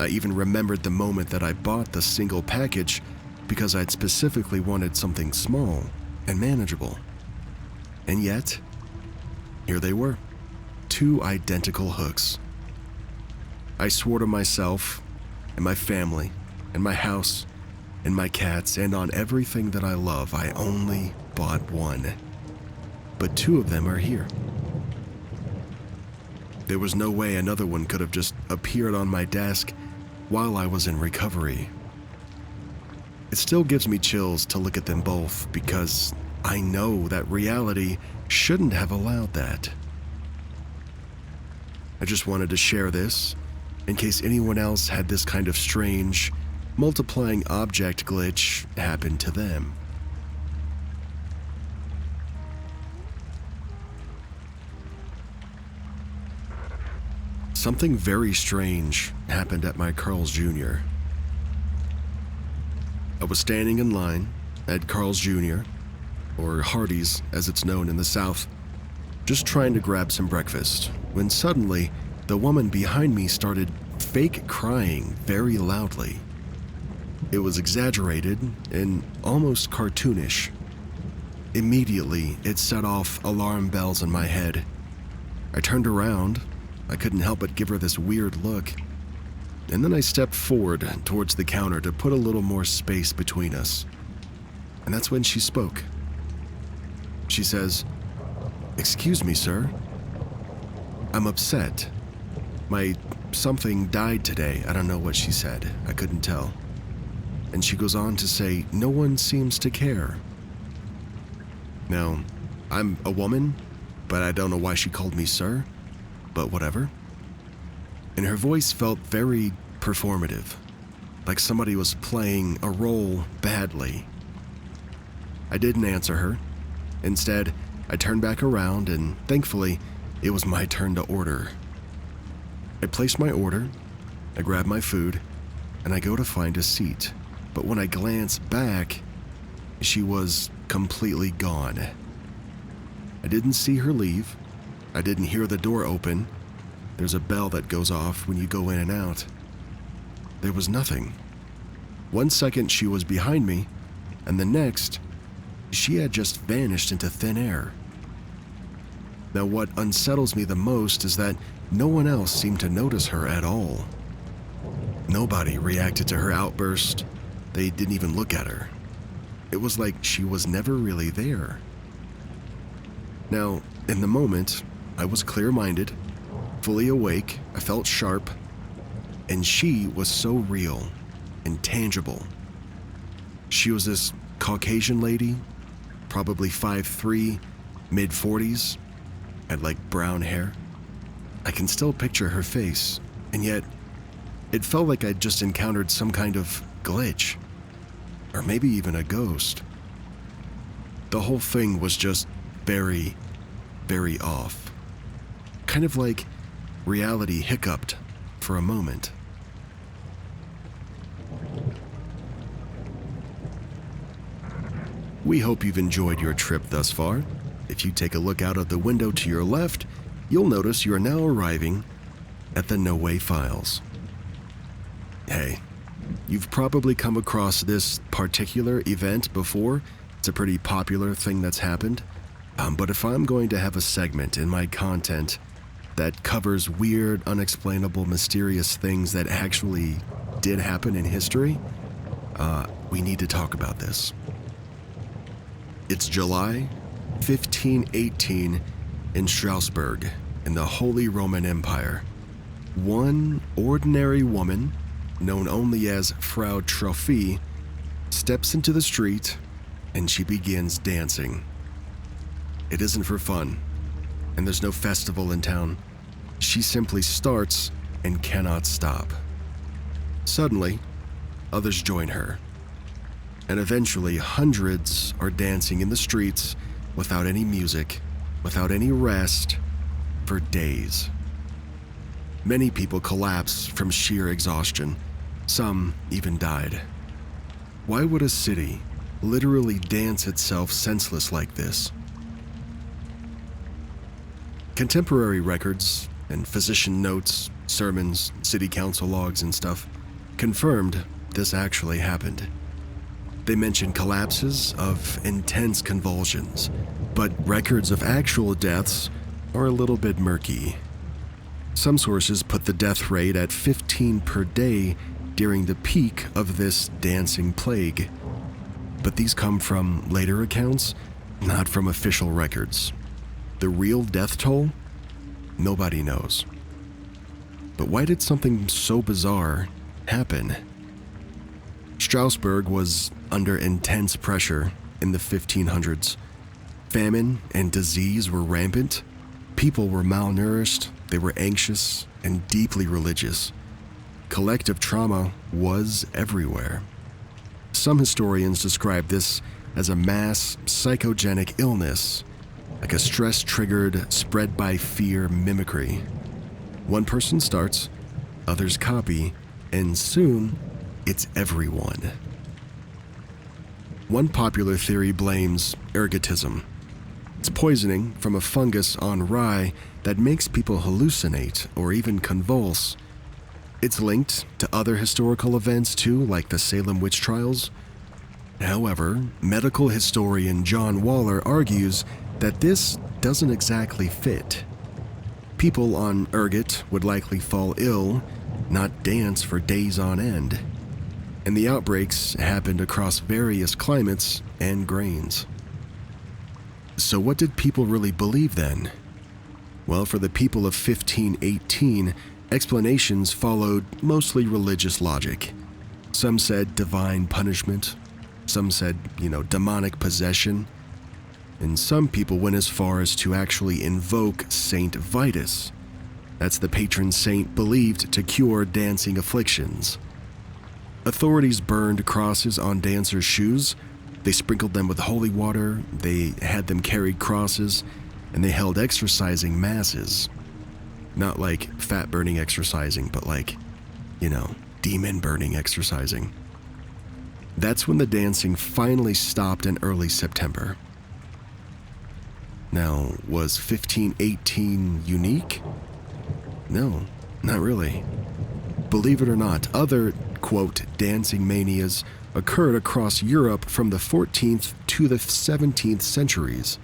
I even remembered the moment that I bought the single package because I'd specifically wanted something small and manageable. And yet, here they were, two identical hooks. I swore to myself and my family and my house and my cats and on everything that I love, I only bought one. But two of them are here. There was no way another one could have just appeared on my desk while I was in recovery. It still gives me chills to look at them both because I know that reality shouldn't have allowed that. I just wanted to share this in case anyone else had this kind of strange, multiplying object glitch happen to them. Something very strange happened at my Carl's Jr. I was standing in line at Carl's Jr., or Hardee's as it's known in the South, just trying to grab some breakfast, when suddenly the woman behind me started fake crying very loudly. It was exaggerated and almost cartoonish. Immediately, it set off alarm bells in my head. I turned around. I couldn't help but give her this weird look. And then I stepped forward towards the counter to put a little more space between us. And that's when she spoke. She says, "Excuse me, sir. I'm upset. My something died today." I don't know what she said. I couldn't tell. And she goes on to say, "No one seems to care." Now, I'm a woman, but I don't know why she called me sir, but whatever. And her voice felt very performative, like somebody was playing a role badly. I didn't answer her. Instead, I turned back around and, thankfully, it was my turn to order. I placed my order, I grab my food, and I go to find a seat. But when I glance back, she was completely gone. I didn't see her leave. I didn't hear the door open. There's a bell that goes off when you go in and out. There was nothing. 1 second she was behind me, and the next, she had just vanished into thin air. Now what unsettles me the most is that no one else seemed to notice her at all. Nobody reacted to her outburst. They didn't even look at her. It was like she was never really there. Now, in the moment, I was clear-minded, fully awake, I felt sharp, and she was so real and tangible. She was this Caucasian lady, probably 5'3", mid-40s, had like brown hair. I can still picture her face, and yet it felt like I'd just encountered some kind of glitch, or maybe even a ghost. The whole thing was just very, very off. Kind of like reality hiccuped for a moment. We hope you've enjoyed your trip thus far. If you take a look out of the window to your left, you'll notice you are now arriving at the No Way Files. Hey, you've probably come across this particular event before. It's a pretty popular thing that's happened. But if I'm going to have a segment in my content that covers weird, unexplainable, mysterious things that actually did happen in history, we need to talk about this. It's July 1518 in Strasbourg, in the Holy Roman Empire. One ordinary woman, known only as Frau Trophy, steps into the street and she begins dancing. It isn't for fun, and there's no festival in town. She simply starts and cannot stop. Suddenly, others join her, and eventually hundreds are dancing in the streets without any music, without any rest, for days. Many people collapse from sheer exhaustion. Some even died. Why would a city literally dance itself senseless like this? Contemporary records and physician notes, sermons, city council logs and stuff confirmed this actually happened. They mention collapses of intense convulsions, but records of actual deaths are a little bit murky. Some sources put the death rate at 15 per day during the peak of this dancing plague, but these come from later accounts, not from official records. The real death toll? Nobody knows. But why did something so bizarre happen? Strasbourg was under intense pressure in the 1500s. Famine and disease were rampant. People were malnourished, they were anxious, and deeply religious. Collective trauma was everywhere. Some historians describe this as a mass psychogenic illness, like a stress-triggered, spread-by-fear mimicry. One person starts, others copy, and soon, it's everyone. One popular theory blames ergotism. It's poisoning from a fungus on rye that makes people hallucinate or even convulse. It's linked to other historical events too, like the Salem witch trials. However, medical historian John Waller argues that this doesn't exactly fit. People on ergot would likely fall ill, not dance for days on end. And the outbreaks happened across various climates and grains. So what did people really believe then? Well, for the people of 1518, explanations followed mostly religious logic. Some said divine punishment, some said, demonic possession, and some people went as far as to actually invoke Saint Vitus. That's the patron saint believed to cure dancing afflictions. Authorities burned crosses on dancers' shoes, They sprinkled them with holy water, they had them carry crosses, and they held exorcising masses. Not like fat-burning exorcising, but like, demon-burning exorcising. That's when the dancing finally stopped in early September. Now, was 1518 unique? No, not really. Believe it or not, other, quote, dancing manias occurred across Europe from the 14th to the 17th centuries.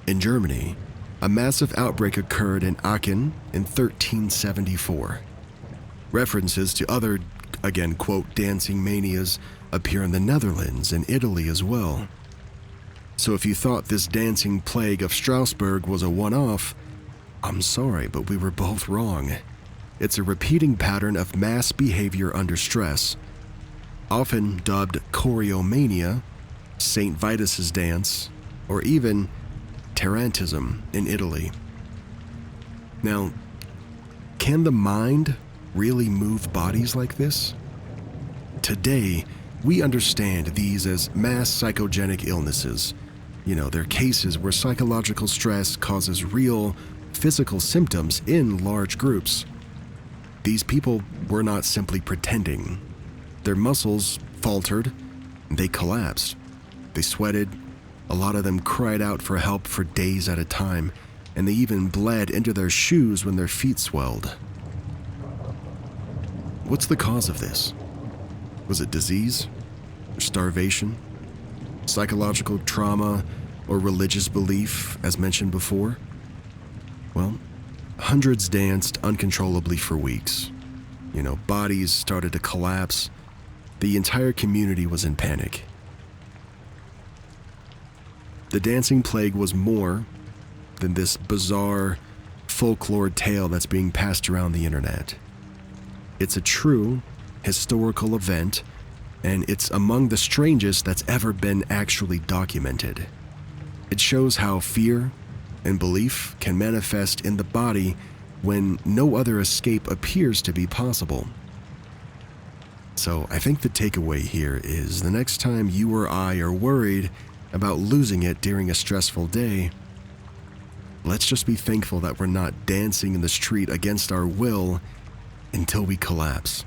In Germany, a massive outbreak occurred in Aachen in 1374. References to other, again, quote, dancing manias appear in the Netherlands and Italy as well. So if you thought this dancing plague of Strasbourg was a one-off, I'm sorry, but we were both wrong. It's a repeating pattern of mass behavior under stress, often dubbed choreomania, St. Vitus's dance, or even tarantism in Italy. Now, can the mind really move bodies like this? Today, we understand these as mass psychogenic illnesses. They're cases where psychological stress causes real physical symptoms in large groups. These people were not simply pretending. Their muscles faltered, they collapsed, they sweated, a lot of them cried out for help for days at a time, and they even bled into their shoes when their feet swelled. What's the cause of this? Was it disease? Or starvation? Psychological trauma? Or religious belief, as mentioned before? Well, hundreds danced uncontrollably for weeks. Bodies started to collapse. The entire community was in panic. The dancing plague was more than this bizarre folklore tale that's being passed around the internet. It's a true historical event, and it's among the strangest that's ever been actually documented. It shows how fear and belief can manifest in the body when no other escape appears to be possible. So I think the takeaway here is the next time you or I are worried about losing it during a stressful day, let's just be thankful that we're not dancing in the street against our will until we collapse.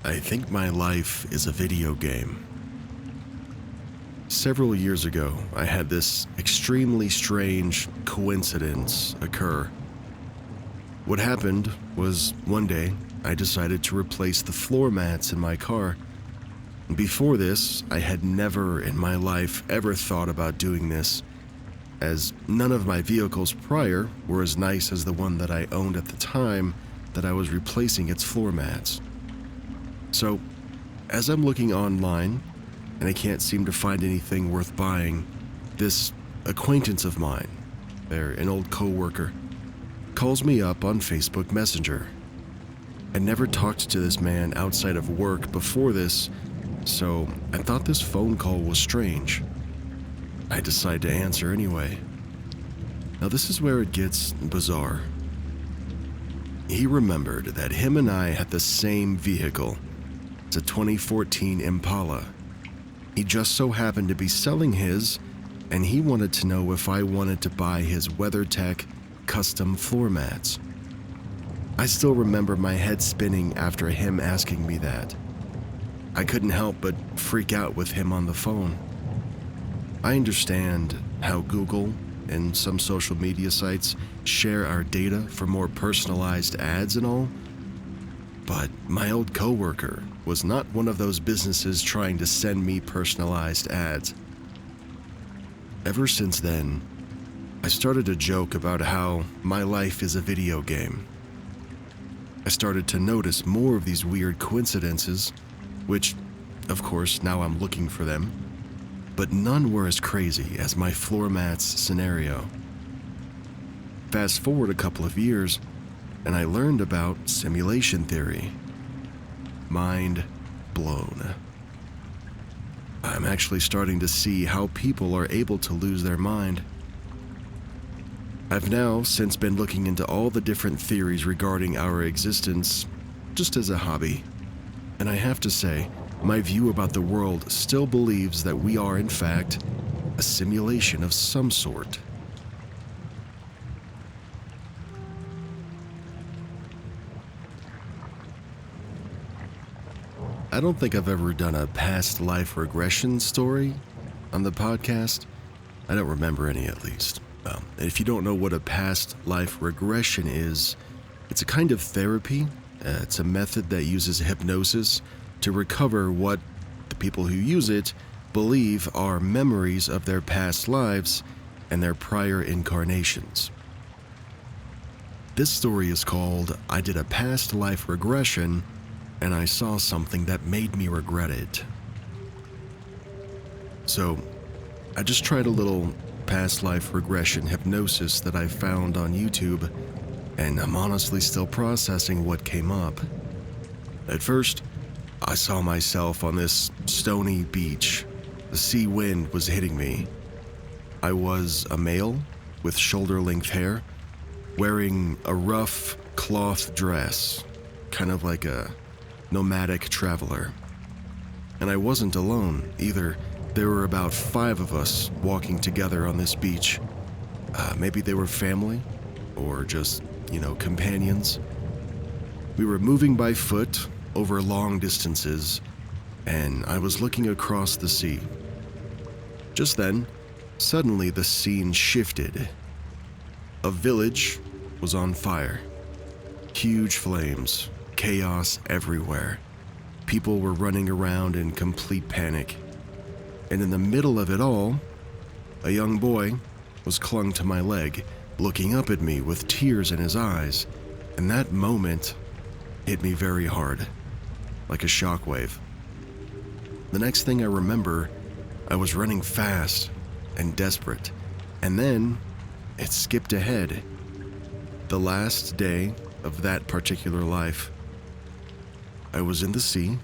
I think my life is a video game. Several years ago, I had this extremely strange coincidence occur. What happened was one day, I decided to replace the floor mats in my car. Before this, I had never in my life ever thought about doing this, as none of my vehicles prior were as nice as the one that I owned at the time that I was replacing its floor mats. So, as I'm looking online, and I can't seem to find anything worth buying, this acquaintance of mine, they're an old co-worker, calls me up on Facebook Messenger. I never talked to this man outside of work before this, so I thought this phone call was strange. I decide to answer anyway. Now this is where it gets bizarre. He remembered that him and I had the same vehicle. It's a 2014 Impala. He just so happened to be selling his, and he wanted to know if I wanted to buy his WeatherTech custom floor mats. I still remember my head spinning after him asking me that. I couldn't help but freak out with him on the phone. I understand how Google and some social media sites share our data for more personalized ads and all, but my old coworker was not one of those businesses trying to send me personalized ads. Ever since then, I started to joke about how my life is a video game. I started to notice more of these weird coincidences, which, of course, now I'm looking for them, but none were as crazy as my floor mats scenario. Fast forward a couple of years, and I learned about simulation theory. Mind blown. I'm actually starting to see how people are able to lose their mind. I've now since been looking into all the different theories regarding our existence just as a hobby, and I have to say, my view about the world still believes that we are in fact a simulation of some sort. I don't think I've ever done a past life regression story on the podcast. I don't remember any, at least. If you don't know what a past life regression is, it's a kind of therapy. It's a method that uses hypnosis to recover what the people who use it believe are memories of their past lives and their prior incarnations. This story is called I Did a Past Life Regression and I Saw Something That Made Me Regret It. So, I just tried a little past life regression hypnosis that I found on YouTube, and I'm honestly still processing what came up. At first, I saw myself on this stony beach. The sea wind was hitting me. I was a male with shoulder-length hair, wearing a rough cloth dress, kind of like a nomadic traveler. And I wasn't alone either. There were about 5 of us walking together on this beach. Maybe they were family, or just, companions. We were moving by foot over long distances, and I was looking across the sea. Just then, suddenly the scene shifted. A village was on fire. Huge flames, chaos everywhere. People were running around in complete panic. And in the middle of it all, a young boy was clung to my leg, looking up at me with tears in his eyes, and that moment hit me very hard, like a shockwave. The next thing I remember, I was running fast and desperate, and then it skipped ahead. The last day of that particular life, I was in the sea,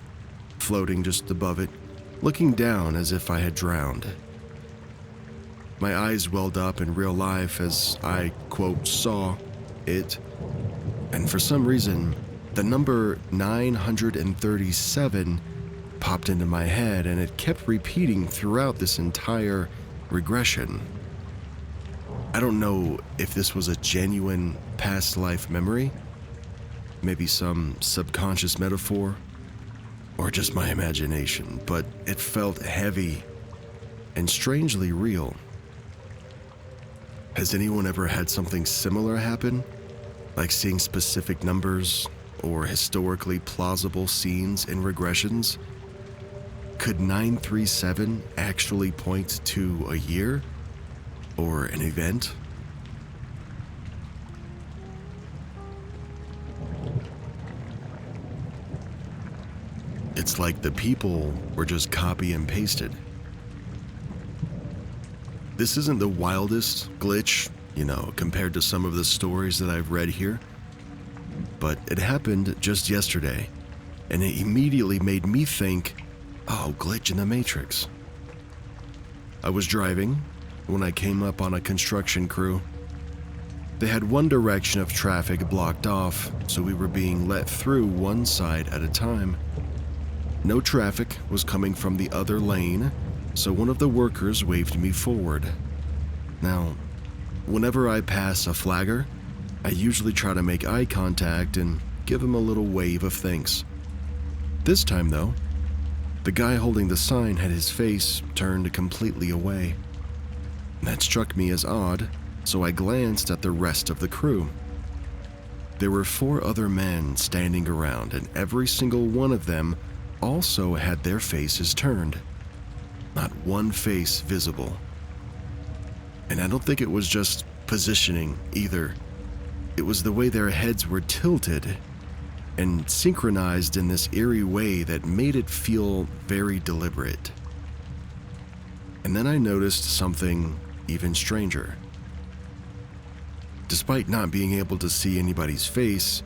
floating just above it, looking down as if I had drowned. My eyes welled up in real life as I, quote, saw it, and for some reason, the number 937 popped into my head, and it kept repeating throughout this entire regression. I don't know if this was a genuine past life memory, maybe some subconscious metaphor, or just my imagination, but it felt heavy and strangely real. Has anyone ever had something similar happen? Like seeing specific numbers or historically plausible scenes in regressions? Could 937 actually point to a year or an event? It's like the people were just copy and pasted. This isn't the wildest glitch, compared to some of the stories that I've read here, but it happened just yesterday, and it immediately made me think, oh, glitch in the Matrix. I was driving when I came up on a construction crew. They had one direction of traffic blocked off, so we were being let through one side at a time. No traffic was coming from the other lane, so one of the workers waved me forward. Now, whenever I pass a flagger, I usually try to make eye contact and give him a little wave of thanks. This time, though, the guy holding the sign had his face turned completely away. That struck me as odd, so I glanced at the rest of the crew. There were 4 other men standing around, and every single one of them also had their faces turned. Not one face visible. And I don't think it was just positioning either. It was the way their heads were tilted and synchronized in this eerie way that made it feel very deliberate. And then I noticed something even stranger. Despite not being able to see anybody's face,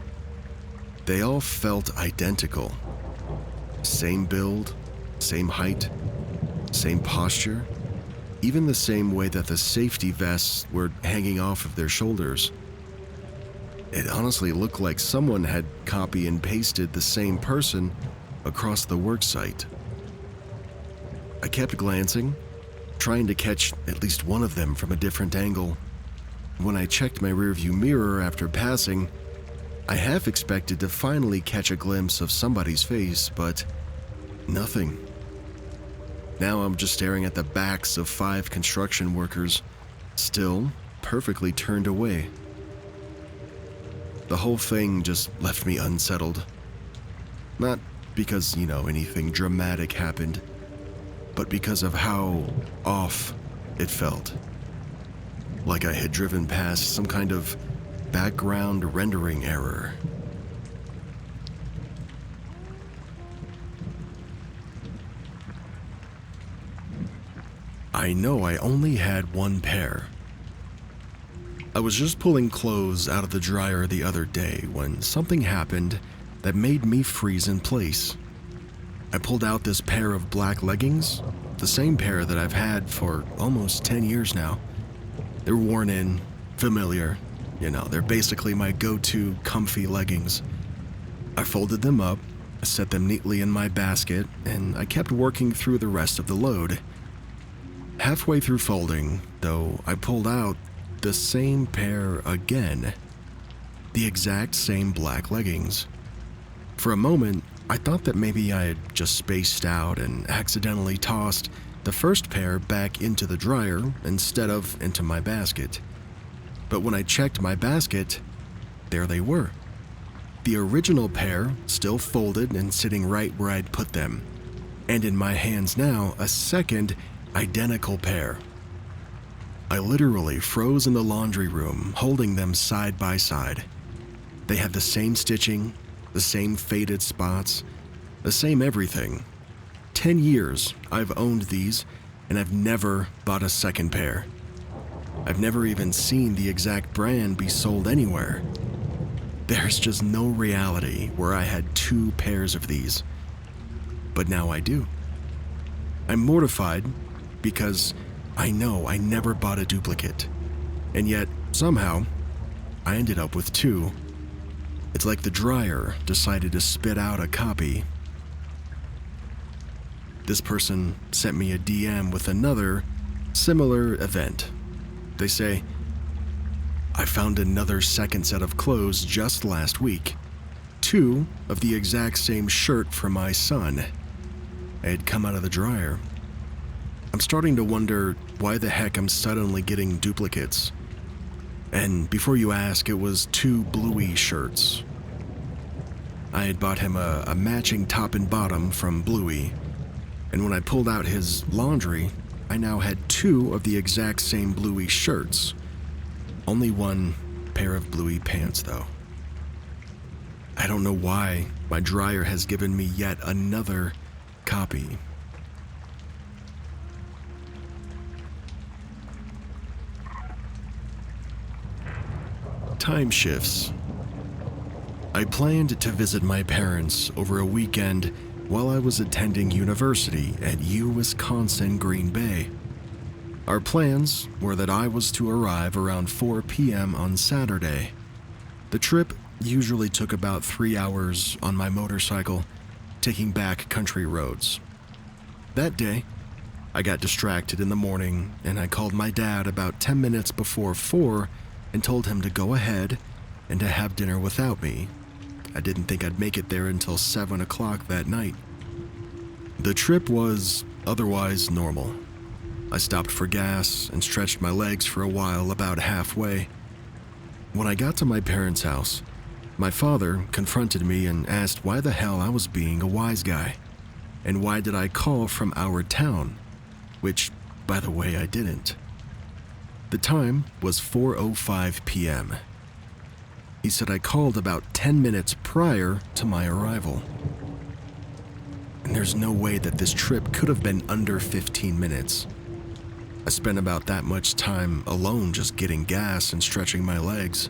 they all felt identical. Same build, same height, same posture, even the same way that the safety vests were hanging off of their shoulders. It honestly looked like someone had copy and pasted the same person across the worksite. I kept glancing, trying to catch at least one of them from a different angle. When I checked my rearview mirror after passing, I half expected to finally catch a glimpse of somebody's face, but nothing. Now I'm just staring at the backs of 5 construction workers, still perfectly turned away. The whole thing just left me unsettled. Not because, anything dramatic happened, but because of how off it felt. Like I had driven past some kind of background rendering error. I know I only had one pair. I was just pulling clothes out of the dryer the other day when something happened that made me freeze in place. I pulled out this pair of black leggings, the same pair that I've had for almost 10 years now. They're worn in, familiar, they're basically my go-to comfy leggings. I folded them up, set them neatly in my basket, and I kept working through the rest of the load. Halfway through folding, though, I pulled out the same pair again. The exact same black leggings. For a moment, I thought that maybe I had just spaced out and accidentally tossed the first pair back into the dryer instead of into my basket. But when I checked my basket, there they were. The original pair still folded and sitting right where I'd put them. And in my hands now, a second identical pair. I literally froze in the laundry room, holding them side by side. They had the same stitching, the same faded spots, the same everything. 10 years I've owned these, and I've never bought a second pair. I've never even seen the exact brand be sold anywhere. There's just no reality where I had 2 pairs of these. But now I do. I'm mortified because I know I never bought a duplicate, and yet, somehow, I ended up with 2. It's like the dryer decided to spit out a copy. This person sent me a DM with another similar event. They say, I found another second set of clothes just last week. 2 of the exact same shirt for my son. I had come out of the dryer. I'm starting to wonder why the heck I'm suddenly getting duplicates. And before you ask, it was 2 Bluey shirts. I had bought him a matching top and bottom from Bluey, and when I pulled out his laundry, I now had 2 of the exact same Bluey shirts. Only 1 pair of Bluey pants, though. I don't know why my dryer has given me yet another copy. Time shifts. I planned to visit my parents over a weekend while I was attending university at Wisconsin Green Bay. Our plans were that I was to arrive around 4 p.m. on Saturday. The trip usually took about 3 hours on my motorcycle, taking back country roads. That day, I got distracted in the morning and I called my dad about 10 minutes before 4 and told him to go ahead and to have dinner without me. I didn't think I'd make it there until 7 o'clock that night. The trip was otherwise normal. I stopped for gas and stretched my legs for a while about halfway. When I got to my parents' house, my father confronted me and asked why the hell I was being a wise guy, and why did I call from our town, which, by the way, I didn't. The time was 4:05 p.m. He said I called about 10 minutes prior to my arrival. And there's no way that this trip could have been under 15 minutes. I spent about that much time alone just getting gas and stretching my legs.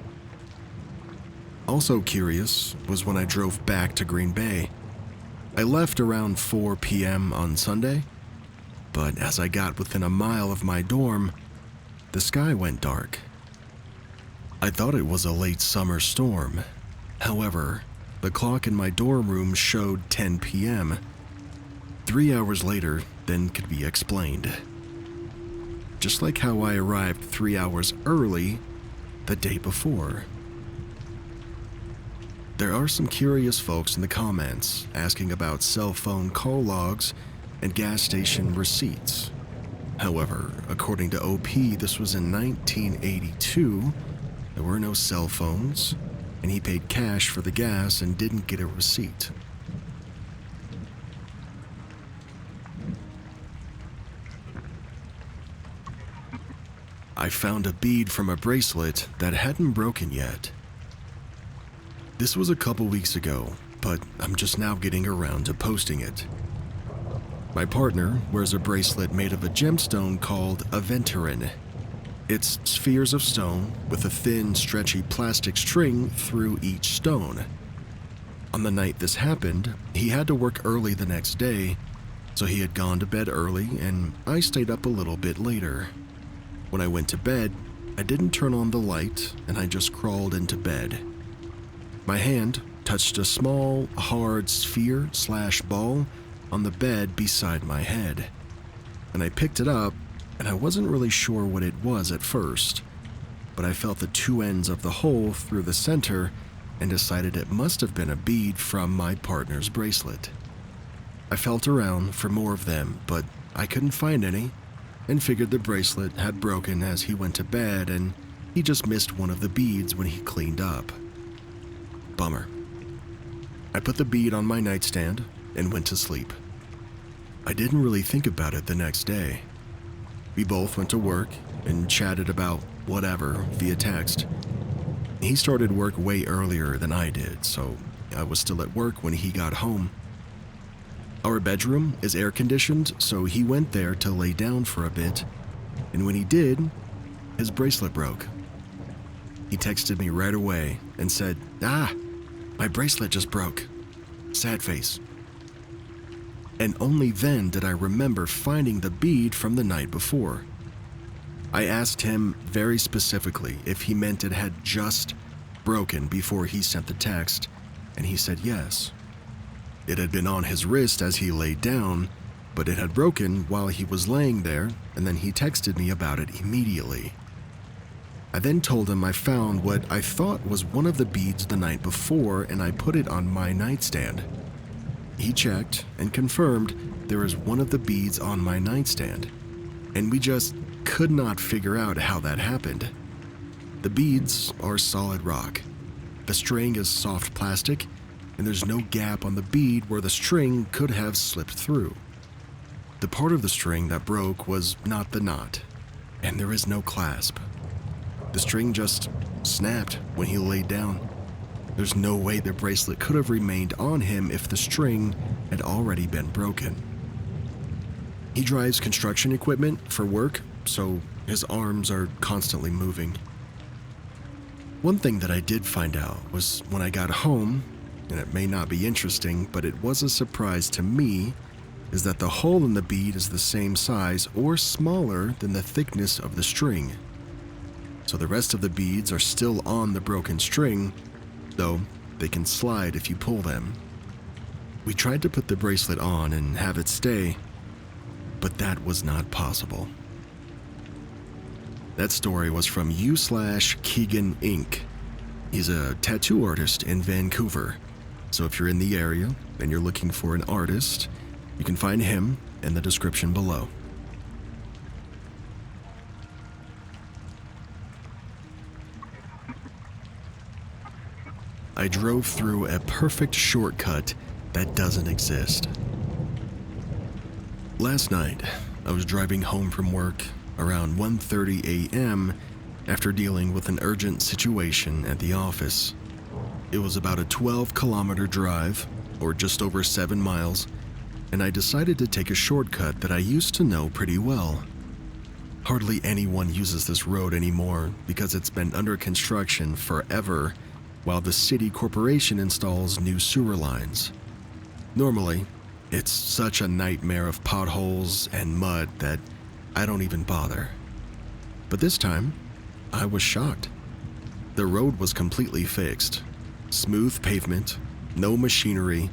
Also curious was when I drove back to Green Bay. I left around 4 p.m. on Sunday, but as I got within a mile of my dorm, the sky went dark. I thought it was a late summer storm. However, the clock in my dorm room showed 10 p.m., 3 hours later than could be explained. Just like how I arrived 3 hours early the day before. There are some curious folks in the comments asking about cell phone call logs and gas station receipts. However, according to OP, this was in 1982. There were no cell phones, and he paid cash for the gas and didn't get a receipt. I found a bead from a bracelet that hadn't broken yet. This was a couple weeks ago, but I'm just now getting around to posting it. My partner wears a bracelet made of a gemstone called aventurine. It's spheres of stone with a thin, stretchy plastic string through each stone. On the night this happened, he had to work early the next day, so he had gone to bed early and I stayed up a little bit later. When I went to bed, I didn't turn on the light and I just crawled into bed. My hand touched a small, hard sphere/ball on the bed beside my head, and I picked it up, and I wasn't really sure what it was at first, but I felt the two ends of the hole through the center and decided it must have been a bead from my partner's bracelet. I felt around for more of them, but I couldn't find any, and figured the bracelet had broken as he went to bed and he just missed one of the beads when he cleaned up. Bummer. I put the bead on my nightstand and went to sleep. I didn't really think about it the next day. We both went to work and chatted about whatever via text. He started work way earlier than I did, so I was still at work when he got home. Our bedroom is air conditioned, so he went there to lay down for a bit, and when he did, his bracelet broke. He texted me right away and said, my bracelet just broke. Sad face. And only then did I remember finding the bead from the night before. I asked him very specifically if he meant it had just broken before he sent the text, and he said yes. It had been on his wrist as he laid down, but it had broken while he was laying there, and then he texted me about it immediately. I then told him I found what I thought was one of the beads the night before, and I put it on my nightstand. He checked and confirmed there was one of the beads on my nightstand, and we just could not figure out how that happened. The beads are solid rock. The string is soft plastic, and there's no gap on the bead where the string could have slipped through. The part of the string that broke was not the knot, and there is no clasp. The string just snapped when he laid down. There's no way the bracelet could have remained on him if the string had already been broken. He drives construction equipment for work, so his arms are constantly moving. One thing that I did find out was when I got home, and it may not be interesting, but it was a surprise to me, is that the hole in the bead is the same size or smaller than the thickness of the string. So the rest of the beads are still on the broken string, though they can slide if you pull them. We tried to put the bracelet on and have it stay, but that was not possible. That story was from u/Keegan Inc. He's a tattoo artist in Vancouver, so if you're in the area and you're looking for an artist, you can find him in the description below. I drove through a perfect shortcut that doesn't exist. Last night, I was driving home from work around 1:30 a.m. after dealing with an urgent situation at the office. It was about a 12-kilometer drive, or just over 7 miles, and I decided to take a shortcut that I used to know pretty well. Hardly anyone uses this road anymore because it's been under construction forever, while the city corporation installs new sewer lines. Normally, It's such a nightmare of potholes and mud that I don't even bother. But this time, I was shocked. The road was completely fixed. Smooth pavement, no machinery,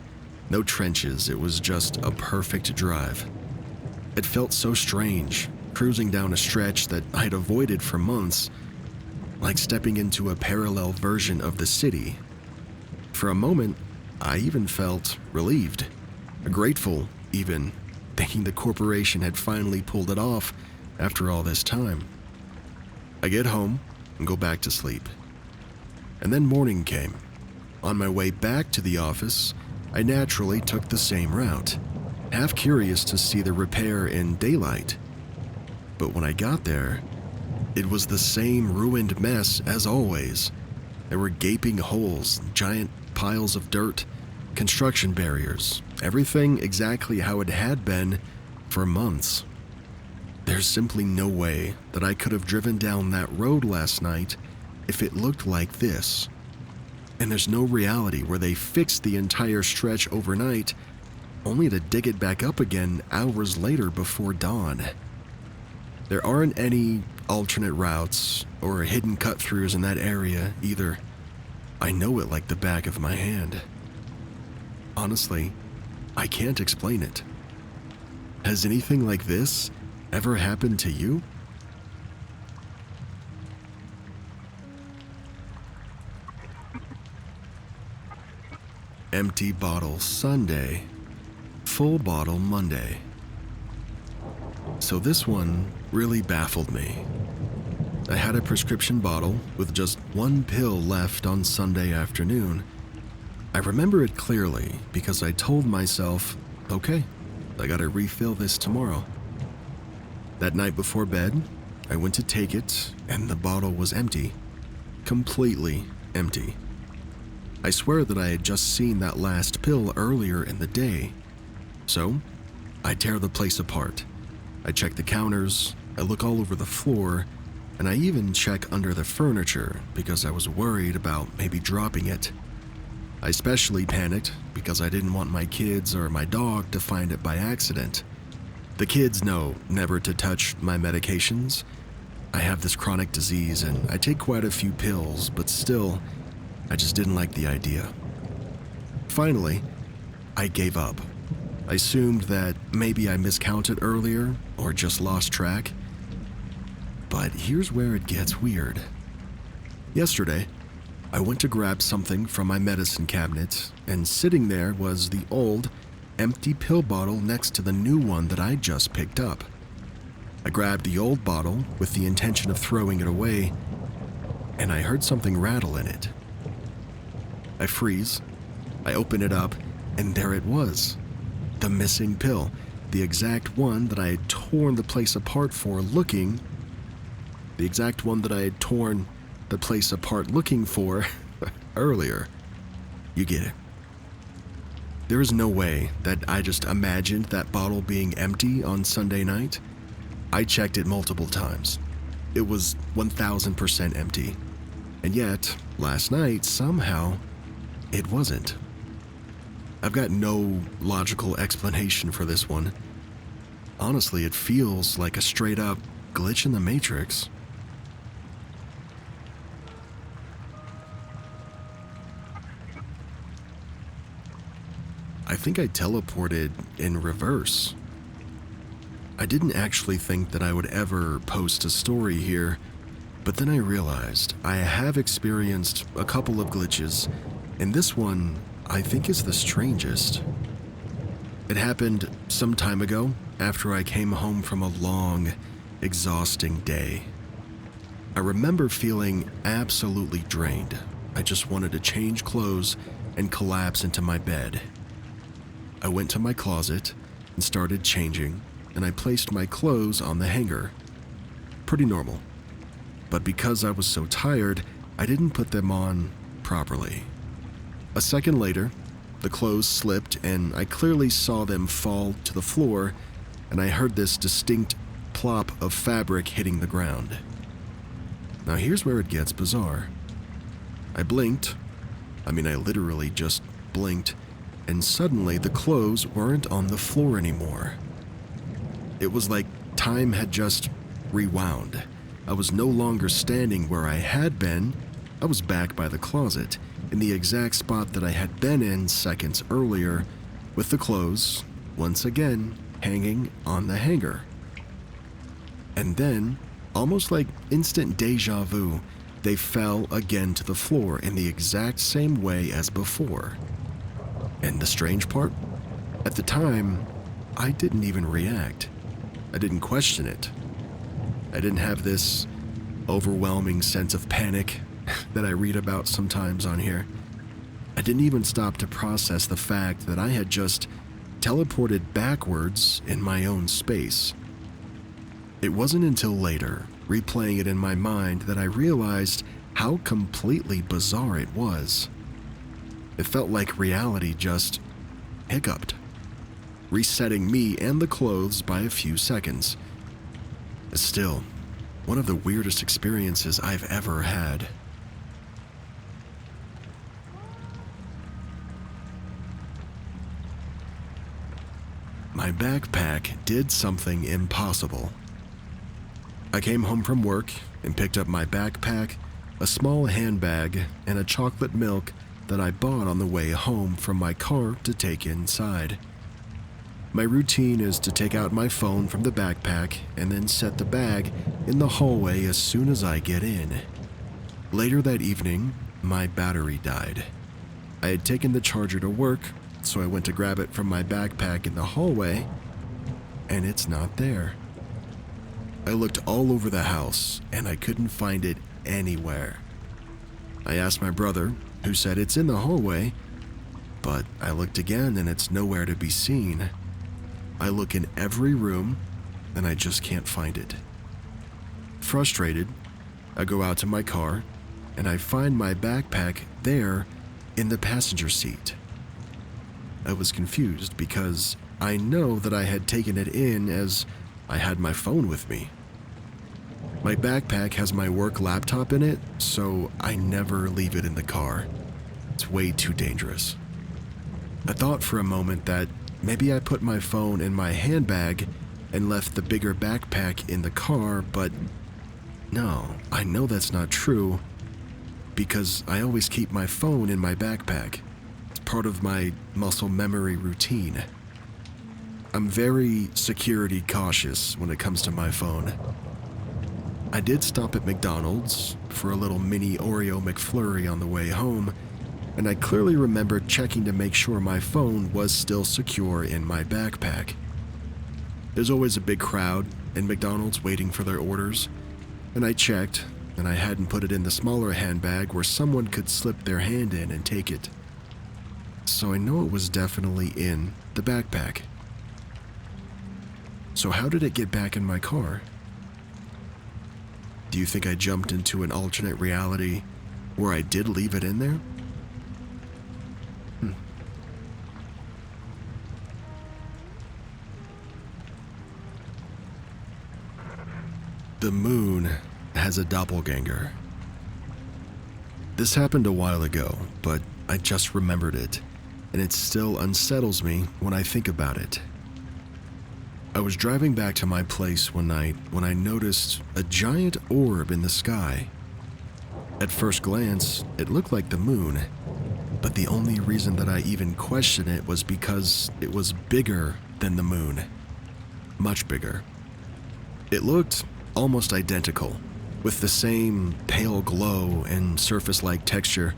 no trenches. It was just a perfect drive. It felt so strange, cruising down a stretch that I'd avoided for months, like stepping into a parallel version of the city. For a moment, I even felt relieved, grateful even, thinking the corporation had finally pulled it off after all this time. I get home and go back to sleep. And then morning came. On my way back to the office, I naturally took the same route, half curious to see the repair in daylight. But when I got there, it was the same ruined mess as always. There were gaping holes, giant piles of dirt, construction barriers, everything exactly how it had been for months. There's simply no way that I could have driven down that road last night if it looked like this. And there's no reality where they fixed the entire stretch overnight, only to dig it back up again hours later before dawn. There aren't any alternate routes or hidden cut-throughs in that area either. I know it like the back of my hand. Honestly, I can't explain it. Has anything like this ever happened to you? Empty bottle Sunday, full bottle Monday. So this one really baffled me. I had a prescription bottle with just one pill left on Sunday afternoon. I remember it clearly because I told myself, okay, I gotta refill this tomorrow. That night before bed, I went to take it and the bottle was empty. Completely empty. I swear that I had just seen that last pill earlier in the day. So, I tear the place apart. I check the counters, I look all over the floor, and I even check under the furniture because I was worried about maybe dropping it. I especially panicked because I didn't want my kids or my dog to find it by accident. The kids know never to touch my medications. I have this chronic disease and I take quite a few pills, but still, I just didn't like the idea. Finally, I gave up. I assumed that maybe I miscounted earlier or just lost track. But here's where it gets weird. Yesterday, I went to grab something from my medicine cabinet, and sitting there was the old, empty pill bottle next to the new one that I just picked up. I grabbed the old bottle with the intention of throwing it away, and I heard something rattle in it. I freeze, I open it up, and there it was. The missing pill, the exact one that I had torn the place apart for looking. The exact one that I had torn the place apart looking for earlier. You get it. There is no way that I just imagined that bottle being empty on Sunday night. I checked it multiple times. It was 1000% empty. And yet, last night, somehow, it wasn't. I've got no logical explanation for this one. Honestly, it feels like a straight-up glitch in the Matrix. I think I teleported in reverse. I didn't actually think that I would ever post a story here, but then I realized I have experienced a couple of glitches, and this one I think is the strangest. It happened some time ago after I came home from a long, exhausting day. I remember feeling absolutely drained. I just wanted to change clothes and collapse into my bed. I went to my closet and started changing, and I placed my clothes on the hanger. Pretty normal. But because I was so tired, I didn't put them on properly. A second later, the clothes slipped and I clearly saw them fall to the floor, and I heard this distinct plop of fabric hitting the ground. Now here's where it gets bizarre. I blinked. I literally just blinked, and suddenly the clothes weren't on the floor anymore. It was like time had just rewound. I was no longer standing where I had been. I was back by the closet, in the exact spot that I had been in seconds earlier, with the clothes, once again, hanging on the hanger. And then, almost like instant deja vu, they fell again to the floor in the exact same way as before. And the strange part? At the time, I didn't even react. I didn't question it. I didn't have this overwhelming sense of panic that I read about sometimes on here. I didn't even stop to process the fact that I had just teleported backwards in my own space. It wasn't until later, replaying it in my mind, that I realized how completely bizarre it was. It felt like reality just hiccuped, resetting me and the clothes by a few seconds. It's still one of the weirdest experiences I've ever had. My backpack did something impossible. I came home from work and picked up my backpack, a small handbag, and a chocolate milk that I bought on the way home from my car to take inside. My routine is to take out my phone from the backpack and then set the bag in the hallway as soon as I get in. Later that evening, my battery died. I had taken the charger to work, so I went to grab it from my backpack in the hallway, and it's not there. I looked all over the house, and I couldn't find it anywhere. I asked my brother, who said it's in the hallway, but I looked again and it's nowhere to be seen. I look in every room, and I just can't find it. Frustrated, I go out to my car, and I find my backpack there in the passenger seat. I was confused because I know that I had taken it in as I had my phone with me. My backpack has my work laptop in it, so I never leave it in the car. It's way too dangerous. I thought for a moment that maybe I put my phone in my handbag and left the bigger backpack in the car, but no, I know that's not true because I always keep my phone in my backpack. It's part of my muscle memory routine. I'm very security cautious when it comes to my phone. I did stop at McDonald's for a little mini Oreo McFlurry on the way home, and I clearly remember checking to make sure my phone was still secure in my backpack. There's always a big crowd in McDonald's waiting for their orders, and I checked, and I hadn't put it in the smaller handbag where someone could slip their hand in and take it. So I know it was definitely in the backpack. So how did it get back in my car? Do you think I jumped into an alternate reality where I did leave it in there? The moon has a doppelganger. This happened a while ago, but I just remembered it, and it still unsettles me when I think about it. I was driving back to my place one night when I noticed a giant orb in the sky. At first glance, it looked like the moon, but the only reason that I even questioned it was because it was bigger than the moon. Much bigger. It looked almost identical, with the same pale glow and surface-like texture,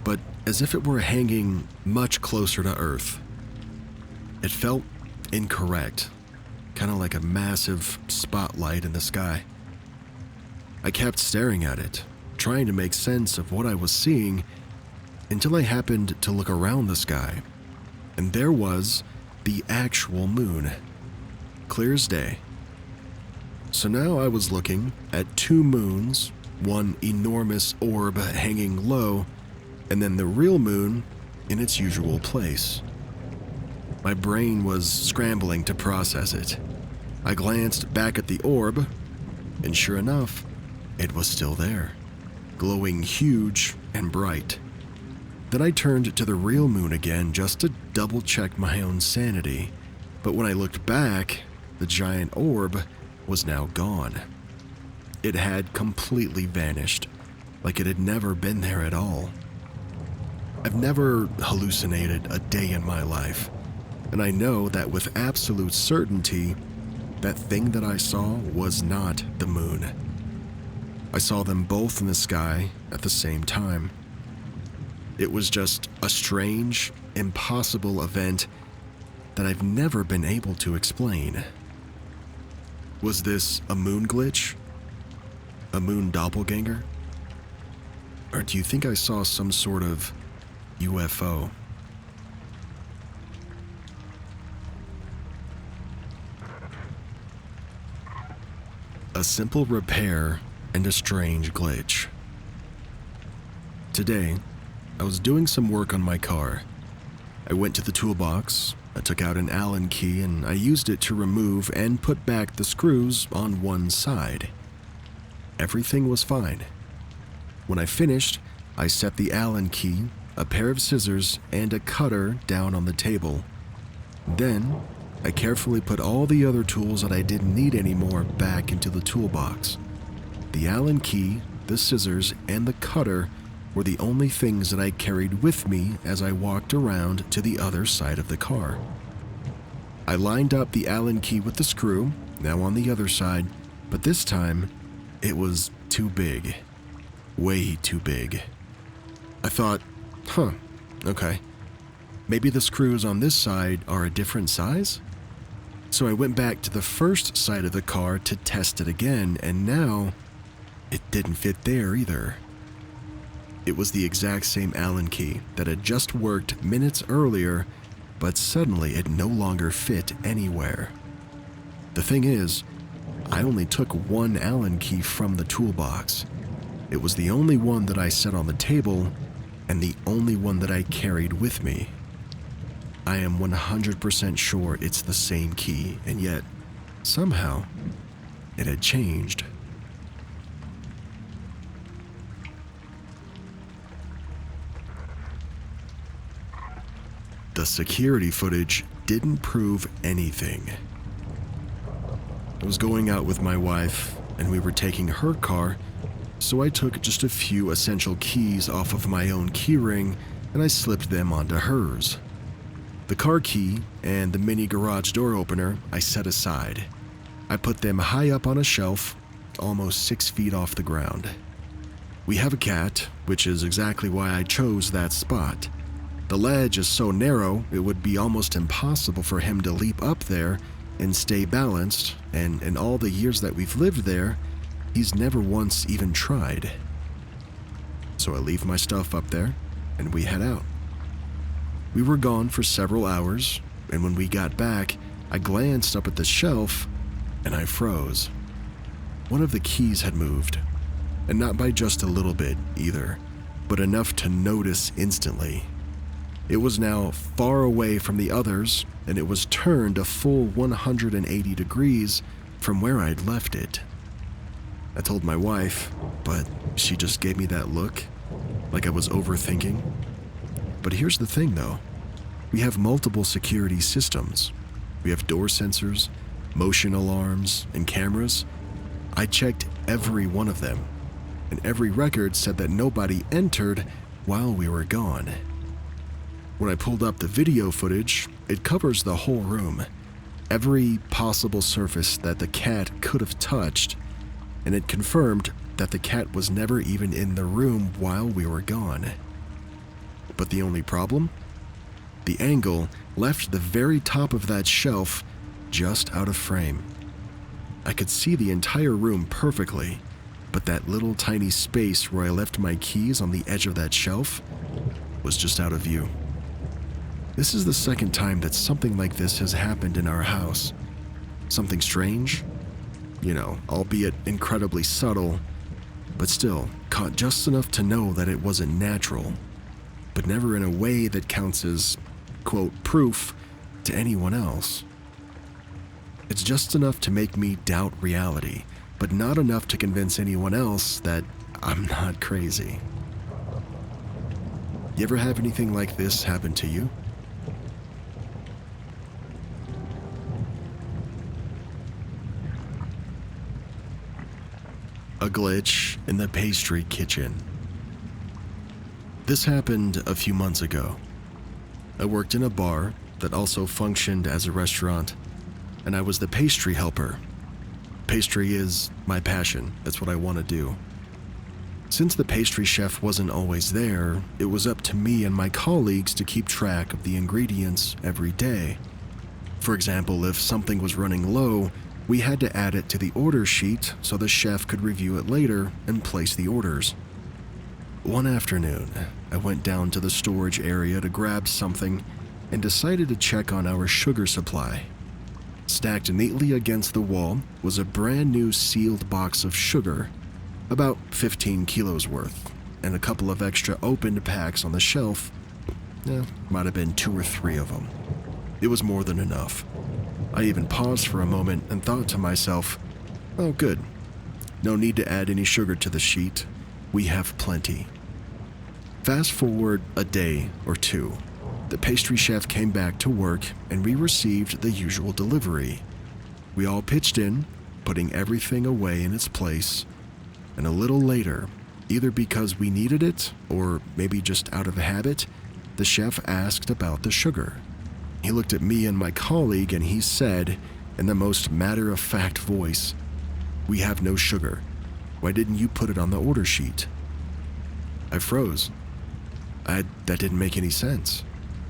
but as if it were hanging much closer to Earth. It felt incorrect, kind of like a massive spotlight in the sky. I kept staring at it, trying to make sense of what I was seeing, until I happened to look around the sky, and there was the actual moon, clear as day. So now I was looking at two moons, one enormous orb hanging low, and then the real moon in its usual place. My brain was scrambling to process it. I glanced back at the orb, and sure enough, it was still there, glowing huge and bright. Then I turned to the real moon again just to double check my own sanity. But when I looked back, the giant orb was now gone. It had completely vanished, like it had never been there at all. I've never hallucinated a day in my life, and I know that with absolute certainty, that thing that I saw was not the moon. I saw them both in the sky at the same time. It was just a strange, impossible event that I've never been able to explain. Was this a moon glitch? A moon doppelganger? Or do you think I saw some sort of UFO? A simple repair and a strange glitch. Today, I was doing some work on my car. I went to the toolbox, I took out an Allen key, and I used it to remove and put back the screws on one side. Everything was fine. When I finished, I set the Allen key, a pair of scissors, and a cutter down on the table. Then, I carefully put all the other tools that I didn't need anymore back into the toolbox. The Allen key, the scissors, and the cutter were the only things that I carried with me as I walked around to the other side of the car. I lined up the Allen key with the screw, now on the other side, but this time, it was too big. Way too big. I thought, okay. Maybe the screws on this side are a different size? So I went back to the first side of the car to test it again, and now it didn't fit there either. It was the exact same Allen key that had just worked minutes earlier, but suddenly it no longer fit anywhere. The thing is, I only took one Allen key from the toolbox. It was the only one that I set on the table, and the only one that I carried with me. I am 100% sure it's the same key, and yet, somehow, it had changed. The security footage didn't prove anything. I was going out with my wife, and we were taking her car, so I took just a few essential keys off of my own keyring, and I slipped them onto hers. The car key and the mini garage door opener I set aside. I put them high up on a shelf, almost 6 feet off the ground. We have a cat, which is exactly why I chose that spot. The ledge is so narrow, it would be almost impossible for him to leap up there and stay balanced, and in all the years that we've lived there, he's never once even tried. So I leave my stuff up there, and we head out. We were gone for several hours, and when we got back, I glanced up at the shelf, and I froze. One of the keys had moved, and not by just a little bit either, but enough to notice instantly. It was now far away from the others, and it was turned a full 180 degrees from where I'd left it. I told my wife, but she just gave me that look, like I was overthinking. But here's the thing though, we have multiple security systems. We have door sensors, motion alarms, and cameras. I checked every one of them, and every record said that nobody entered while we were gone. When I pulled up the video footage, it covers the whole room, every possible surface that the cat could have touched, and it confirmed that the cat was never even in the room while we were gone. But the only problem? The angle left the very top of that shelf just out of frame. I could see the entire room perfectly, but that little tiny space where I left my keys on the edge of that shelf was just out of view. This is the second time that something like this has happened in our house. Something strange, albeit incredibly subtle, but still caught just enough to know that it wasn't natural, but never in a way that counts as, quote, proof to anyone else. It's just enough to make me doubt reality, but not enough to convince anyone else that I'm not crazy. You ever have anything like this happen to you? A glitch in the pastry kitchen. This happened a few months ago. I worked in a bar that also functioned as a restaurant, and I was the pastry helper. Pastry is my passion. That's what I want to do. Since the pastry chef wasn't always there, it was up to me and my colleagues to keep track of the ingredients every day. For example, if something was running low, we had to add it to the order sheet so the chef could review it later and place the orders. One afternoon, I went down to the storage area to grab something and decided to check on our sugar supply. Stacked neatly against the wall was a brand new sealed box of sugar, about 15 kilos worth, and a couple of extra opened packs on the shelf. Might have been 2 or 3 of them. It was more than enough. I even paused for a moment and thought to myself, oh good, no need to add any sugar to the sheet. We have plenty. Fast forward a day or two. The pastry chef came back to work and we received the usual delivery. We all pitched in, putting everything away in its place, and a little later, either because we needed it or maybe just out of habit, the chef asked about the sugar. He looked at me and my colleague and he said, in the most matter-of-fact voice, "We have no sugar. Why didn't you put it on the order sheet?" I froze. That didn't make any sense.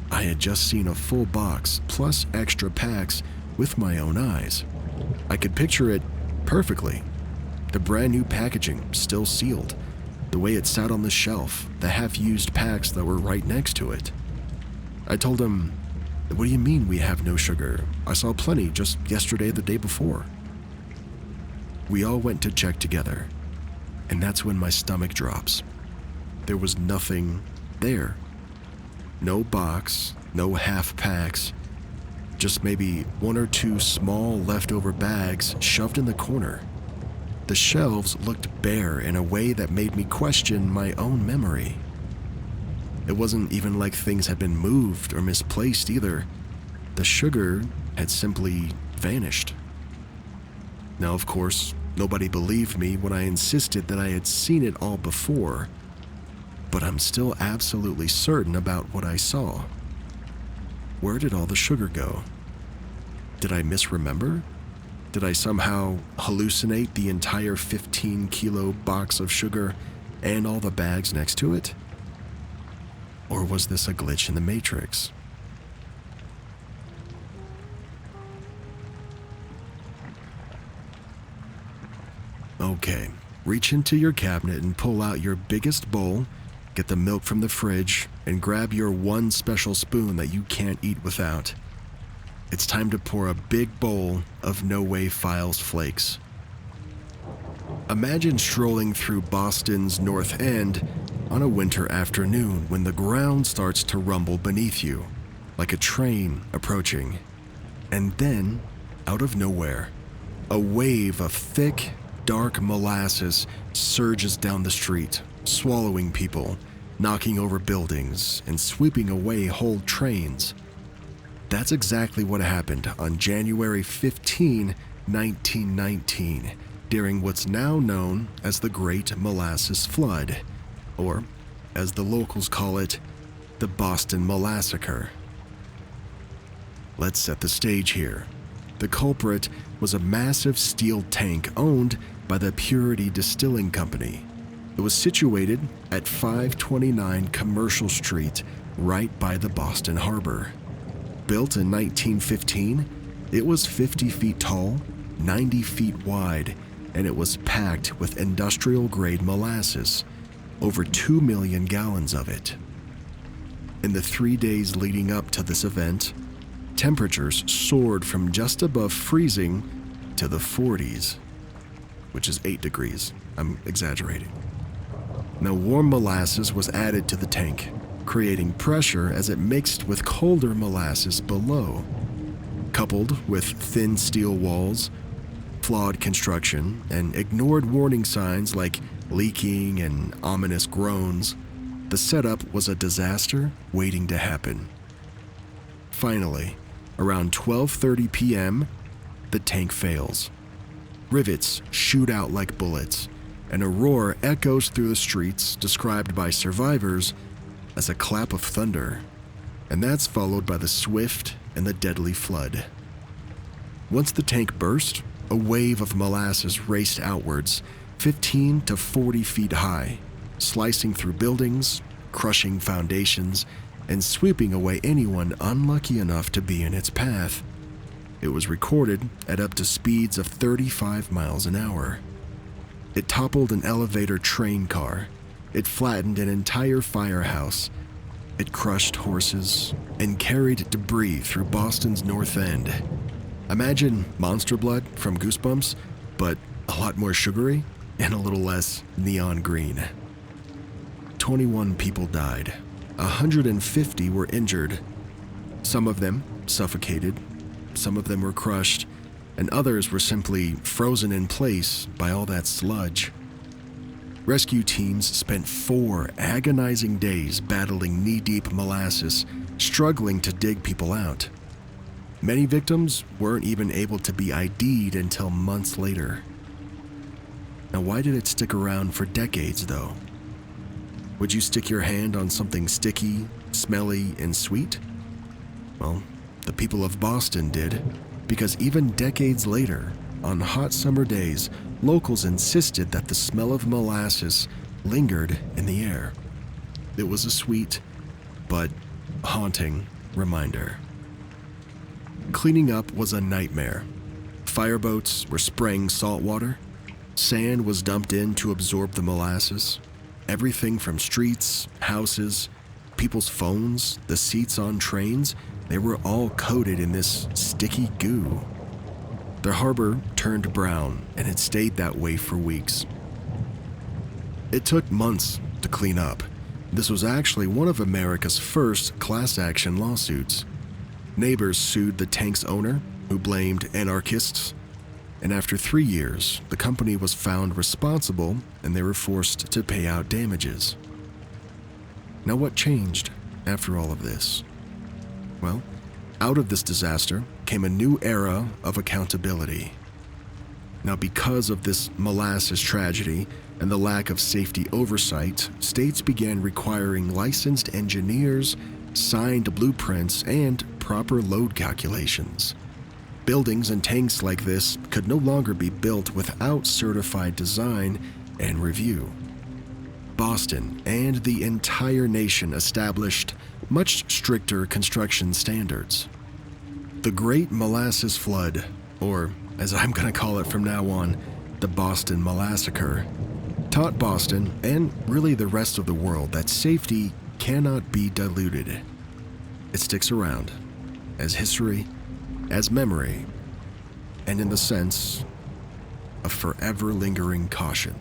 I had just seen a full box plus extra packs with my own eyes. I could picture it perfectly. The brand new packaging, still sealed, the way it sat on the shelf, the half-used packs that were right next to it. I told him, "What do you mean we have no sugar? I saw plenty just yesterday, the day before." We all went to check together, and that's when my stomach drops. There was nothing there. No box, no half packs, just maybe 1 or 2 small leftover bags shoved in the corner. The shelves looked bare in a way that made me question my own memory. It wasn't even like things had been moved or misplaced either. The sugar had simply vanished. Now, of course, nobody believed me when I insisted that I had seen it all before, but I'm still absolutely certain about what I saw. Where did all the sugar go? Did I misremember? Did I somehow hallucinate the entire 15-kilo box of sugar and all the bags next to it? Or was this a glitch in the Matrix? Okay, reach into your cabinet and pull out your biggest bowl, get the milk from the fridge, and grab your one special spoon that you can't eat without. It's time to pour a big bowl of No Way Files flakes. Imagine strolling through Boston's North End on a winter afternoon when the ground starts to rumble beneath you, like a train approaching. And then, out of nowhere, a wave of thick, dark molasses surges down the street, swallowing people, knocking over buildings, and sweeping away whole trains. That's exactly what happened on January 15, 1919, during what's now known as the Great Molasses Flood, or, as the locals call it, the Boston Molassacre. Let's set the stage here. The culprit was a massive steel tank owned by the Purity Distilling Company. It was situated at 529 Commercial Street, right by the Boston Harbor. Built in 1915, it was 50 feet tall, 90 feet wide, and it was packed with industrial-grade molasses, over 2 million gallons of it. In the 3 days leading up to this event, temperatures soared from just above freezing to the 40s, which is 8 degrees. I'm exaggerating. Now, warm molasses was added to the tank, creating pressure as it mixed with colder molasses below. Coupled with thin steel walls, flawed construction, and ignored warning signs like leaking and ominous groans, The setup was a disaster waiting to happen. Finally, around 12:30 p.m., the tank fails. Rivets shoot out like bullets, and a roar echoes through the streets described by survivors as a clap of thunder, and that's followed by the swift and the deadly flood. Once the tank burst, a wave of molasses raced outwards, 15 to 40 feet high, slicing through buildings, crushing foundations, and sweeping away anyone unlucky enough to be in its path. It was recorded at up to speeds of 35 miles an hour. It toppled an elevator train car. It flattened an entire firehouse. It crushed horses and carried debris through Boston's North End. Imagine Monster Blood from Goosebumps, but a lot more sugary and a little less neon green. 21 people died. 150 were injured. Some of them suffocated, some of them were crushed, and others were simply frozen in place by all that sludge. Rescue teams spent 4 agonizing days battling knee-deep molasses, struggling to dig people out. Many victims weren't even able to be ID'd until months later. Now, why did it stick around for decades, though? Would you stick your hand on something sticky, smelly, and sweet? Well, the people of Boston did, because even decades later, on hot summer days, locals insisted that the smell of molasses lingered in the air. It was a sweet, but haunting reminder. Cleaning up was a nightmare. Fireboats were spraying salt water. Sand was dumped in to absorb the molasses. Everything from streets, houses, people's phones, the seats on trains, they were all coated in this sticky goo. The harbor turned brown, and it stayed that way for weeks. It took months to clean up. This was actually one of America's first class action lawsuits. Neighbors sued the tank's owner, who blamed anarchists, and after 3 years, the company was found responsible and they were forced to pay out damages. Now, what changed after all of this? Well, out of this disaster came a new era of accountability. Now, because of this molasses tragedy and the lack of safety oversight, states began requiring licensed engineers, signed blueprints, and proper load calculations. Buildings and tanks like this could no longer be built without certified design and review. Boston and the entire nation established much stricter construction standards. The Great Molasses Flood, or as I'm going to call it from now on, the Boston Molassacre, taught Boston, and really the rest of the world, that safety cannot be diluted. It sticks around as history, as memory, and in the sense of forever lingering caution.